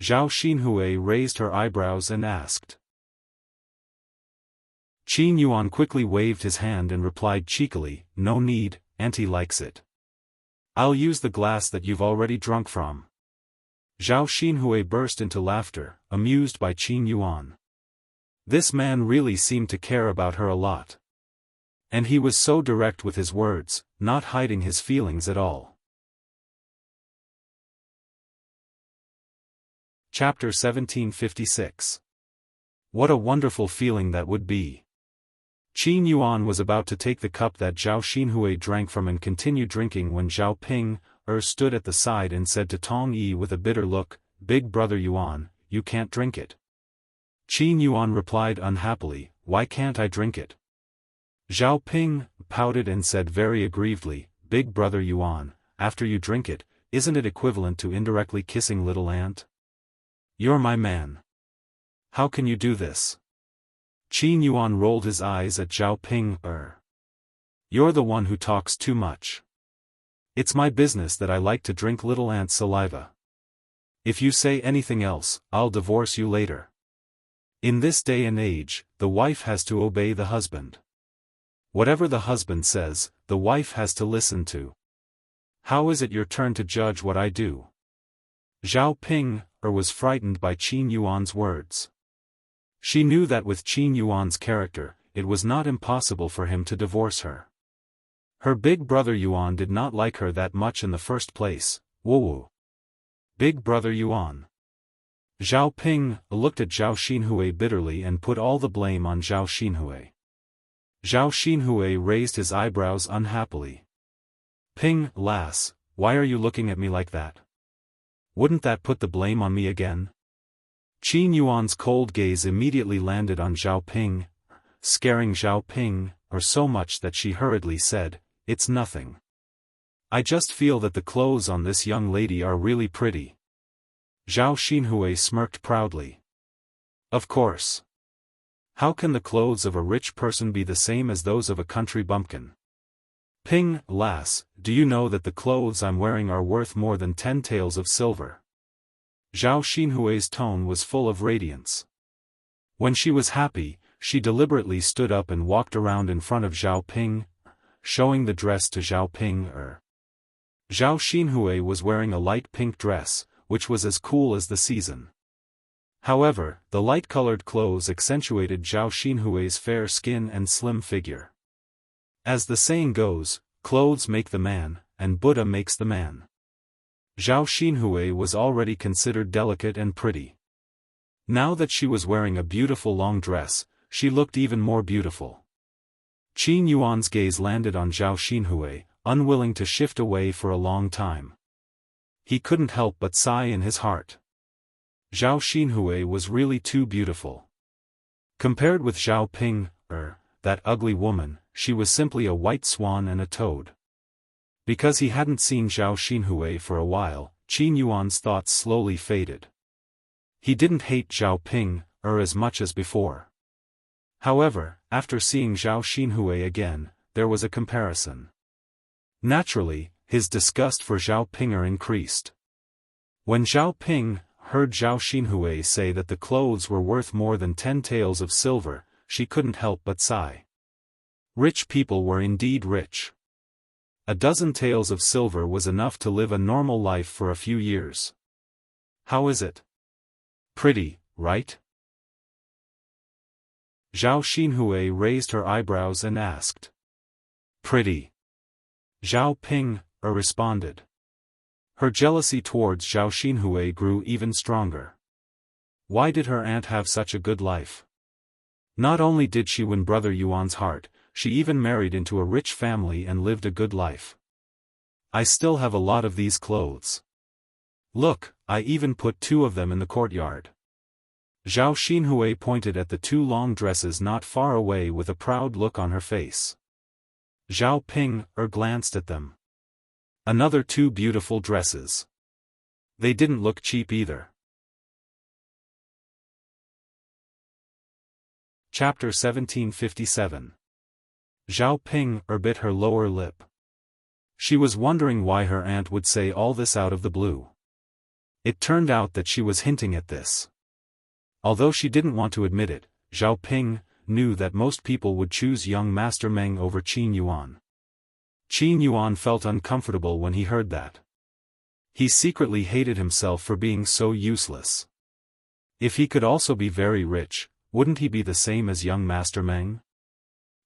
Zhao Xinhui raised her eyebrows and asked. Qin Yuan quickly waved his hand and replied cheekily, No need, Auntie likes it. I'll use the glass that you've already drunk from. Zhao Xinhui burst into laughter, amused by Qin Yuan. This man really seemed to care about her a lot. And he was so direct with his words, not hiding his feelings at all. Chapter 1756. What a wonderful feeling that would be. Qin Yuan was about to take the cup that Zhao Xinhui drank from and continue drinking when Zhao Ping, stood at the side and said to Tong Yi with a bitter look, Big brother Yuan, you can't drink it. Qin Yuan replied unhappily, Why can't I drink it? Zhao Ping pouted and said very aggrievedly, Big brother Yuan, after you drink it, isn't it equivalent to indirectly kissing little aunt? You're my man. How can you do this? Qin Yuan rolled his eyes at Zhao Ping. You're the one who talks too much. It's my business that I like to drink little aunt's saliva. If you say anything else, I'll divorce you later. In this day and age, the wife has to obey the husband. Whatever the husband says, the wife has to listen to. How is it your turn to judge what I do? Zhao Ping, was frightened by Qin Yuan's words. She knew that with Qin Yuan's character, it was not impossible for him to divorce her. Her big brother Yuan did not like her that much in the first place. Woo. Big brother Yuan. Zhao Ping looked at Zhao Xinhui bitterly and put all the blame on Zhao Xinhui. Zhao Xinhui raised his eyebrows unhappily. Ping, lass, why are you looking at me like that? Wouldn't that put the blame on me again? Qin Yuan's cold gaze immediately landed on Zhao Ping, scaring Zhao Ping, so much that she hurriedly said, It's nothing. I just feel that the clothes on this young lady are really pretty. Zhao Xinhui smirked proudly. Of course. How can the clothes of a rich person be the same as those of a country bumpkin? Ping, lass, do you know that the clothes I'm wearing are worth more than 10 taels of silver? Zhao Xinhui's tone was full of radiance. When she was happy, she deliberately stood up and walked around in front of Zhao Ping, showing the dress to Zhao Ping. Zhao Xinhui was wearing a light pink dress, which was as cool as the season. However, the light-colored clothes accentuated Zhao Xinhui's fair skin and slim figure. As the saying goes, clothes make the man, and Buddha makes the man. Zhao Xinhui was already considered delicate and pretty. Now that she was wearing a beautiful long dress, she looked even more beautiful. Qin Yuan's gaze landed on Zhao Xinhui, unwilling to shift away for a long time. He couldn't help but sigh in his heart. Zhao Xinhui was really too beautiful. Compared with Zhao Ping, that ugly woman, she was simply a white swan and a toad. Because he hadn't seen Zhao Xinhui for a while, Qin Yuan's thoughts slowly faded. He didn't hate Zhao Ping, as much as before. However, after seeing Zhao Xinhui again, there was a comparison. Naturally, his disgust for Zhao Ping increased. When Zhao Ping heard Zhao Xinhui say that the clothes were worth more than 10 taels of silver, she couldn't help but sigh. Rich people were indeed rich. A dozen taels of silver was enough to live a normal life for a few years. How is it? Pretty, right? Zhao Xinhui raised her eyebrows and asked. Pretty. Zhao Ping, responded. Her jealousy towards Zhao Xinhui grew even stronger. Why did her aunt have such a good life? Not only did she win Brother Yuan's heart, she even married into a rich family and lived a good life. I still have a lot of these clothes. Look, I even put 2 of them in the courtyard. Zhao Xinhui pointed at the 2 long dresses not far away with a proud look on her face. Zhao Ping glanced at them. Another 2 beautiful dresses. They didn't look cheap either. Chapter 1757. Zhao Ping bit her lower lip. She was wondering why her aunt would say all this out of the blue. It turned out that she was hinting at this. Although she didn't want to admit it, Zhao Ping knew that most people would choose young Master Meng over Qin Yuan. Qin Yuan felt uncomfortable when he heard that. He secretly hated himself for being so useless. If he could also be very rich, wouldn't he be the same as young Master Meng?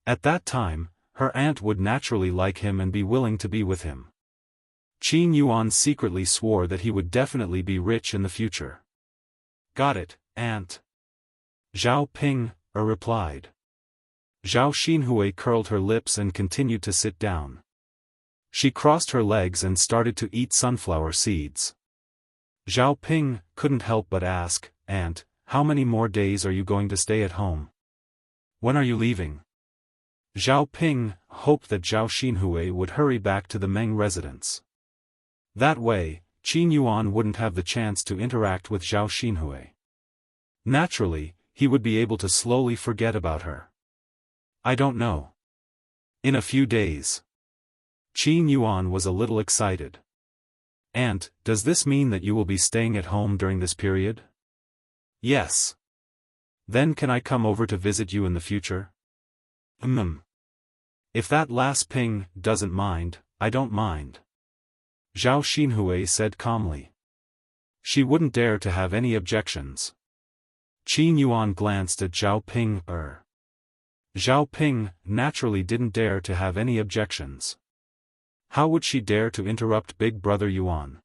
At that time, her aunt would naturally like him and be willing to be with him. Qin Yuan secretly swore that he would definitely be rich in the future. Got it, aunt. Zhao Ping replied. Zhao Xinhui curled her lips and continued to sit down. She crossed her legs and started to eat sunflower seeds. Zhao Ping couldn't help but ask, "Aunt, how many more days are you going to stay at home? When are you leaving?" Zhao Ping hoped that Zhao Xinhui would hurry back to the Meng residence. That way, Qin Yuan wouldn't have the chance to interact with Zhao Xinhui. Naturally, he would be able to slowly forget about her. I don't know. In a few days. Qin Yuan was a little excited. Aunt, does this mean that you will be staying at home during this period? Yes. Then can I come over to visit you in the future? If that last Ping doesn't mind, I don't mind. Zhao Xinhui said calmly. She wouldn't dare to have any objections. Qin Yuan glanced at Zhao Ping. Zhao Ping naturally didn't dare to have any objections. How would she dare to interrupt Big Brother Yuan?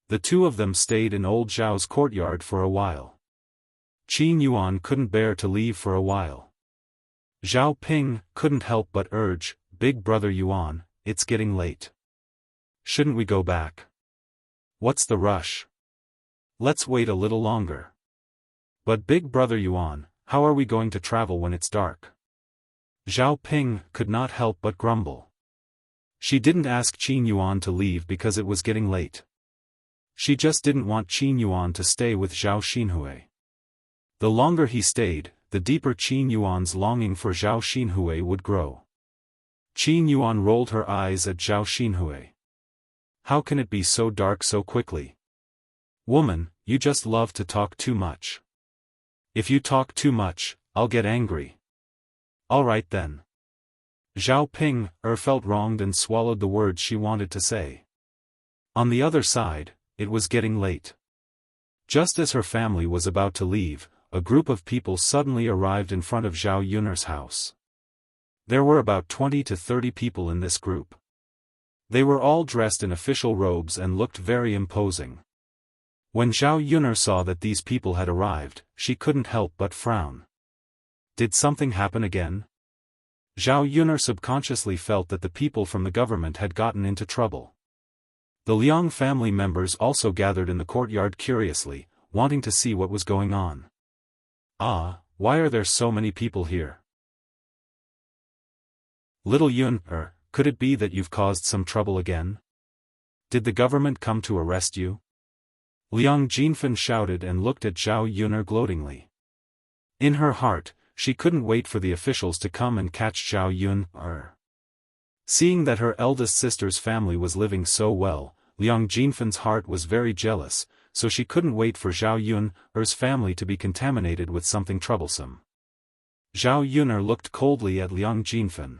The 2 of them stayed in old Zhao's courtyard for a while. Qin Yuan couldn't bear to leave for a while. Zhao Ping couldn't help but urge, "Big Brother Yuan, it's getting late. Shouldn't we go back? What's the rush? Let's wait a little longer." But Big Brother Yuan, how are we going to travel when it's dark? Zhao Ping could not help but grumble. She didn't ask Qin Yuan to leave because it was getting late. She just didn't want Qin Yuan to stay with Zhao Xinhui. The longer he stayed, the deeper Qin Yuan's longing for Zhao Xinhui would grow. Qin Yuan rolled her eyes at Zhao Xinhui. How can it be so dark so quickly? Woman, you just love to talk too much. If you talk too much, I'll get angry. All right then. Zhao Ping felt wronged and swallowed the words she wanted to say. On the other side, it was getting late. Just as her family was about to leave, a group of people suddenly arrived in front of Zhao Yun'er's house. There were about 20 to 30 people in this group. They were all dressed in official robes and looked very imposing. When Zhao Yun'er saw that these people had arrived, she couldn't help but frown. Did something happen again? Zhao Yun'er subconsciously felt that the people from the government had gotten into trouble. The Liang family members also gathered in the courtyard curiously, wanting to see what was going on. Why are there so many people here? Little Yun, could it be that you've caused some trouble again? Did the government come to arrest you? Liang Jinfen shouted and looked at Zhao Yun'er gloatingly. In her heart, she couldn't wait for the officials to come and catch Zhao Yun'er. Seeing that her eldest sister's family was living so well, Liang Jinfen's heart was very jealous, so she couldn't wait for Zhao Yun'er's family to be contaminated with something troublesome. Zhao Yun'er looked coldly at Liang Jinfen.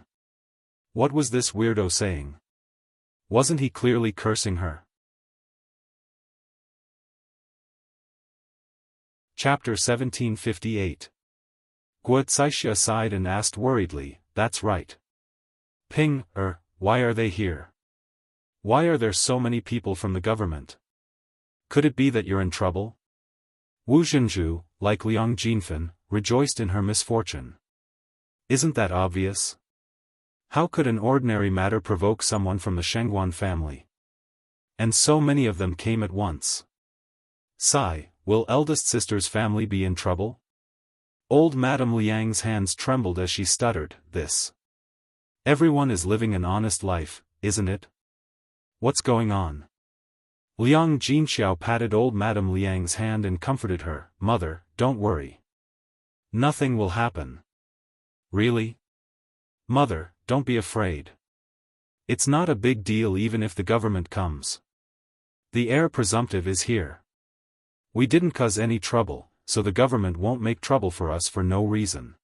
What was this weirdo saying? Wasn't he clearly cursing her? Chapter 1758. Guo Caixia sighed and asked worriedly, "That's right. Ping, why are they here? Why are there so many people from the government? Could it be that you're in trouble?" Wu Zhenju, like Liang Jinfen, rejoiced in her misfortune. Isn't that obvious? How could an ordinary matter provoke someone from the Shengguan family? And so many of them came at once. Sigh, will eldest sister's family be in trouble? Old Madame Liang's hands trembled as she stuttered, this. Everyone is living an honest life, isn't it? What's going on? Liang Jinxiao patted old Madame Liang's hand and comforted her, Mother, don't worry. Nothing will happen. Really? Mother, don't be afraid. It's not a big deal even if the government comes. The heir presumptive is here. We didn't cause any trouble, so the government won't make trouble for us for no reason.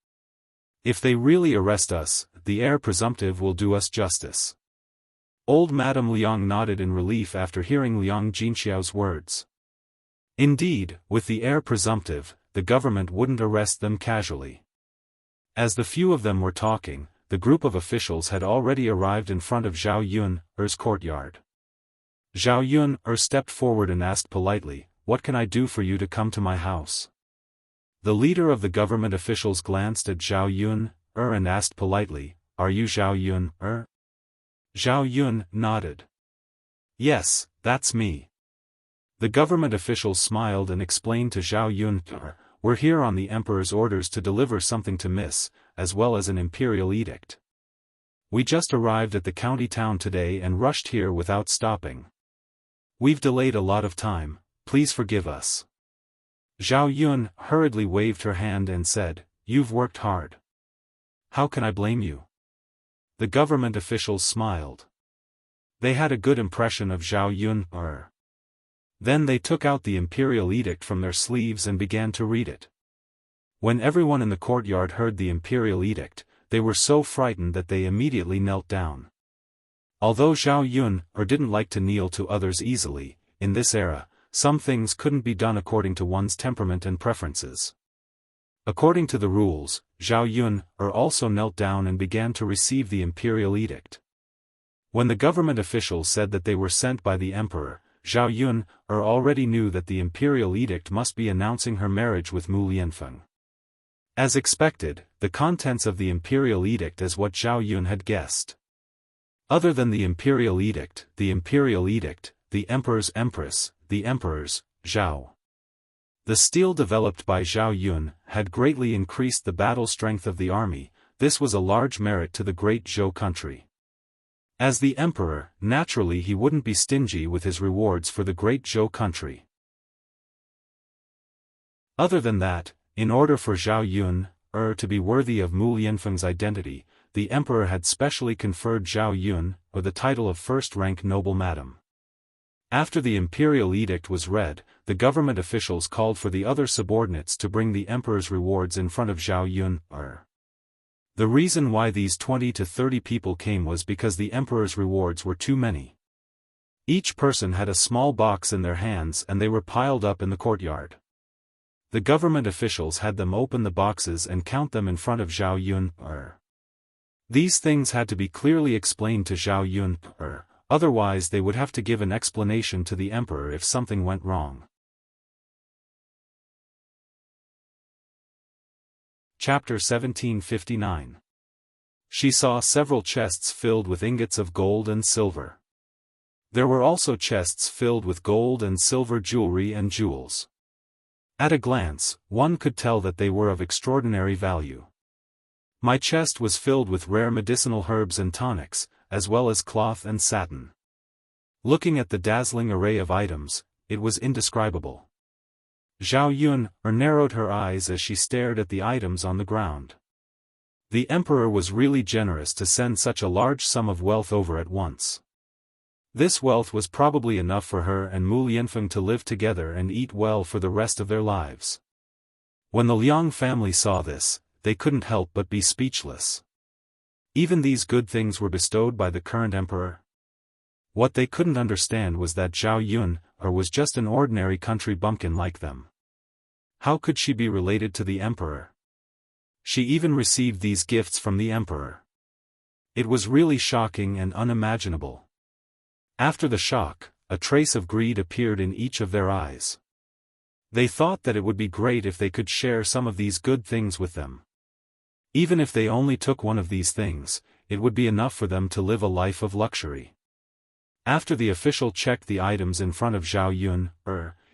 If they really arrest us, the heir presumptive will do us justice. Old Madame Liang nodded in relief after hearing Liang Jinxiao's words. Indeed, with the heir presumptive, the government wouldn't arrest them casually. As the few of them were talking, the group of officials had already arrived in front of Zhao Yun's courtyard. Zhao Yun stepped forward and asked politely, What can I do for you to come to my house? The leader of the government officials glanced at Zhao Yun and asked politely, Are you Zhao Yun? Zhao Yun nodded. Yes, that's me. The government officials smiled and explained to Zhao Yun, We're here on the emperor's orders to deliver something to Miss, as well as an imperial edict. We just arrived at the county town today and rushed here without stopping. We've delayed a lot of time, please forgive us. Zhao Yun hurriedly waved her hand and said, You've worked hard. How can I blame you? The government officials smiled. They had a good impression of Zhao Yun. Then they took out the imperial edict from their sleeves and began to read it. When everyone in the courtyard heard the imperial edict, they were so frightened that they immediately knelt down. Although Zhao Yun didn't like to kneel to others easily, in this era, some things couldn't be done according to one's temperament and preferences. According to the rules, Zhao Yun also knelt down and began to receive the imperial edict. When the government officials said that they were sent by the emperor, Zhao Yun already knew that the imperial edict must be announcing her marriage with Mu Lianfeng. As expected, the contents of the imperial edict is what Zhao Yun had guessed. Other than the imperial edict, the emperor's empress, the emperor's, Zhao. The steel developed by Zhao Yun had greatly increased the battle strength of the army. This was a large merit to the great Zhou country. As the emperor, naturally he wouldn't be stingy with his rewards for the great Zhou country. Other than that, in order for Zhao Yun to be worthy of Mu Lianfeng's identity, the emperor had specially conferred Zhao Yun the title of first-rank noble madam. After the imperial edict was read, the government officials called for the other subordinates to bring the emperor's rewards in front of Zhao Yun. The reason why these 20 to 30 people came was because the emperor's rewards were too many. Each person had a small box in their hands and they were piled up in the courtyard. The government officials had them open the boxes and count them in front of Zhao Yun. These things had to be clearly explained to Zhao Yun, otherwise they would have to give an explanation to the emperor if something went wrong. Chapter 1759. She saw several chests filled with ingots of gold and silver. There were also chests filled with gold and silver jewelry and jewels. At a glance, one could tell that they were of extraordinary value. My chest was filled with rare medicinal herbs and tonics, as well as cloth and satin. Looking at the dazzling array of items, it was indescribable. Zhao Yun narrowed her eyes as she stared at the items on the ground. The emperor was really generous to send such a large sum of wealth over at once. This wealth was probably enough for her and Mu Lianfeng to live together and eat well for the rest of their lives. When the Liang family saw this, they couldn't help but be speechless. Even these good things were bestowed by the current emperor. What they couldn't understand was that Zhao Yun was just an ordinary country bumpkin like them. How could she be related to the emperor? She even received these gifts from the emperor. It was really shocking and unimaginable. After the shock, a trace of greed appeared in each of their eyes. They thought that it would be great if they could share some of these good things with them. Even if they only took one of these things, it would be enough for them to live a life of luxury. After the official checked the items in front of Zhao Yun,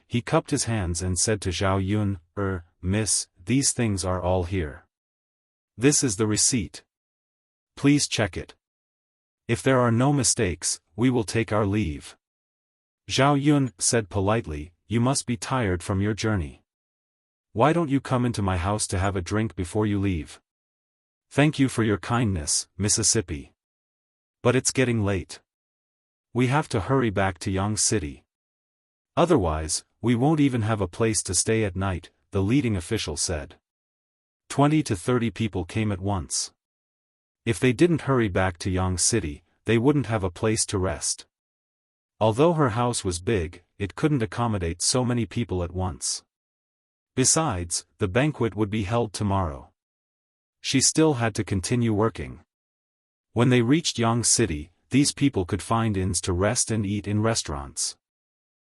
he cupped his hands and said to Zhao Yun, Miss, these things are all here. This is the receipt. Please check it. If there are no mistakes, we will take our leave. Zhao Yun said politely, you must be tired from your journey. Why don't you come into my house to have a drink before you leave? Thank you for your kindness, Mississippi. But it's getting late. We have to hurry back to Yang City. Otherwise, we won't even have a place to stay at night, the leading official said. 20 to 30 people came at once. If they didn't hurry back to Yang City, they wouldn't have a place to rest. Although her house was big, it couldn't accommodate so many people at once. Besides, the banquet would be held tomorrow. She still had to continue working. When they reached Yang City, these people could find inns to rest and eat in restaurants.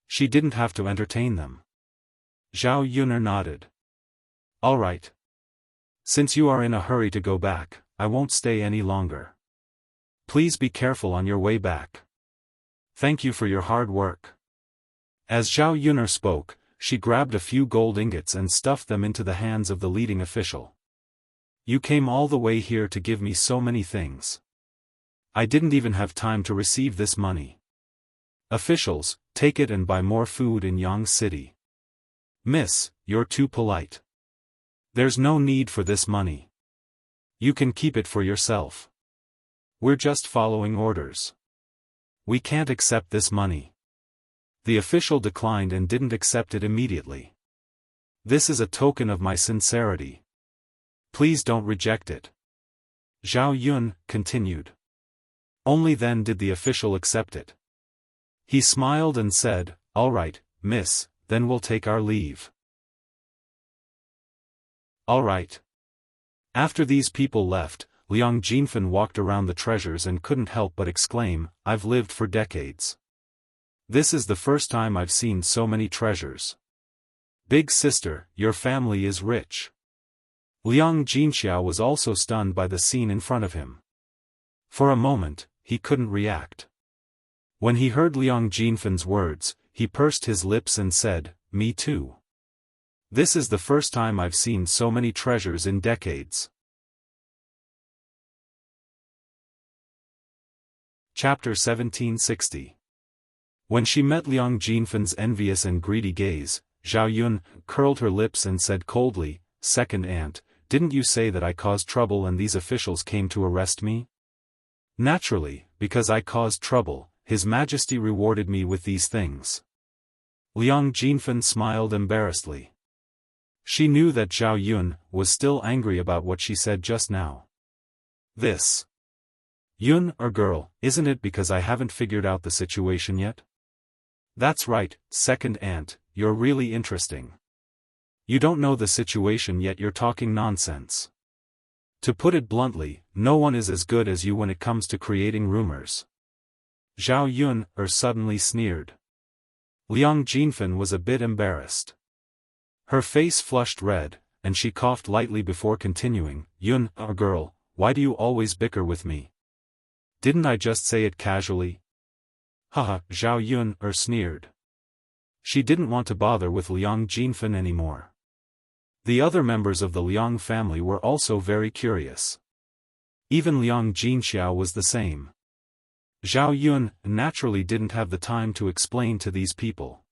She didn't have to entertain them. Zhao Yun'er nodded. All right. Since you are in a hurry to go back, I won't stay any longer. Please be careful on your way back. Thank you for your hard work. As Zhao Yun'er spoke, she grabbed a few gold ingots and stuffed them into the hands of the leading official. You came all the way here to give me so many things. I didn't even have time to receive this money. Officials, take it and buy more food in Yang City. Miss, you're too polite. There's no need for this money. You can keep it for yourself. We're just following orders. We can't accept this money. The official declined and didn't accept it immediately. This is a token of my sincerity. Please don't reject it. Zhao Yun continued. Only then did the official accept it. He smiled and said, all right, miss, then we'll take our leave. All right. After these people left, Liang Jinfen walked around the treasures and couldn't help but exclaim, I've lived for decades. This is the first time I've seen so many treasures. Big sister, your family is rich. Liang Jinxiao was also stunned by the scene in front of him. For a moment, he couldn't react. When he heard Liang Jinfen's words, he pursed his lips and said, me too. This is the first time I've seen so many treasures in decades. Chapter 1760. When she met Liang Jinfen's envious and greedy gaze, Zhao Yun curled her lips and said coldly, Second aunt, didn't you say that I caused trouble and these officials came to arrest me? Naturally, because I caused trouble, His Majesty rewarded me with these things. Liang Jinfen smiled embarrassedly. She knew that Zhao Yun was still angry about what she said just now. This. Yun, or girl, isn't it because I haven't figured out the situation yet? That's right, second aunt, you're really interesting. You don't know the situation yet you're talking nonsense. To put it bluntly, no one is as good as you when it comes to creating rumors. Zhao Yun suddenly sneered. Liang Jinfen was a bit embarrassed. Her face flushed red, and she coughed lightly before continuing, Yun, or girl, why do you always bicker with me? Didn't I just say it casually? Haha, Zhao Yun sneered. She didn't want to bother with Liang Jinfen anymore. The other members of the Liang family were also very curious. Even Liang Jinxiao was the same. Zhao Yun naturally didn't have the time to explain to these people.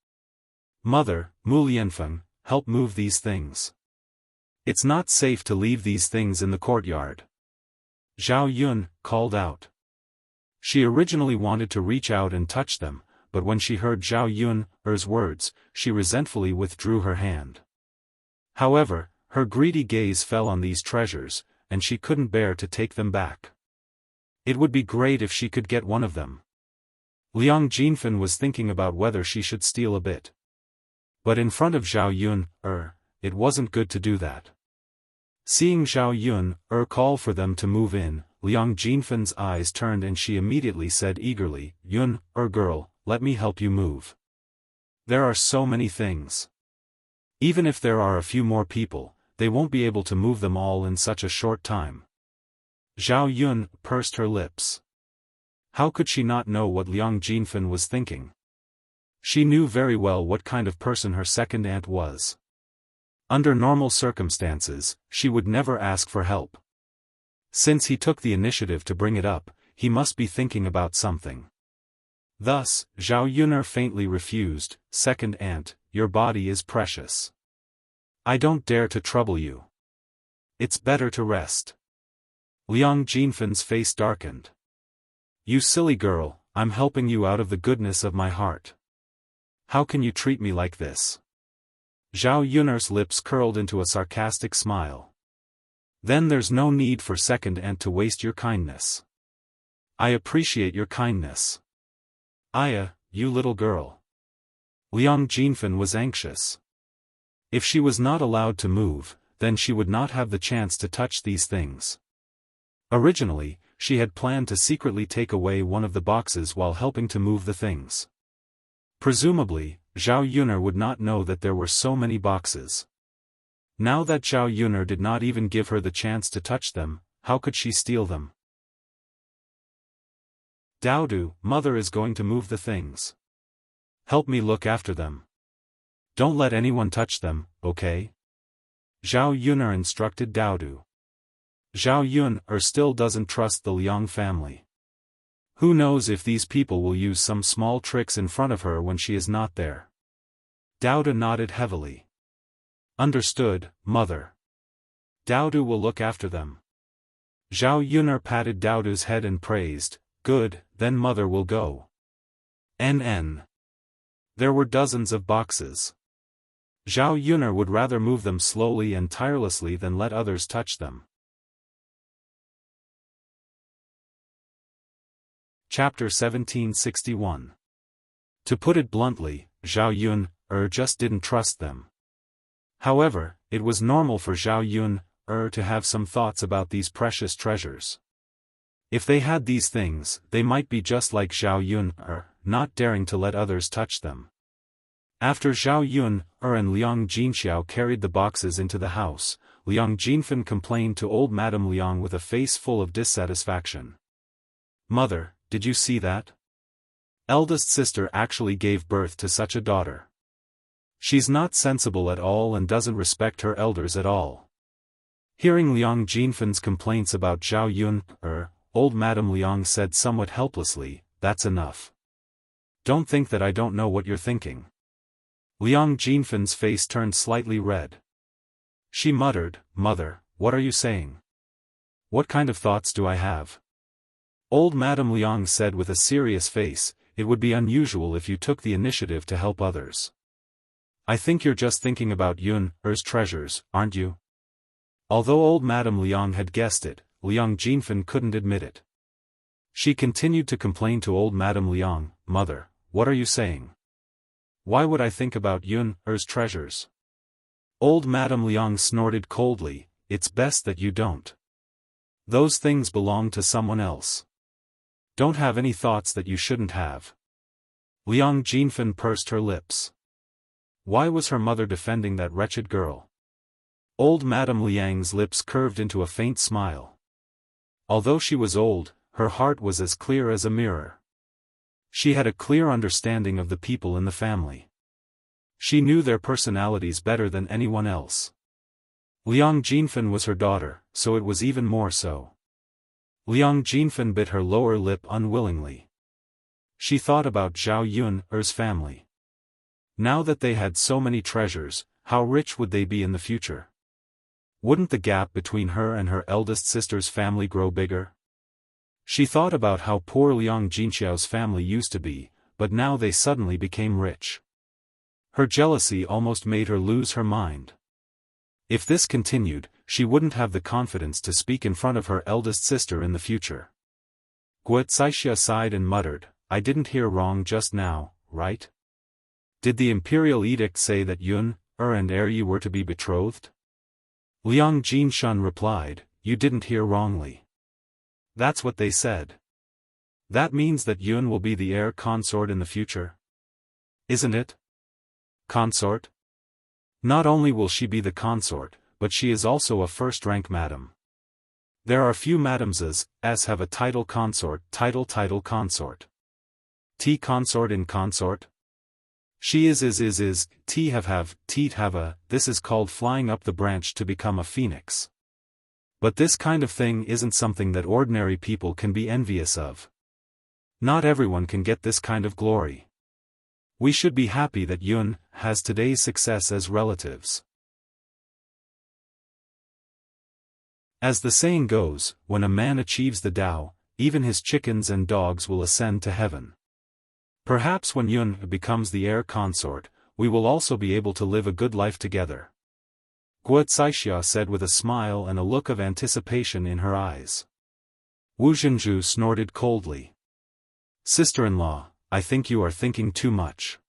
Mother, Mu Lianfeng, help move these things. It's not safe to leave these things in the courtyard. Zhao Yun called out. She originally wanted to reach out and touch them, but when she heard Zhao Yun's words, she resentfully withdrew her hand. However, her greedy gaze fell on these treasures, and she couldn't bear to take them back. It would be great if she could get one of them. Liang Jinfen was thinking about whether she should steal a bit. But in front of Zhao Yun, it wasn't good to do that. Seeing Zhao Yun call for them to move in, Liang Jinfen's eyes turned and she immediately said eagerly, Yun, girl, let me help you move. There are so many things. Even if there are a few more people, they won't be able to move them all in such a short time. Zhao Yun pursed her lips. How could she not know what Liang Jinfen was thinking? She knew very well what kind of person her second aunt was. Under normal circumstances, she would never ask for help. Since he took the initiative to bring it up, he must be thinking about something. Thus, Zhao Yuner faintly refused, "Second aunt, your body is precious. I don't dare to trouble you. It's better to rest." Liang Jinfen's face darkened. "You silly girl, I'm helping you out of the goodness of my heart. How can you treat me like this?" Zhao Yuner's lips curled into a sarcastic smile. "Then there's no need for second aunt to waste your kindness. I appreciate your kindness." "Aya, you little girl." Liang Jinfen was anxious. If she was not allowed to move, then she would not have the chance to touch these things. Originally, she had planned to secretly take away one of the boxes while helping to move the things. Presumably, Zhao Yuner would not know that there were so many boxes. Now that Zhao Yuner did not even give her the chance to touch them, how could she steal them? "Daodu, mother is going to move the things. Help me look after them. Don't let anyone touch them, okay?" Zhao Yuner instructed Daodu. Zhao Yun still doesn't trust the Liang family. Who knows if these people will use some small tricks in front of her when she is not there. Daodu nodded heavily. "Understood, mother. Daodu will look after them." Zhao Yuner patted Daodu's head and praised, "Good, then mother will go." NN. There were dozens of boxes. Zhao Yuner would rather move them slowly and tirelessly than let others touch them. Chapter 1761. To put it bluntly, Zhao Yun just didn't trust them. However, it was normal for Zhao Yun to have some thoughts about these precious treasures. If they had these things, they might be just like Zhao Yun not daring to let others touch them. After Zhao Yun and Liang Jinxiao carried the boxes into the house, Liang Jinfen complained to old Madame Liang with a face full of dissatisfaction. "Mother, did you see that? Eldest sister actually gave birth to such a daughter. She's not sensible at all and doesn't respect her elders at all." Hearing Liang Jinfen's complaints about Zhao Yun old Madame Liang said somewhat helplessly, "That's enough. Don't think that I don't know what you're thinking." Liang Jinfen's face turned slightly red. She muttered, "Mother, what are you saying? What kind of thoughts do I have?" Old Madame Liang said with a serious face, "It would be unusual if you took the initiative to help others. I think you're just thinking about Yun's treasures, aren't you?" Although old Madame Liang had guessed it, Liang Jinfen couldn't admit it. She continued to complain to old Madame Liang, "Mother, what are you saying? Why would I think about Yun's treasures?" Old Madame Liang snorted coldly, "It's best that you don't. Those things belong to someone else. Don't have any thoughts that you shouldn't have." Liang Jinfen pursed her lips. Why was her mother defending that wretched girl? Old Madame Liang's lips curved into a faint smile. Although she was old, her heart was as clear as a mirror. She had a clear understanding of the people in the family. She knew their personalities better than anyone else. Liang Jinfen was her daughter, so it was even more so. Liang Jinfen bit her lower lip unwillingly. She thought about Zhao Yun's family. Now that they had so many treasures, how rich would they be in the future? Wouldn't the gap between her and her eldest sister's family grow bigger? She thought about how poor Liang Jinxiao's family used to be, but now they suddenly became rich. Her jealousy almost made her lose her mind. If this continued, she wouldn't have the confidence to speak in front of her eldest sister in the future. Guocaixia sighed and muttered, "I didn't hear wrong just now, right? Did the imperial edict say that Yun and Yi were to be betrothed?" Liang Jinshun replied, "You didn't hear wrongly. That's what they said. That means that Yun will be the heir consort in the future. Isn't it?" "Consort?" Not only will she be the consort, but she is also a first-rank madam. There are few madams as have a title consort, title consort. T consort in consort? She is, T have, teat have a, this is called flying up the branch to become a phoenix. But this kind of thing isn't something that ordinary people can be envious of. Not everyone can get this kind of glory. We should be happy that Yun has today's success as relatives. As the saying goes, when a man achieves the Tao, even his chickens and dogs will ascend to heaven. Perhaps when Yun becomes the heir consort, we will also be able to live a good life together. Guo said with a smile and a look of anticipation in her eyes. Wu Zhenju snorted coldly. Sister-in-law, I think you are thinking too much.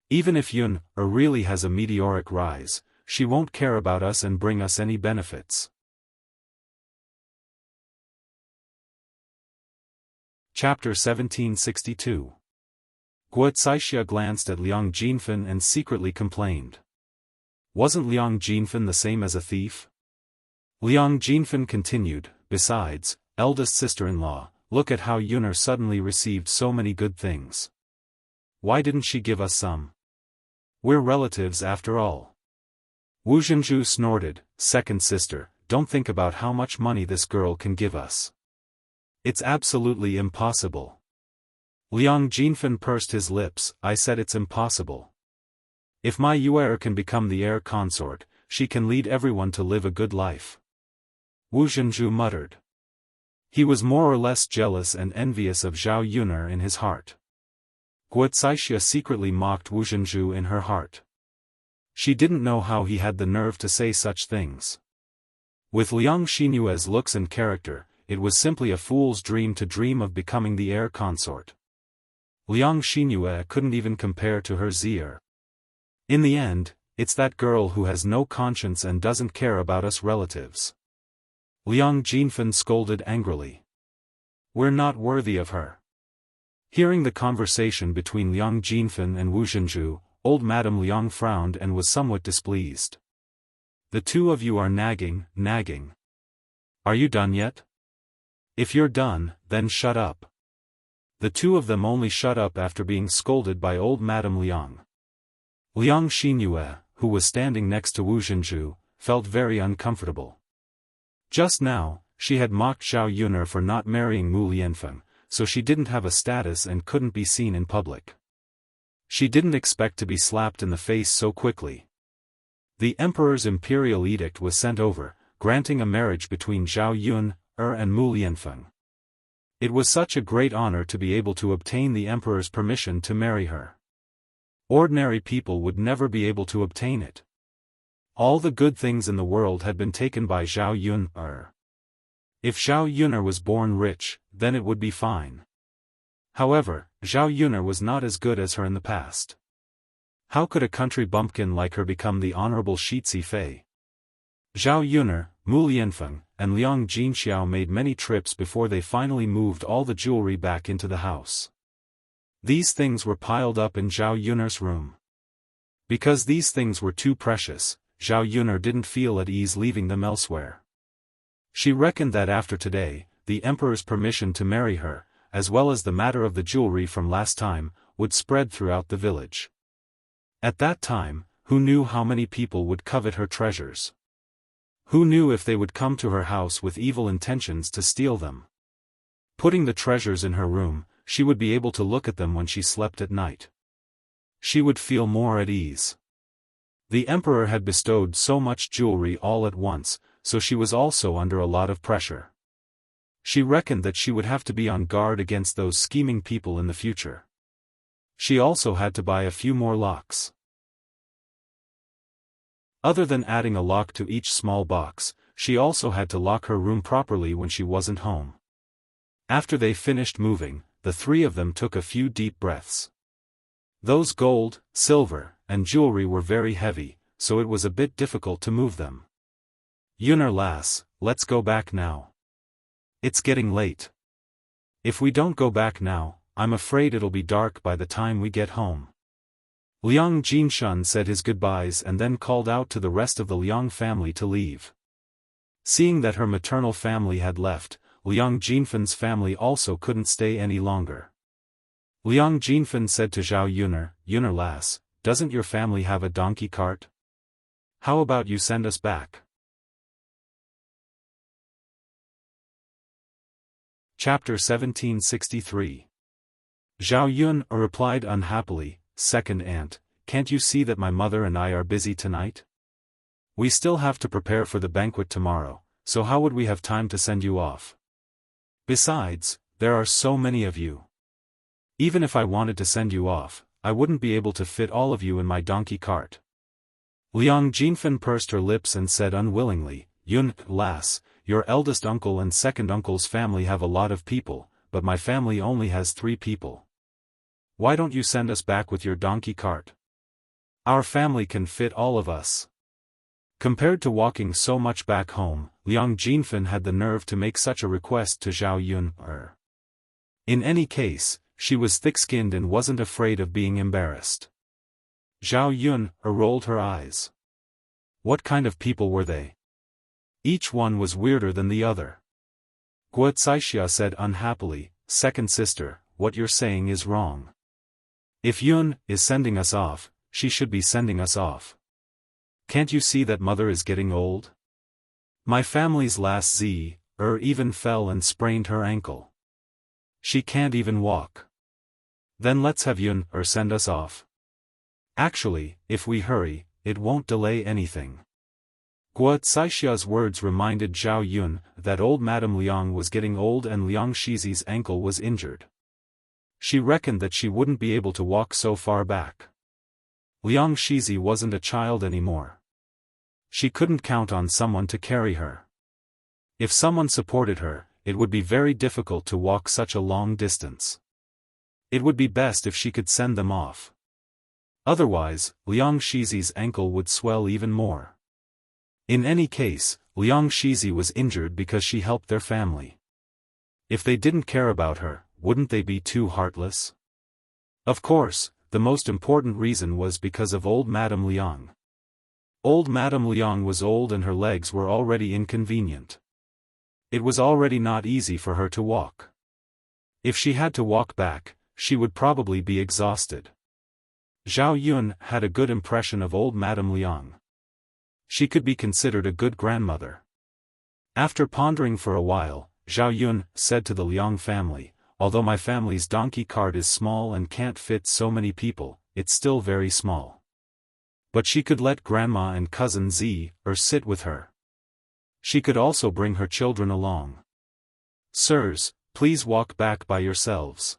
Even if Yun really has a meteoric rise, she won't care about us and bring us any benefits. Chapter 1762. Guo Zixia glanced at Liang Jinfen and secretly complained. Wasn't Liang Jinfen the same as a thief? Liang Jinfen continued, besides, eldest sister-in-law, look at how Yun suddenly received so many good things. Why didn't she give us some? We're relatives after all. Wu Zhenju snorted, second sister, don't think about how much money this girl can give us. It's absolutely impossible. Liang Jinfen pursed his lips, I said it's impossible. If my Yuer can become the heir consort, she can lead everyone to live a good life. Wu Zhenju muttered. He was more or less jealous and envious of Zhao Yuner in his heart. Guo Zixia secretly mocked Wu Zhenju in her heart. She didn't know how he had the nerve to say such things. With Liang Xinyue's looks and character, it was simply a fool's dream to dream of becoming the heir consort. Liang Xinyue couldn't even compare to her Zier. In the end, it's that girl who has no conscience and doesn't care about us relatives. Liang Jinfen scolded angrily. We're not worthy of her. Hearing the conversation between Liang Jinfen and Wu Zhenju, old Madame Liang frowned and was somewhat displeased. The two of you are nagging. Are you done yet? If you're done, then shut up. The two of them only shut up after being scolded by old Madame Liang. Liang Xinyue, who was standing next to Wu Zhenju, felt very uncomfortable. Just now, she had mocked Zhao Yuner for not marrying Mu Lianfeng, so she didn't have a status and couldn't be seen in public. She didn't expect to be slapped in the face so quickly. The emperor's imperial edict was sent over, granting a marriage between Zhao Yuner and Mu Lianfeng. It was such a great honor to be able to obtain the emperor's permission to marry her. Ordinary people would never be able to obtain it. All the good things in the world had been taken by Zhao Yuner. If Zhao Yuner was born rich, then it would be fine. However, Zhao Yuner was not as good as her in the past. How could a country bumpkin like her become the honorable Shitzi Fei? Zhao Yuner, Mu Lianfeng, and Liang Jinxiao made many trips before they finally moved all the jewelry back into the house. These things were piled up in Zhao Yuner's room. Because these things were too precious, Zhao Yuner didn't feel at ease leaving them elsewhere. She reckoned that after today, the emperor's permission to marry her, as well as the matter of the jewelry from last time, would spread throughout the village. At that time, who knew how many people would covet her treasures? Who knew if they would come to her house with evil intentions to steal them? Putting the treasures in her room, she would be able to look at them when she slept at night. She would feel more at ease. The emperor had bestowed so much jewelry all at once, so she was also under a lot of pressure. She reckoned that she would have to be on guard against those scheming people in the future. She also had to buy a few more locks. Other than adding a lock to each small box, she also had to lock her room properly when she wasn't home. After they finished moving, the three of them took a few deep breaths. Those gold, silver, and jewelry were very heavy, so it was a bit difficult to move them. Yuner lass, let's go back now. It's getting late. If we don't go back now, I'm afraid it'll be dark by the time we get home. Liang Jinshan said his goodbyes and then called out to the rest of the Liang family to leave. Seeing that her maternal family had left, Liang Jinfan's family also couldn't stay any longer. Liang Jinfan said to Zhao Yuner, "Yuner lass, doesn't your family have a donkey cart? How about you send us back?" Chapter 1763. Zhao Yun replied unhappily, "Second aunt, can't you see that my mother and I are busy tonight? We still have to prepare for the banquet tomorrow, so how would we have time to send you off? Besides, there are so many of you. Even if I wanted to send you off, I wouldn't be able to fit all of you in my donkey cart." Liang Jinfan pursed her lips and said unwillingly, "Yun, lass, your eldest uncle and second uncle's family have a lot of people, but my family only has 3 people. Why don't you send us back with your donkey cart? Our family can fit all of us." Compared to walking so much back home, Liang Jinfan had the nerve to make such a request to Zhao Yun. In any case, she was thick-skinned and wasn't afraid of being embarrassed. Zhao Yun rolled her eyes. What kind of people were they? Each one was weirder than the other. Guocaixia said unhappily, "Second sister, what you're saying is wrong. If Yun is sending us off, she should be sending us off. Can't you see that mother is getting old? My family's last Z, even fell and sprained her ankle. She can't even walk. Then let's have Yun send us off. Actually, if we hurry, it won't delay anything." Guocaixia words reminded Zhao Yun that old Madame Liang was getting old and Liang Shizi's ankle was injured. She reckoned that she wouldn't be able to walk so far back. Liang Shizi wasn't a child anymore. She couldn't count on someone to carry her. If someone supported her, it would be very difficult to walk such a long distance. It would be best if she could send them off. Otherwise, Liang Shizi's ankle would swell even more. In any case, Liang Shizi was injured because she helped their family. If they didn't care about her, wouldn't they be too heartless? Of course, the most important reason was because of old Madame Liang. Old Madame Liang was old and her legs were already inconvenient. It was already not easy for her to walk. If she had to walk back, she would probably be exhausted. Zhao Yun had a good impression of old Madame Liang. She could be considered a good grandmother. After pondering for a while, Zhao Yun said to the Liang family, "Although my family's donkey cart is small and can't fit so many people, it's still very small. But she could let grandma and cousin Z sit with her. She could also bring her children along. Sirs, please walk back by yourselves."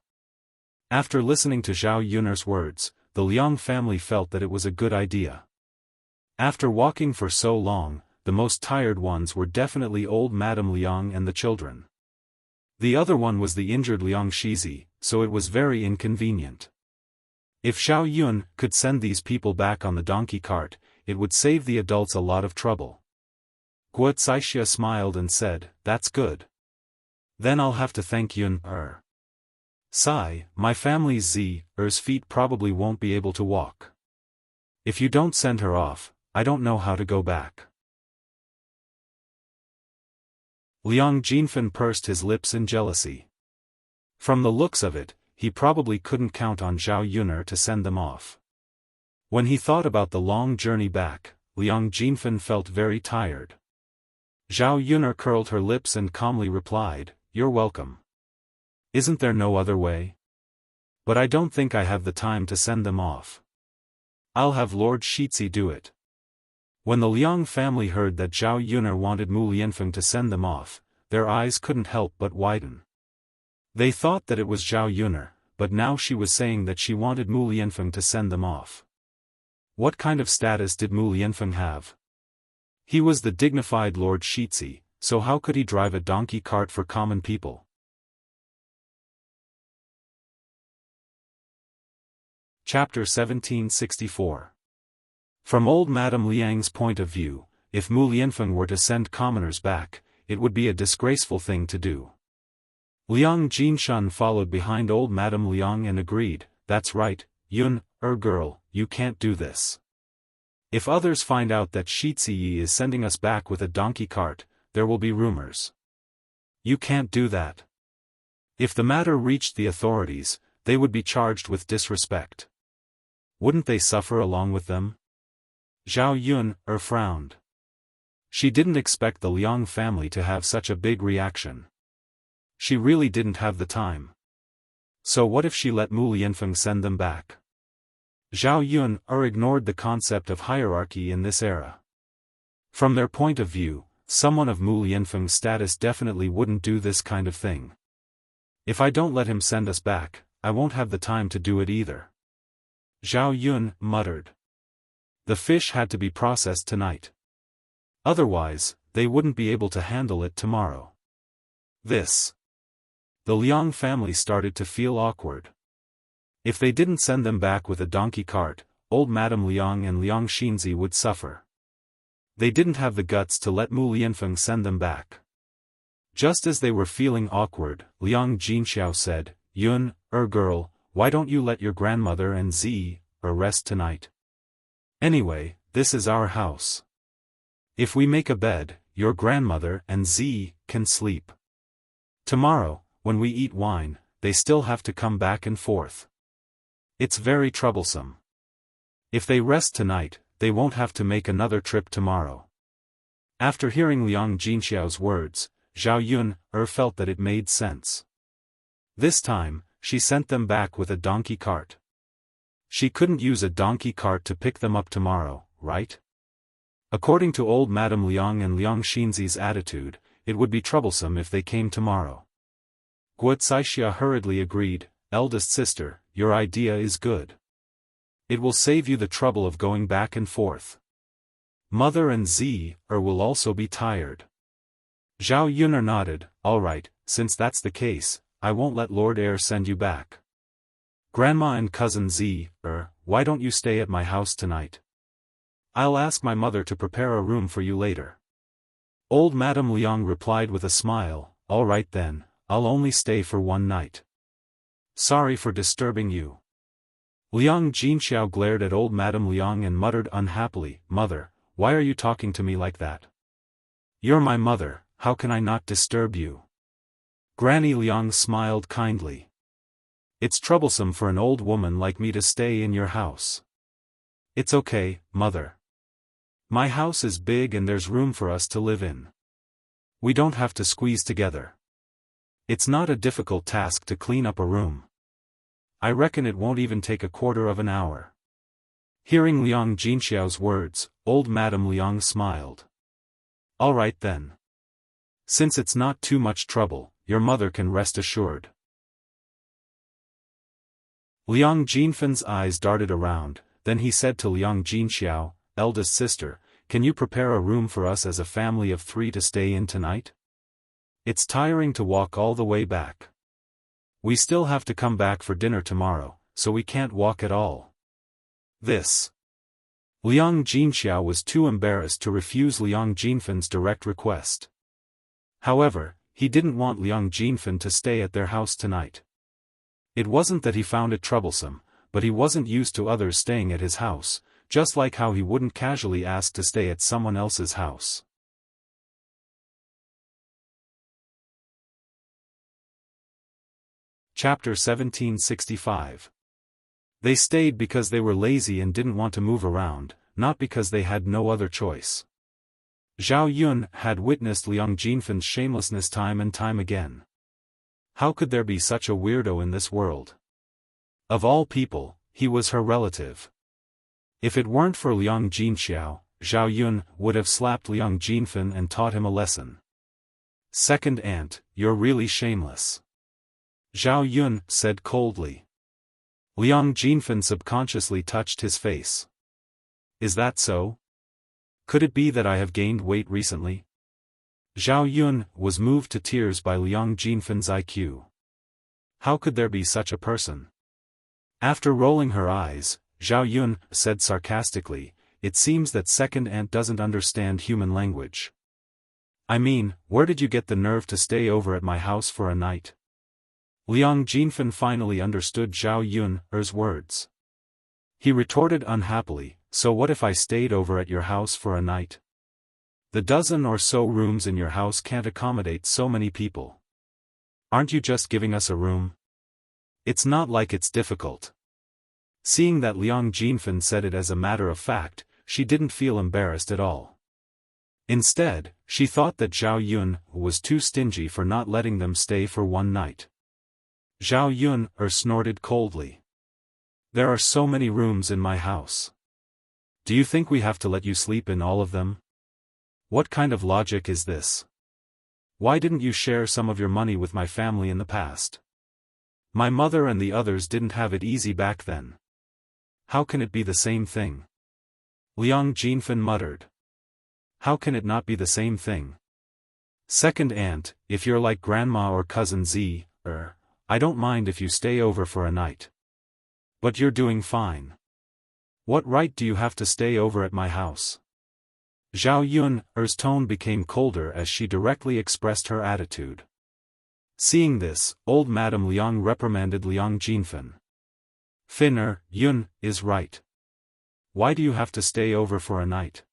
After listening to Zhao Yun's words, the Liang family felt that it was a good idea. After walking for so long, the most tired ones were definitely old Madame Liang and the children. The other one was the injured Liang Shizi, so it was very inconvenient. If Zhao Yun could send these people back on the donkey cart, it would save the adults a lot of trouble. Guocaixia smiled and said, "That's good. Then I'll have to thank Yun. Sai, my family's Z's feet probably won't be able to walk. If you don't send her off, I don't know how to go back." Liang Jinfan pursed his lips in jealousy. From the looks of it, he probably couldn't count on Zhao Yun to send them off. When he thought about the long journey back, Liang Jinfan felt very tired. Zhao Yun curled her lips and calmly replied, "You're welcome. Isn't there no other way? But I don't think I have the time to send them off. I'll have Lord Shizi do it." When the Liang family heard that Zhao Yun wanted Mu Lianfeng to send them off, their eyes couldn't help but widen. They thought that it was Zhao Yun, but now she was saying that she wanted Mu Lianfeng to send them off. What kind of status did Mu Lianfeng have? He was the dignified Lord Shizi, so how could he drive a donkey cart for common people? Chapter 1764. From old Madame Liang's point of view, if Mu Lianfeng were to send commoners back, it would be a disgraceful thing to do. Liang Jinshan followed behind old Madame Liang and agreed, "That's right, Yun, girl, you can't do this. If others find out that Shiziyi is sending us back with a donkey cart, there will be rumors. You can't do that. If the matter reached the authorities, they would be charged with disrespect. Wouldn't they suffer along with them? Zhao Yun, frowned. She didn't expect the Liang family to have such a big reaction. She really didn't have the time. So what if she let Mu Lianfeng send them back? Zhao Yun ignored the concept of hierarchy in this era. From their point of view, someone of Mu Lianfeng's status definitely wouldn't do this kind of thing. If I don't let him send us back, I won't have the time to do it either. Zhao Yun muttered. The fish had to be processed tonight. Otherwise, they wouldn't be able to handle it tomorrow. The Liang family started to feel awkward. If they didn't send them back with a donkey cart, old Madame Liang and Liang Xinzi would suffer. They didn't have the guts to let Mu Lianfeng send them back. Just as they were feeling awkward, Liang Jinxiao said, Yun, girl, why don't you let your grandmother and Zi rest tonight? Anyway, this is our house. If we make a bed, your grandmother and Zi can sleep. Tomorrow, when we eat wine, they still have to come back and forth. It's very troublesome. If they rest tonight, they won't have to make another trip tomorrow. After hearing Liang Jinxiao's words, Zhao Yun felt that it made sense. This time, she sent them back with a donkey cart. She couldn't use a donkey cart to pick them up tomorrow, right? According to old Madame Liang and Liang Xinzi's attitude, it would be troublesome if they came tomorrow. Guo Caixia hurriedly agreed, eldest sister, your idea is good. It will save you the trouble of going back and forth. Mother and Zi will also be tired. Zhao Yun nodded, all right, since that's the case, I won't let Lord Heir send you back. Grandma and cousin Zi, why don't you stay at my house tonight? I'll ask my mother to prepare a room for you later. Old Madame Liang replied with a smile, all right then, I'll only stay for one night. Sorry for disturbing you. Liang Jinxiao glared at old Madame Liang and muttered unhappily, Mother, why are you talking to me like that? You're my mother, how can I not disturb you? Granny Liang smiled kindly. It's troublesome for an old woman like me to stay in your house. It's okay, Mother. My house is big and there's room for us to live in. We don't have to squeeze together. It's not a difficult task to clean up a room. I reckon it won't even take a quarter of an hour. Hearing Liang Jinxiao's words, old Madame Liang smiled. All right then. Since it's not too much trouble, your mother can rest assured. Liang Jinfen's eyes darted around, then he said to Liang Jinxiao, eldest sister, can you prepare a room for us as a family of 3 to stay in tonight? It's tiring to walk all the way back. We still have to come back for dinner tomorrow, so we can't walk at all. Liang Jinxiao was too embarrassed to refuse Liang Jinfen's direct request. However, he didn't want Liang Jinfen to stay at their house tonight. It wasn't that he found it troublesome, but he wasn't used to others staying at his house, just like how he wouldn't casually ask to stay at someone else's house. Chapter 1765. They stayed because they were lazy and didn't want to move around, not because they had no other choice. Zhao Yun had witnessed Liang Jinfen's shamelessness time and time again. How could there be such a weirdo in this world? Of all people, he was her relative. If it weren't for Liang Jinxiao, Zhao Yun would have slapped Liang Jinfen and taught him a lesson. Second aunt, you're really shameless. Zhao Yun said coldly. Liang Jinfen subconsciously touched his face. Is that so? Could it be that I have gained weight recently? Zhao Yun was moved to tears by Liang Jinfen's IQ. How could there be such a person? After rolling her eyes, Zhao Yun said sarcastically, it seems that second aunt doesn't understand human language. I mean, where did you get the nerve to stay over at my house for a night? Liang Jinfen finally understood Zhao Yun's words. He retorted unhappily, so what if I stayed over at your house for a night? The dozen or so rooms in your house can't accommodate so many people. Aren't you just giving us a room? It's not like it's difficult. Seeing that Liang Jinfen said it as a matter of fact, she didn't feel embarrassed at all. Instead, she thought that Zhao Yun was too stingy for not letting them stay for one night. Zhao Yun snorted coldly. There are so many rooms in my house. Do you think we have to let you sleep in all of them? What kind of logic is this? Why didn't you share some of your money with my family in the past? My mother and the others didn't have it easy back then. How can it be the same thing? Liang Jinfen muttered. How can it not be the same thing? Second aunt, if you're like grandma or cousin Z, I don't mind if you stay over for a night. But you're doing fine. What right do you have to stay over at my house? Zhao Yun's tone became colder as she directly expressed her attitude. Seeing this, old Madame Liang reprimanded Liang Jinfen. Yun is right. Why do you have to stay over for a night?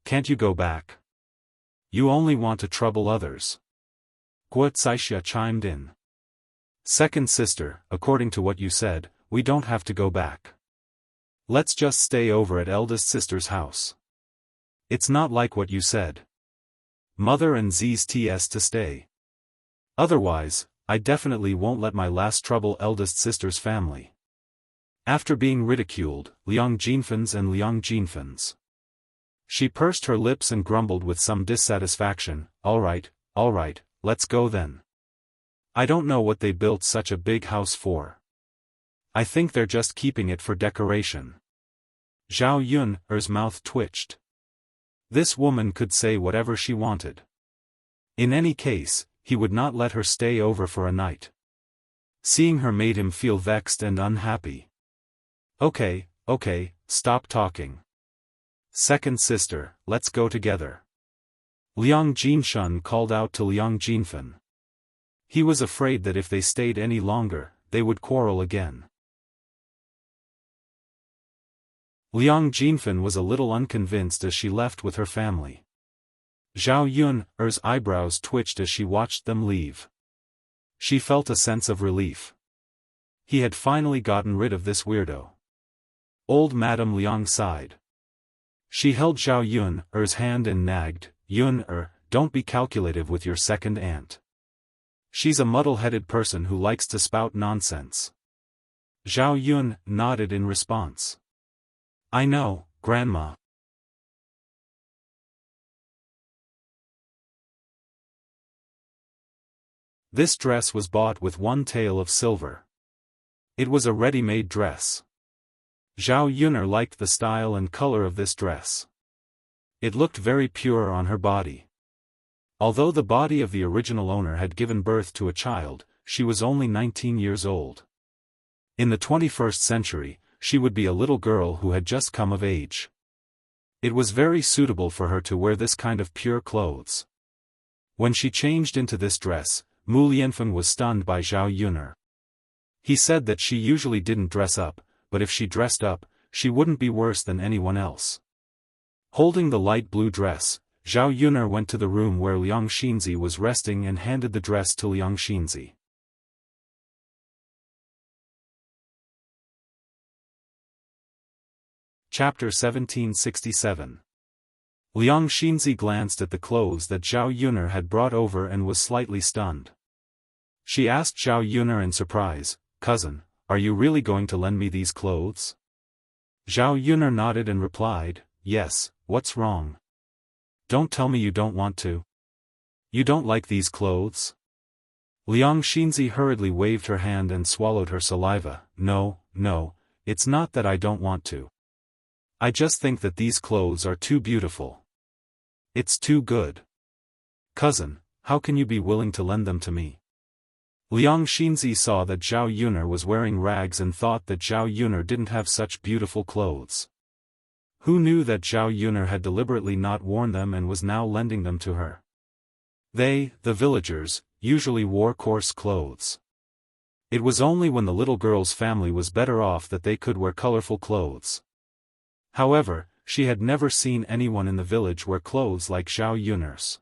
Can't you go back? You only want to trouble others. Guo Caixia chimed in. Second sister, according to what you said, we don't have to go back. Let's just stay over at eldest sister's house. It's not like what you said. Mother and Z's TS to stay. Otherwise, I definitely won't let my last trouble eldest sister's family. After being ridiculed, Liang Jinfen's. She pursed her lips and grumbled with some dissatisfaction, all right, let's go then. I don't know what they built such a big house for. I think they're just keeping it for decoration. Zhao Yun's mouth twitched. This woman could say whatever she wanted. In any case, he would not let her stay over for a night. Seeing her made him feel vexed and unhappy. Okay, stop talking. Second sister, let's go together. Liang Jinshun called out to Liang Jinfen. He was afraid that if they stayed any longer, they would quarrel again. Liang Jinfen was a little unconvinced as she left with her family. Zhao Yun's eyebrows twitched as she watched them leave. She felt a sense of relief. He had finally gotten rid of this weirdo. Old Madame Liang sighed. She held Zhao Yun's hand and nagged, don't be calculative with your second aunt. She's a muddle-headed person who likes to spout nonsense. Zhao Yun nodded in response. I know, Grandma. This dress was bought with one tael of silver. It was a ready-made dress. Zhao Yun'er liked the style and color of this dress. It looked very pure on her body. Although the body of the original owner had given birth to a child, she was only 19 years old. In the 21st century, she would be a little girl who had just come of age. It was very suitable for her to wear this kind of pure clothes. When she changed into this dress, Mu Lianfeng was stunned by Zhao Yun'er. He said that she usually didn't dress up, but if she dressed up, she wouldn't be worse than anyone else. Holding the light blue dress, Zhao Yun'er went to the room where Liang Xinzi was resting and handed the dress to Liang Xinzi. Chapter 1767. Liang Xinzi glanced at the clothes that Zhao Yun'er had brought over and was slightly stunned. She asked Zhao Yun'er in surprise, "Cousin, are you really going to lend me these clothes?" Zhao Yun'er nodded and replied, "Yes, what's wrong? Don't tell me you don't want to. You don't like these clothes?" Liang Xinzi hurriedly waved her hand and swallowed her saliva. No, it's not that I don't want to. I just think that these clothes are too beautiful. It's too good. Cousin, how can you be willing to lend them to me? Liang Xinzi saw that Zhao Yun'er was wearing rags and thought that Zhao Yun'er didn't have such beautiful clothes. Who knew that Zhao Yun'er had deliberately not worn them and was now lending them to her? They, the villagers, usually wore coarse clothes. It was only when the little girl's family was better off that they could wear colorful clothes. However, she had never seen anyone in the village wear clothes like Zhao Yun'er's.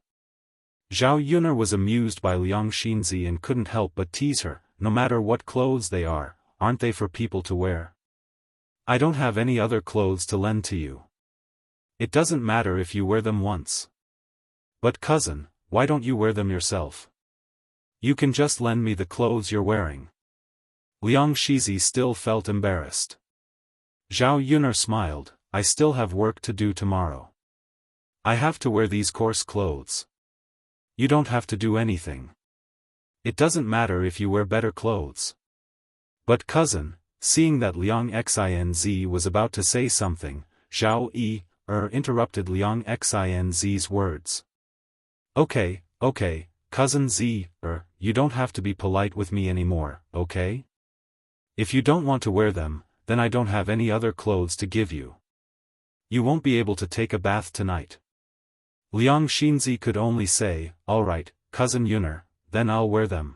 Zhao Yun'er was amused by Liang Xinzi and couldn't help but tease her, no matter what clothes they are, aren't they for people to wear? I don't have any other clothes to lend to you. It doesn't matter if you wear them once. But cousin, why don't you wear them yourself? You can just lend me the clothes you're wearing. Liang Xinzi still felt embarrassed. Zhao Yun'er smiled, I still have work to do tomorrow. I have to wear these coarse clothes. You don't have to do anything. It doesn't matter if you wear better clothes. But cousin, seeing that Liang Xinzi was about to say something, Zhao Yi interrupted Liang Xinzi's words. Okay, cousin Z, you don't have to be polite with me anymore, okay? If you don't want to wear them, then I don't have any other clothes to give you. You won't be able to take a bath tonight. Liang Xinzi could only say, alright, cousin Yun'er, then I'll wear them.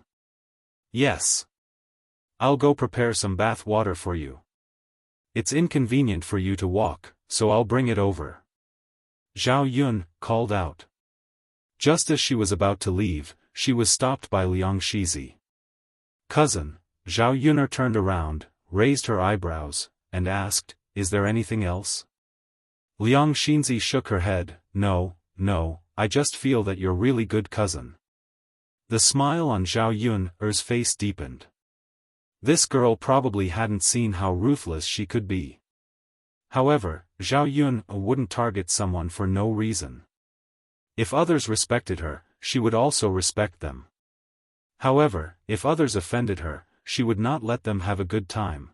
Yes. I'll go prepare some bath water for you. It's inconvenient for you to walk, so I'll bring it over. Zhao Yun called out. Just as she was about to leave, she was stopped by Liang Xinzi. Cousin, Zhao Yun'er turned around, raised her eyebrows, and asked, is there anything else? Liang Xinzi shook her head, no, I just feel that you're really good cousin. The smile on Zhao Yun'er's face deepened. This girl probably hadn't seen how ruthless she could be. However, Zhao Yun wouldn't target someone for no reason. If others respected her, she would also respect them. However, if others offended her, she would not let them have a good time.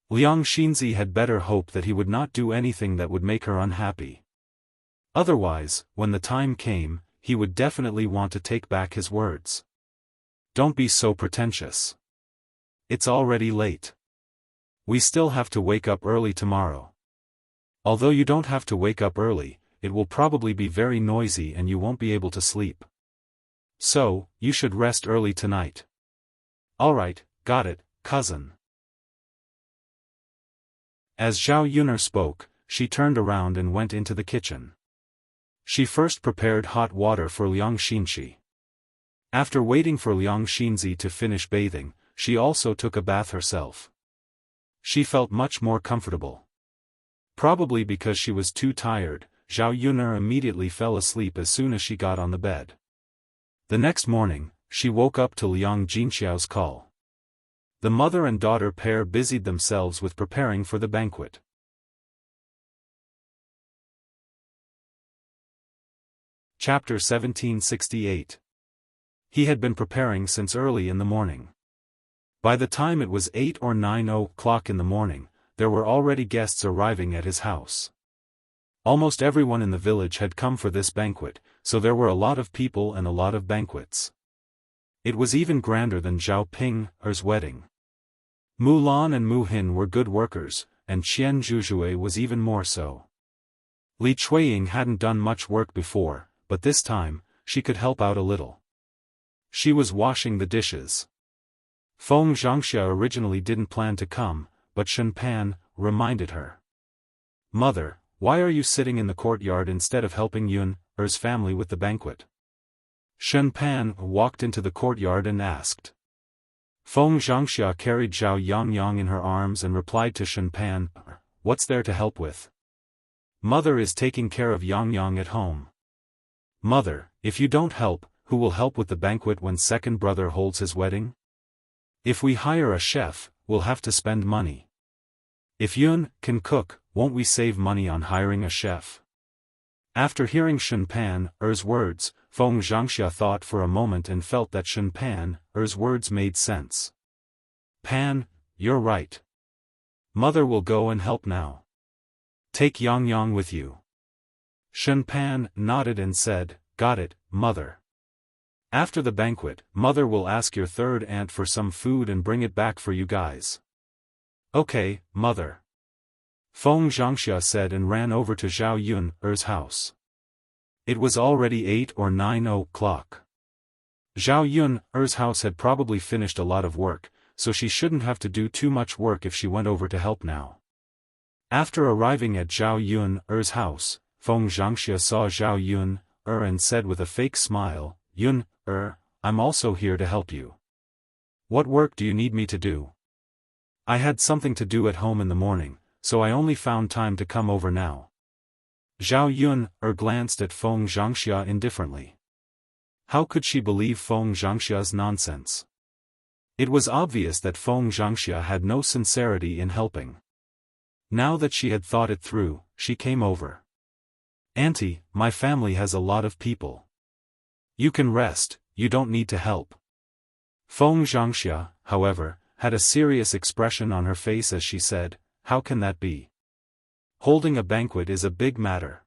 Liang Xinzi had better hope that he would not do anything that would make her unhappy. Otherwise, when the time came, he would definitely want to take back his words. Don't be so pretentious. It's already late. We still have to wake up early tomorrow. Although you don't have to wake up early, it will probably be very noisy and you won't be able to sleep. So, you should rest early tonight. Alright, got it, cousin. As Zhao Yun'er spoke, she turned around and went into the kitchen. She first prepared hot water for Liang Xinzi. After waiting for Liang Xinzi to finish bathing, she also took a bath herself. She felt much more comfortable. Probably because she was too tired, Zhao Yun'er immediately fell asleep as soon as she got on the bed. The next morning, she woke up to Liang Jinxiao's call. The mother and daughter pair busied themselves with preparing for the banquet. Chapter 1768. He had been preparing since early in the morning. By the time it was 8 or 9 o'clock in the morning, there were already guests arriving at his house. Almost everyone in the village had come for this banquet, so there were a lot of people and a lot of banquets. It was even grander than Zhao Ping's wedding. Mu Lan and Mu Hin were good workers, and Qian Zhuzhui was even more so. Li Chuiying hadn't done much work before, but this time, she could help out a little. She was washing the dishes. Feng Zhangxia originally didn't plan to come, but Shen Pan reminded her. Mother, why are you sitting in the courtyard instead of helping Yun'er's family with the banquet? Shen Pan walked into the courtyard and asked. Feng Zhangxia carried Zhao Yangyang in her arms and replied to Shen Pan, what's there to help with? Mother is taking care of Yangyang at home. Mother, if you don't help, who will help with the banquet when second brother holds his wedding? If we hire a chef, we'll have to spend money. If Yun can cook, won't we save money on hiring a chef? After hearing Shen Pan's words, Feng Zhangxia thought for a moment and felt that Shen Pan's words made sense. Pan, you're right. Mother will go and help now. Take Yangyang with you. Shen Pan nodded and said, got it, mother. After the banquet, mother will ask your third aunt for some food and bring it back for you guys. Okay, mother. Feng Zhangxia said and ran over to Zhao Yun'er's house. It was already 8 or 9 o'clock. Zhao Yun'er's house had probably finished a lot of work, so she shouldn't have to do too much work if she went over to help now. After arriving at Zhao Yun's house, Feng Zhangxia saw Zhao Yun and said with a fake smile, "Yun, I'm also here to help you. What work do you need me to do? I had something to do at home in the morning, so I only found time to come over now." Zhao Yun glanced at Feng Zhangxia indifferently. How could she believe Feng Zhangxia's nonsense? It was obvious that Feng Zhangxia had no sincerity in helping. Now that she had thought it through, she came over. "Auntie, my family has a lot of people. You can rest, you don't need to help." Feng Zhangxia, however, had a serious expression on her face as she said, "How can that be? Holding a banquet is a big matter.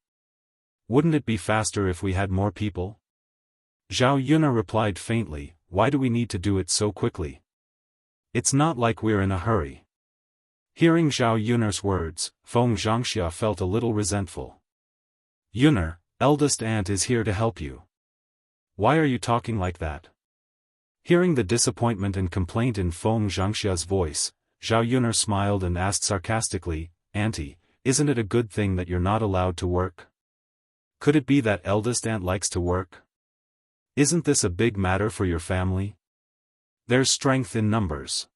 Wouldn't it be faster if we had more people?" Zhao Yun replied faintly, "Why do we need to do it so quickly? It's not like we're in a hurry." Hearing Zhao Yun's words, Feng Zhangxia felt a little resentful. "Yun, eldest aunt is here to help you. Why are you talking like that?" Hearing the disappointment and complaint in Feng Zhangxia's voice, Zhao Yun smiled and asked sarcastically, "Auntie, isn't it a good thing that you're not allowed to work? Could it be that eldest aunt likes to work? Isn't this a big matter for your family? There's strength in numbers.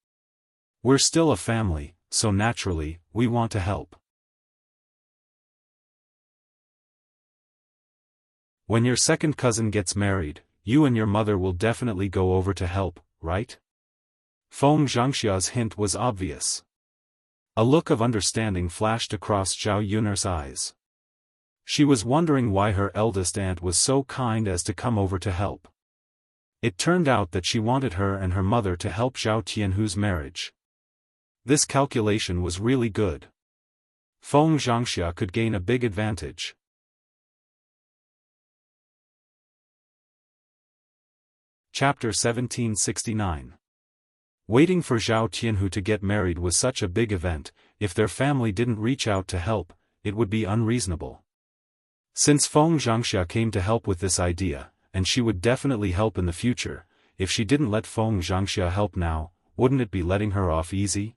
We're still a family, so naturally, we want to help." When your second cousin gets married, you and your mother will definitely go over to help, right? Feng Zhangxia's hint was obvious. A look of understanding flashed across Zhao Yun's eyes. She was wondering why her eldest aunt was so kind as to come over to help. It turned out that she wanted her and her mother to help Zhao Tianhu's marriage. This calculation was really good. Feng Zhangxia could gain a big advantage. Chapter 1769. Waiting for Zhao Tianhu to get married was such a big event. If their family didn't reach out to help, it would be unreasonable. Since Feng Zhangxia came to help with this idea, and she would definitely help in the future, if she didn't let Feng Zhangxia help now, wouldn't it be letting her off easy?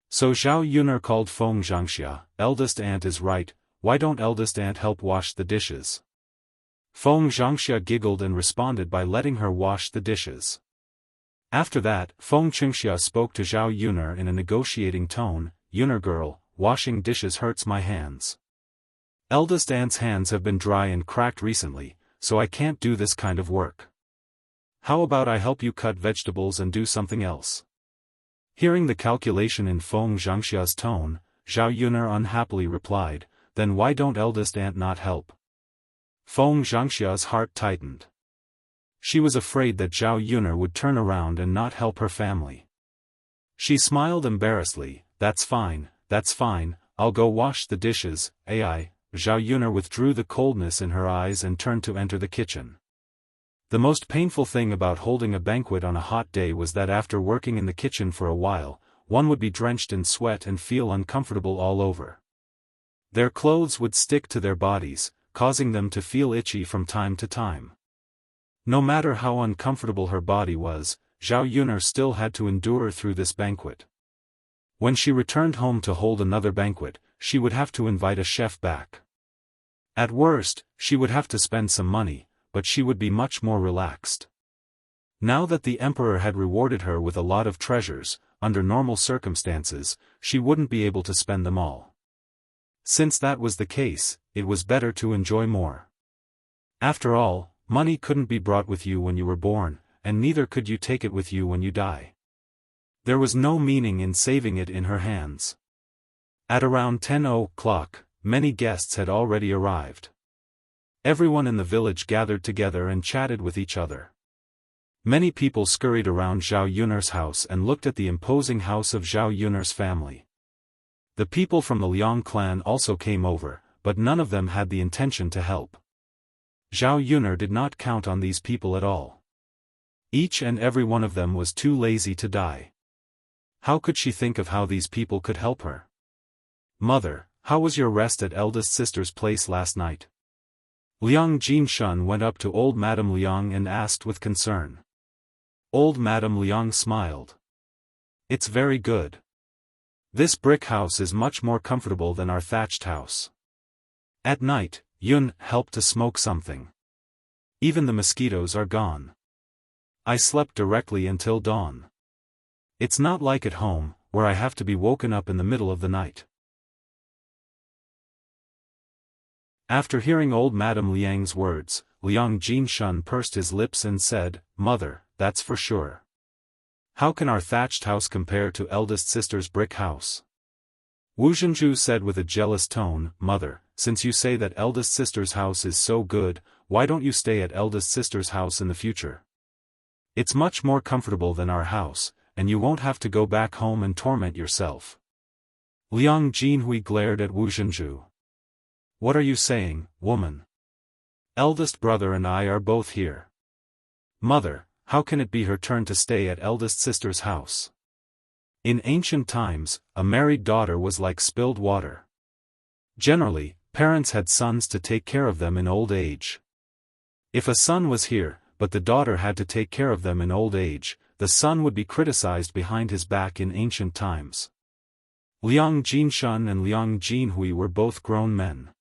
So Zhao Yun called Feng Zhangxia, "Eldest aunt is right, why don't eldest aunt help wash the dishes?" Feng Zhangxia giggled and responded by letting her wash the dishes. After that, Feng Zhangxia spoke to Zhao Yun in a negotiating tone, "Yun girl, washing dishes hurts my hands. Eldest aunt's hands have been dry and cracked recently, so I can't do this kind of work. How about I help you cut vegetables and do something else?" Hearing the calculation in Feng Zhangxia's tone, Zhao Yun unhappily replied, "Then why don't eldest aunt not help?" Feng Zhangxia's heart tightened. She was afraid that Zhao Yun would turn around and not help her family. She smiled embarrassedly, that's fine, I'll go wash the dishes, ai." Zhao Yun withdrew the coldness in her eyes and turned to enter the kitchen. The most painful thing about holding a banquet on a hot day was that after working in the kitchen for a while, one would be drenched in sweat and feel uncomfortable all over. Their clothes would stick to their bodies, causing them to feel itchy from time to time. No matter how uncomfortable her body was, Zhao Yun still had to endure through this banquet. When she returned home to hold another banquet, she would have to invite a chef back. At worst, she would have to spend some money, but she would be much more relaxed. Now that the emperor had rewarded her with a lot of treasures, under normal circumstances, she wouldn't be able to spend them all. Since that was the case, it was better to enjoy more. After all, money couldn't be brought with you when you were born, and neither could you take it with you when you die. There was no meaning in saving it in her hands. At around 10 o'clock, many guests had already arrived. Everyone in the village gathered together and chatted with each other. Many people scurried around Zhao Yun's house and looked at the imposing house of Zhao Yun's family. The people from the Liang clan also came over, but none of them had the intention to help. Zhao Yun did not count on these people at all. Each and every one of them was too lazy to die. How could she think of how these people could help her? "Mother, how was your rest at eldest sister's place last night?" Liang Jinshun went up to old Madame Liang and asked with concern. Old Madame Liang smiled. It's very good. This brick house is much more comfortable than our thatched house. At night, Yun helped to smoke something. Even the mosquitoes are gone. I slept directly until dawn. It's not like at home, where I have to be woken up in the middle of the night. After hearing old Madame Liang's words, Liang Jinshun pursed his lips and said, "Mother, that's for sure. How can our thatched house compare to eldest sister's brick house?" Wu Zhenju said with a jealous tone, "Mother, since you say that eldest sister's house is so good, why don't you stay at eldest sister's house in the future? It's much more comfortable than our house, and you won't have to go back home and torment yourself." Liang Jinhui glared at Wu Zhenju. "What are you saying, woman? Eldest brother and I are both here. Mother, how can it be her turn to stay at eldest sister's house? In ancient times, a married daughter was like spilled water. Generally, parents had sons to take care of them in old age. If a son was here, but the daughter had to take care of them in old age, the son would be criticized behind his back in ancient times." Liang Jinshun and Liang Jinhui were both grown men.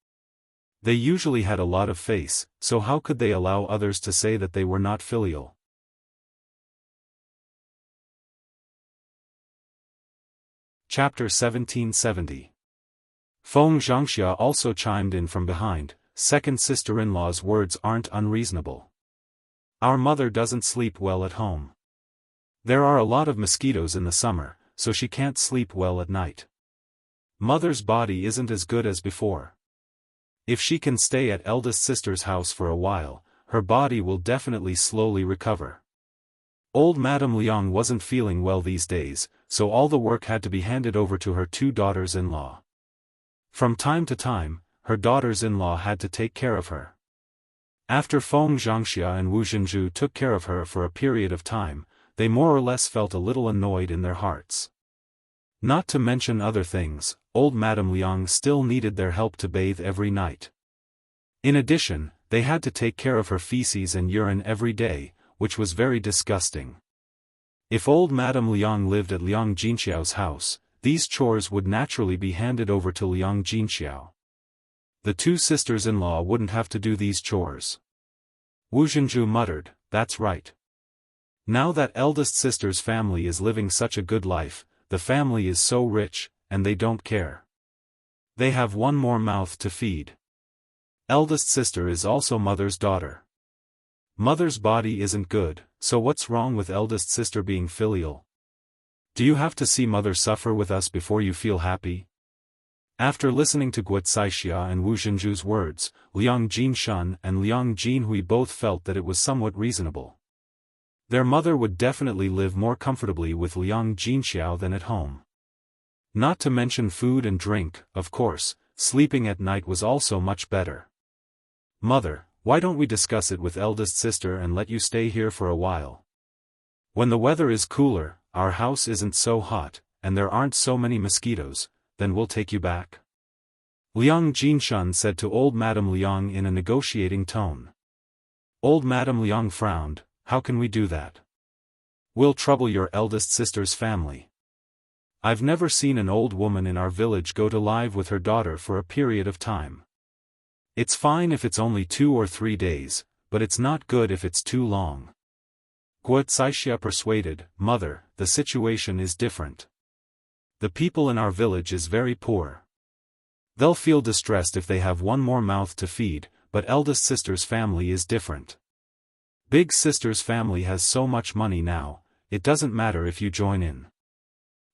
They usually had a lot of face, so how could they allow others to say that they were not filial? Chapter 1770. Feng Zhangxia also chimed in from behind. "Second sister-in-law's words aren't unreasonable. Our mother doesn't sleep well at home. There are a lot of mosquitoes in the summer, so she can't sleep well at night. Mother's body isn't as good as before. If she can stay at eldest sister's house for a while, her body will definitely slowly recover." Old Madame Liang wasn't feeling well these days, so all the work had to be handed over to her two daughters-in-law. From time to time, her daughters-in-law had to take care of her. After Feng Zhangxia and Wu Zhenju took care of her for a period of time, they more or less felt a little annoyed in their hearts. Not to mention other things, old Madame Liang still needed their help to bathe every night. In addition, they had to take care of her feces and urine every day, which was very disgusting. If old Madame Liang lived at Liang Jinxiao's house, these chores would naturally be handed over to Liang Jinxiao. The two sisters-in-law wouldn't have to do these chores. Wu Zhenju muttered, "That's right. Now that eldest sister's family is living such a good life, the family is so rich, and they don't care. They have one more mouth to feed. Eldest sister is also mother's daughter. Mother's body isn't good, so what's wrong with eldest sister being filial? Do you have to see mother suffer with us before you feel happy?" After listening to Guocaixia and Wu Zhenju's words, Liang Jinshun and Liang Jinhui both felt that it was somewhat reasonable. Their mother would definitely live more comfortably with Liang Jinxiao than at home. Not to mention food and drink, of course, sleeping at night was also much better. "Mother, why don't we discuss it with eldest sister and let you stay here for a while? When the weather is cooler, our house isn't so hot, and there aren't so many mosquitoes, then we'll take you back." Liang Jinshun said to old Madame Liang in a negotiating tone. Old Madame Liang frowned. "How can we do that? We'll trouble your eldest sister's family. I've never seen an old woman in our village go to live with her daughter for a period of time. It's fine if it's only 2 or 3 days, but it's not good if it's too long." Guocaixia persuaded, "Mother, the situation is different. The people in our village is very poor. They'll feel distressed if they have one more mouth to feed, but eldest sister's family is different. Big sister's family has so much money now, it doesn't matter if you join in."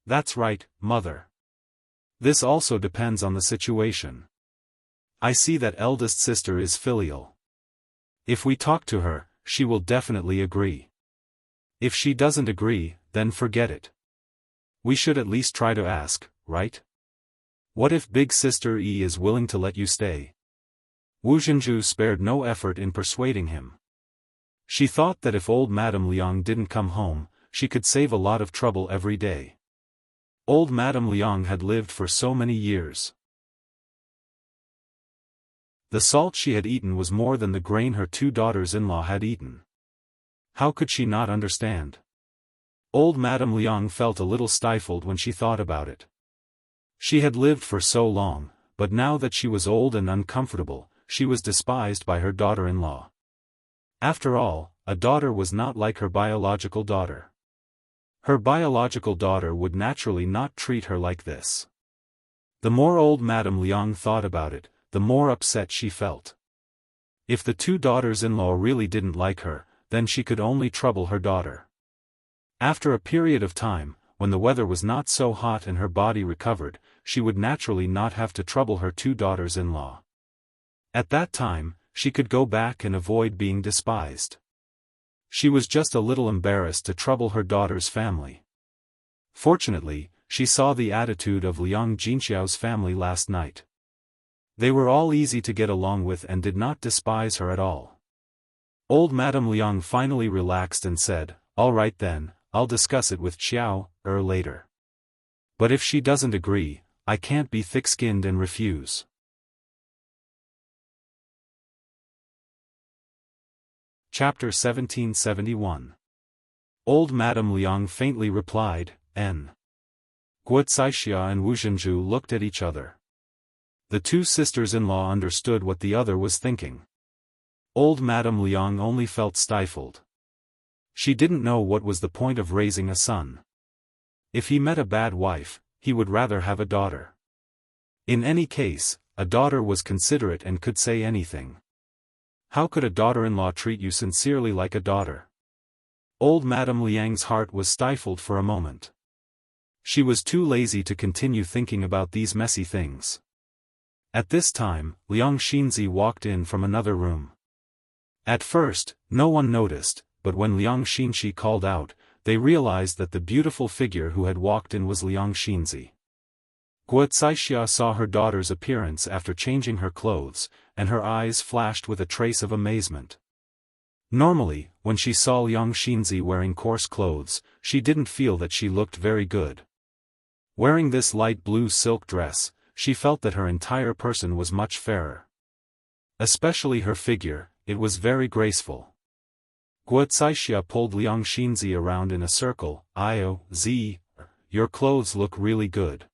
"That's right, mother. This also depends on the situation. I see that eldest sister is filial. If we talk to her, she will definitely agree. If she doesn't agree, then forget it. We should at least try to ask, right? What if big sister E is willing to let you stay?" Wu Zhenju spared no effort in persuading him. She thought that if old Madame Liang didn't come home, she could save a lot of trouble every day. Old Madame Liang had lived for so many years. The salt she had eaten was more than the grain her two daughters-in-law had eaten. How could she not understand? Old Madame Liang felt a little stifled when she thought about it. She had lived for so long, but now that she was old and uncomfortable, she was despised by her daughter-in-law. After all, a daughter was not like her biological daughter. Her biological daughter would naturally not treat her like this. The more old Madame Liang thought about it, the more upset she felt. If the two daughters-in-law really didn't like her, then she could only trouble her daughter. After a period of time, when the weather was not so hot and her body recovered, she would naturally not have to trouble her two daughters-in-law. At that time, she could go back and avoid being despised. She was just a little embarrassed to trouble her daughter's family. Fortunately, she saw the attitude of Liang Jinxiao's family last night. They were all easy to get along with and did not despise her at all. Old Madame Liang finally relaxed and said, "All right then, I'll discuss it with Xiao later. But if she doesn't agree, I can't be thick-skinned and refuse." Chapter 1771. Old Madame Liang faintly replied, "N." Guocaixia and Wu Zhenju looked at each other. The two sisters-in-law understood what the other was thinking. Old Madame Liang only felt stifled. She didn't know what was the point of raising a son. If he met a bad wife, he would rather have a daughter. In any case, a daughter was considerate and could say anything. How could a daughter-in-law treat you sincerely like a daughter? Old Madame Liang's heart was stifled for a moment. She was too lazy to continue thinking about these messy things. At this time, Liang Xinzi walked in from another room. At first, no one noticed, but when Liang Xinzi called out, they realized that the beautiful figure who had walked in was Liang Xinzi. Guocaixia saw her daughter's appearance after changing her clothes, and her eyes flashed with a trace of amazement. Normally, when she saw Liang Xinzi wearing coarse clothes, she didn't feel that she looked very good. Wearing this light blue silk dress, she felt that her entire person was much fairer. Especially her figure, it was very graceful. Guocaixia pulled Liang Xinzi around in a circle. Your clothes look really good.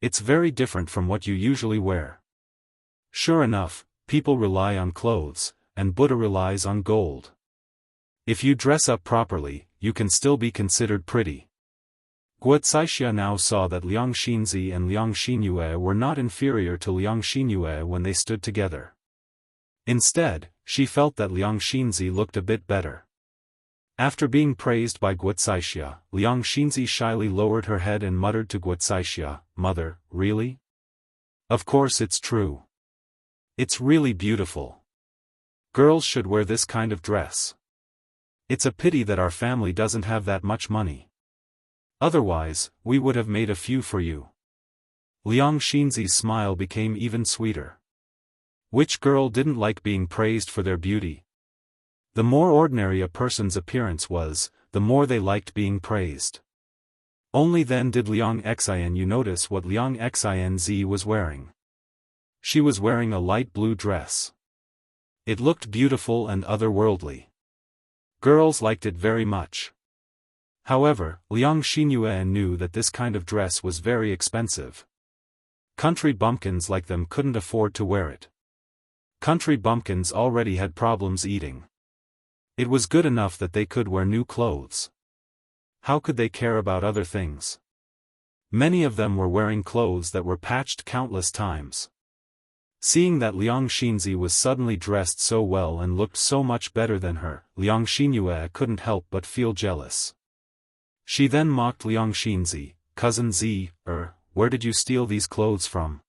It's very different from what you usually wear. Sure enough, people rely on clothes, and Buddha relies on gold. If you dress up properly, you can still be considered pretty. Guocaixia now saw that Liang Xinzi and Liang Xinyue were not inferior to Liang Xinyue when they stood together. Instead, she felt that Liang Xinzi looked a bit better. After being praised by Guocaixia, Liang Xinzi shyly lowered her head and muttered to Guocaixia, "Mother, really? Of course it's true. It's really beautiful. Girls should wear this kind of dress. It's a pity that our family doesn't have that much money. Otherwise, we would have made a few for you." Liang Xinzi's smile became even sweeter. Which girl didn't like being praised for their beauty? The more ordinary a person's appearance was, the more they liked being praised. Only then did Liang Xian notice what Liang Xianzi was wearing. She was wearing a light blue dress. It looked beautiful and otherworldly. Girls liked it very much. However, Liang Xinyue knew that this kind of dress was very expensive. Country bumpkins like them couldn't afford to wear it. Country bumpkins already had problems eating. It was good enough that they could wear new clothes. How could they care about other things? Many of them were wearing clothes that were patched countless times. Seeing that Liang Xinzi was suddenly dressed so well and looked so much better than her, Liang Xinyue couldn't help but feel jealous. She then mocked Liang Xinzi, "Cousin Z, where did you steal these clothes from?"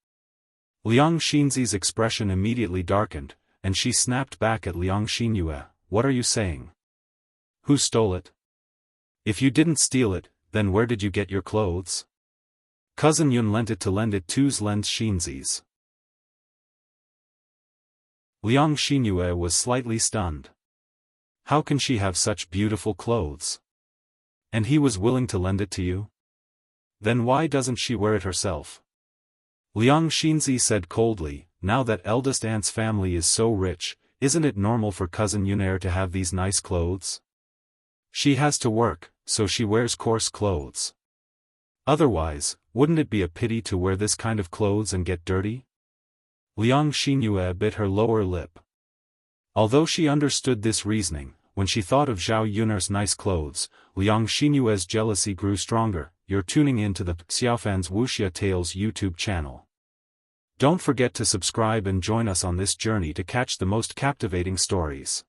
Liang Xinzi's expression immediately darkened, and she snapped back at Liang Xinyue, "What are you saying? Who stole it? If you didn't steal it, then where did you get your clothes? Cousin Yun lent it to Xinzi's." Liang Xinyue was slightly stunned. How can she have such beautiful clothes? And he was willing to lend it to you? Then why doesn't she wear it herself? Liang Xinzi said coldly, "Now that eldest aunt's family is so rich, isn't it normal for cousin Yunair to have these nice clothes? She has to work, so she wears coarse clothes. Otherwise, wouldn't it be a pity to wear this kind of clothes and get dirty? Liang Xinyue bit her lower lip. Although she understood this reasoning, when she thought of Zhao Yun'er's nice clothes, Liang Xinyue's jealousy grew stronger. You're tuning in to the Xiaofan's Wuxia Tales YouTube channel. Don't forget to subscribe and join us on this journey to catch the most captivating stories.